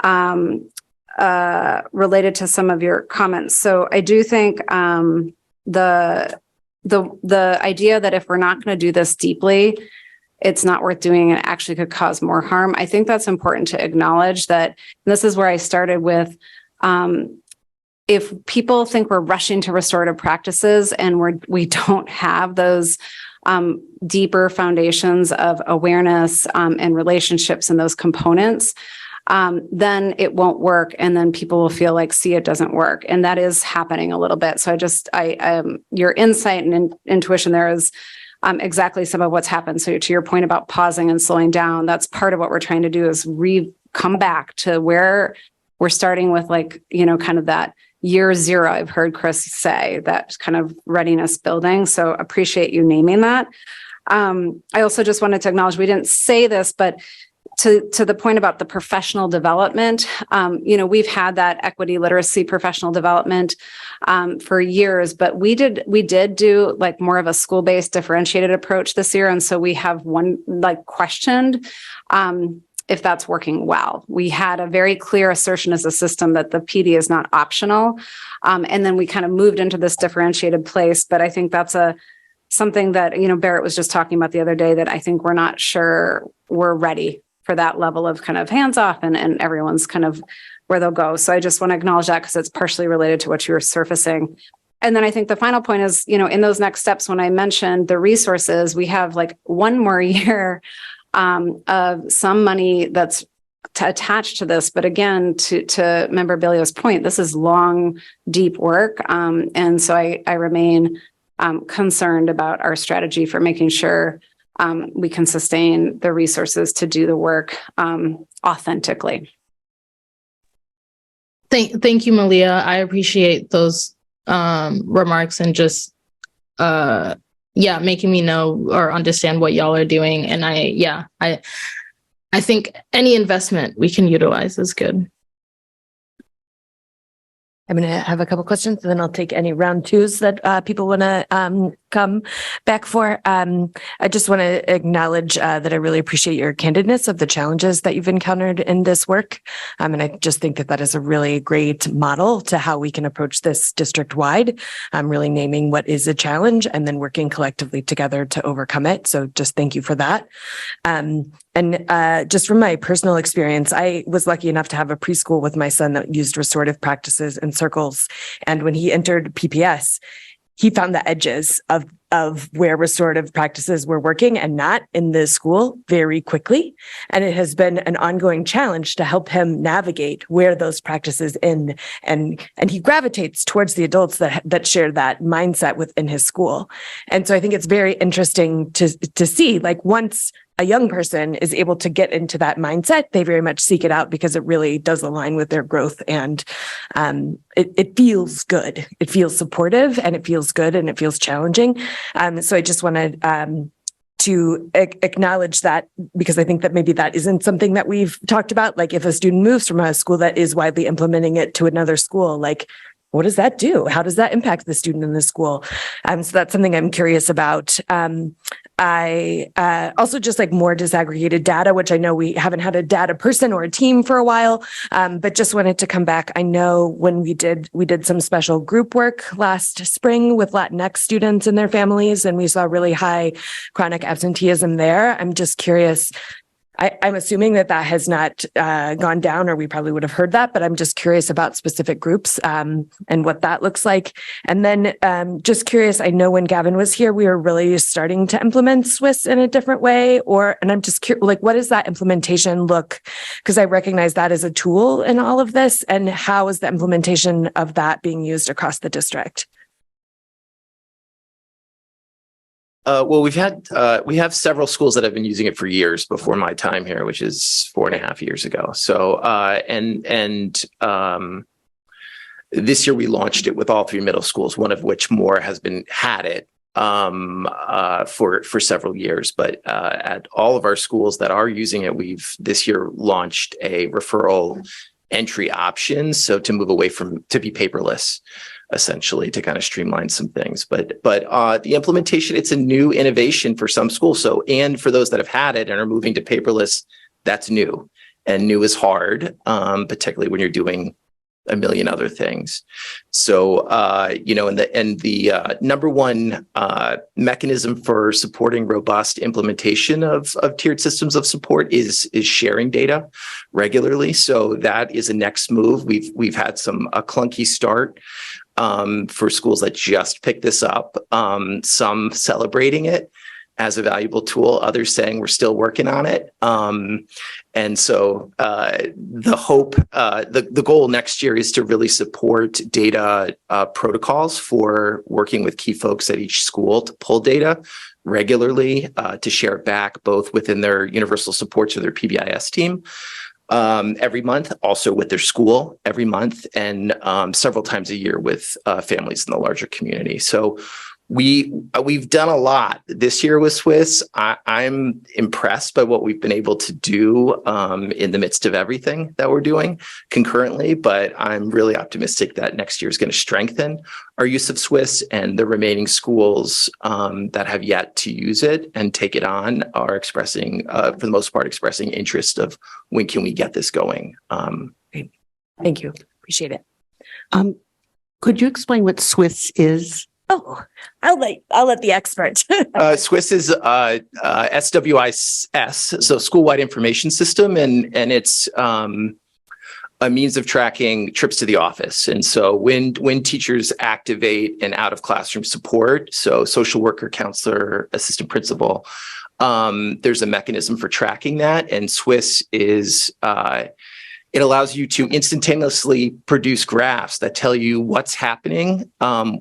related to some of your comments. So I do think the idea that if we're not going to do this deeply, it's not worth doing and actually could cause more harm. I think that's important to acknowledge that. And this is where I started with, if people think we're rushing to restorative practices and we don't have those deeper foundations of awareness and relationships and those components, then it won't work. And then people will feel like, see, it doesn't work. And that is happening a little bit. So your insight and intuition there is exactly some of what's happened. So to your point about pausing and slowing down, that's part of what we're trying to do is come back to where we're starting with, like, kind of that year zero. I've heard Chris say that kind of readiness building. So appreciate you naming that. I also just wanted to acknowledge, we didn't say this, but to the point about the professional development, we've had that equity literacy professional development for years, but we did do like more of a school-based differentiated approach this year. And so we have questioned if that's working well. We had a very clear assertion as a system that the PD is not optional. And then we kind of moved into this differentiated place. But I think that's something that, Barrett was just talking about the other day, that I think we're not sure we're ready for that level of kind of hands off and everyone's kind of where they'll go. So I just want to acknowledge that because it's partially related to what you were surfacing. And then I think the final point is, in those next steps, when I mentioned the resources, we have like one more year of some money that's attached to this. But again, to Member Billio's point, this is long, deep work. And so I remain concerned about our strategy for making sure we can sustain the resources to do the work authentically. Thank you, Malia. I appreciate those remarks and just making me know or understand what y'all are doing. And I think any investment we can utilize is good. I'm going to have a couple questions, and then I'll take any round twos that people want to come back for. I just want to acknowledge that I really appreciate your candidness of the challenges that you've encountered in this work. And I just think that is a really great model to how we can approach this district-wide, really naming what is a challenge and then working collectively together to overcome it. So just thank you for that. And just from my personal experience, I was lucky enough to have a preschool with my son that used restorative practices and circles. And when he entered PPS, he found the edges of where restorative practices were working and not in the school very quickly. And it has been an ongoing challenge to help him navigate where those practices in, and he gravitates towards the adults that share that mindset within his school. And so I think it's very interesting to see, like, once a young person is able to get into that mindset, they very much seek it out because it really does align with their growth, and it feels good. It feels supportive, and it feels good, and it feels challenging. So I just wanted to acknowledge that, because I think that maybe that isn't something that we've talked about. Like, if a student moves from a school that is widely implementing it to another school, like, what does that do? How does that impact the student in the school? So that's something I'm curious about. I also just like more disaggregated data, which I know we haven't had a data person or a team for a while, but just wanted to come back. I know when we did some special group work last spring with Latinx students and their families, and we saw really high chronic absenteeism there. I'm just curious. I'm assuming that has not gone down, or we probably would have heard that, but I'm just curious about specific groups and what that looks like. And then just curious, I know when Gavin was here, we were really starting to implement Swiss in a different way, and I'm just curious, like, what does that implementation look? Because I recognize that as a tool in all of this, and how is the implementation of that being used across the district? Well, we have several schools that have been using it for years before my time here, which is 4.5 years ago. So, this year we launched it with all 3 middle schools, one of which more has had it for several years. But at all of our schools that are using it, we've this year launched a referral entry options. So to move away to be paperless, essentially, to kind of streamline some things. But the implementation, it's a new innovation for some schools. So, and for those that have had it and are moving to paperless, that's new. And new is hard, particularly when you're doing a million other things. So, the number one mechanism for supporting robust implementation of tiered systems of support is sharing data regularly. So that is a next move. We've had a clunky start for schools that just picked this up, some celebrating it as a valuable tool, others saying we're still working on it. And so the hope, the goal next year is to really support data protocols for working with key folks at each school to pull data regularly, to share it back both within their universal supports or their PBIS team every month, also with their school every month, and several times a year with families in the larger community. So we've done a lot this year with Swiss. I'm impressed by what we've been able to do in the midst of everything that we're doing concurrently, but I'm really optimistic that next year is going to strengthen our use of Swiss, and the remaining schools that have yet to use it and take it on are expressing, for the most part, expressing interest of when can we get this going. Thank you. Appreciate it. Could you explain what Swiss is? Oh, I'll let the expert. Swiss is SWIS, so School-Wide Information System, and it's a means of tracking trips to the office. And so when teachers activate an out-of-classroom support, so social worker, counselor, assistant principal, there's a mechanism for tracking that. And Swiss is it allows you to instantaneously produce graphs that tell you what's happening,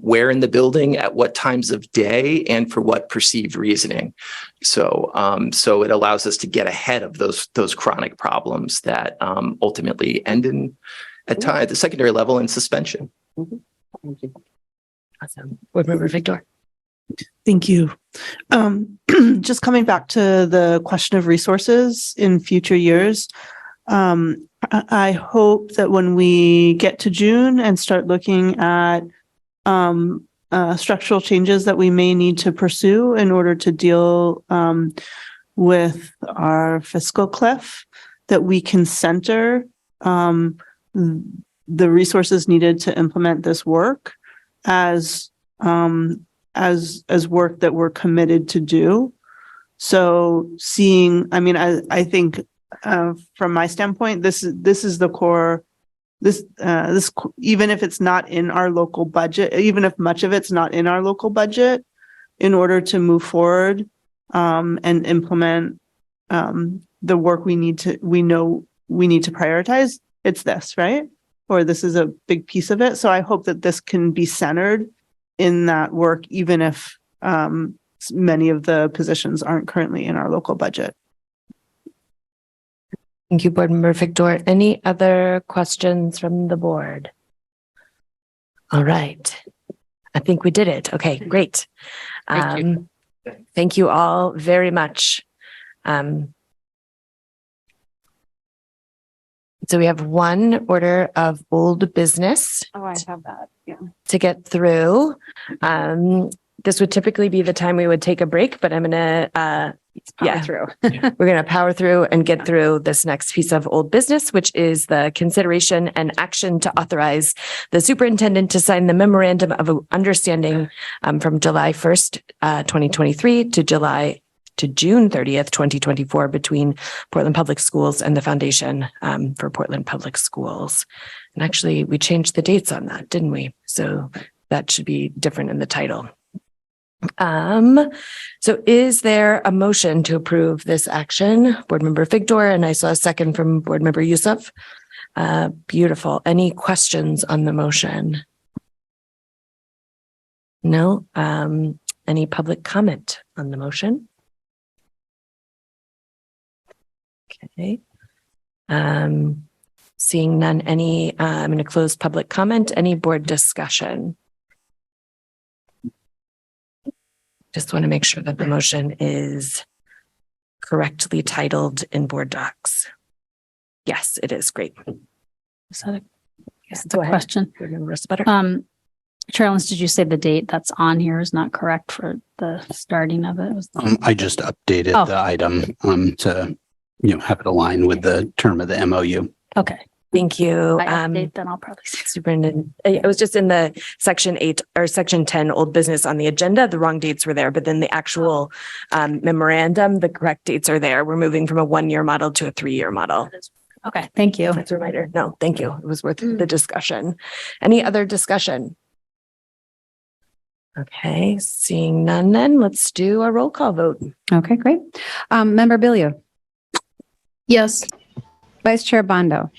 where in the building, at what times of day, and for what perceived reasoning. So it allows us to get ahead of those chronic problems that ultimately end at the secondary level in suspension. Thank you. Awesome. Board Member Victor. Thank you. Just coming back to the question of resources in future years, I hope that when we get to June and start looking at structural changes that we may need to pursue in order to deal with our fiscal cliff, that we can center the resources needed to implement this work as work that we're committed to do. So I think from my standpoint, this is the core. This even if it's not in our local budget, even if much of it's not in our local budget, in order to move forward and implement the work we know we need to prioritize, it's this, right? Or this is a big piece of it. So I hope that this can be centered in that work, even if many of the positions aren't currently in our local budget. Thank you, Board Member Victor. Any other questions from the board? All right. I think we did it. Okay, great. Thank you all very much. So we have one order of old business. Oh, I have that. Yeah. To get through. This would typically be the time we would take a break, but I'm going to through. We're going to power through and get through this next piece of old business, which is the consideration and action to authorize the superintendent to sign the memorandum of understanding from July 1st, 2023 to June 30th, 2024 between Portland Public Schools and the Foundation for Portland Public Schools. And actually, we changed the dates on that, didn't we? So that should be different in the title. So is there a motion to approve this action? Board Member Victor, and I saw a second from Board Member Youssef. Beautiful. Any questions on the motion? No. Any public comment on the motion? Okay. Seeing none, I'm going to close public comment. Any board discussion? Just want to make sure that the motion is correctly titled in board docs. Yes, it is. Great. Is that a, I guess it's Go a ahead. question. Remember us better. Charles, did you say the date that's on here is not correct for the starting of it? I just updated Oh. the item to, have it align with the term of the MOU. Okay. Thank you. I update, then I'll probably see. Superintendent, it was just in the section 8 or section 10 old business on the agenda. The wrong dates were there, but then the actual memorandum, the correct dates are there. We're moving from a 1-year model to a 3-year model. Okay, thank you. That's a reminder. No, thank you. It was worth the discussion. Any other discussion? Okay, seeing none then, let's do a roll call vote. Okay, great. Member Billiou, Yes. Vice Chair Bondo,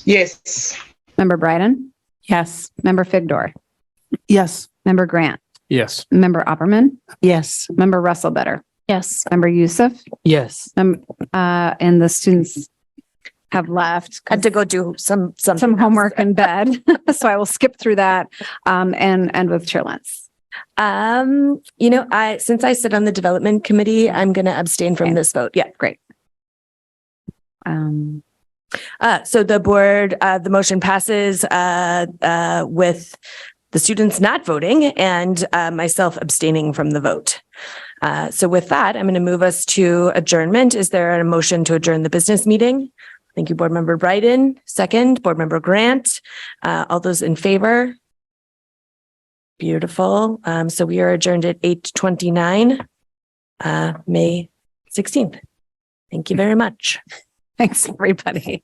Yes. Member Bryden, Yes. Member Figdor, Yes. Member Grant, Yes. Member Opperman, Yes. Member Russellbetter, Yes. Member Youssef, Yes. and the students have left. Had to go do some homework in bed. So I will skip through that and end with Chair Lentz. Since I sit on the development committee, I'm going to abstain from this vote. Yeah, great. So the board, the motion passes with the students not voting and myself abstaining from the vote. So with that, I'm going to move us to adjournment. Is there a motion to adjourn the business meeting? Thank you, Board Member Bryden. Second, Board Member Grant. All those in favor? Beautiful. So we are adjourned at 8:29, May 16th. Thank you very much. Thanks, everybody.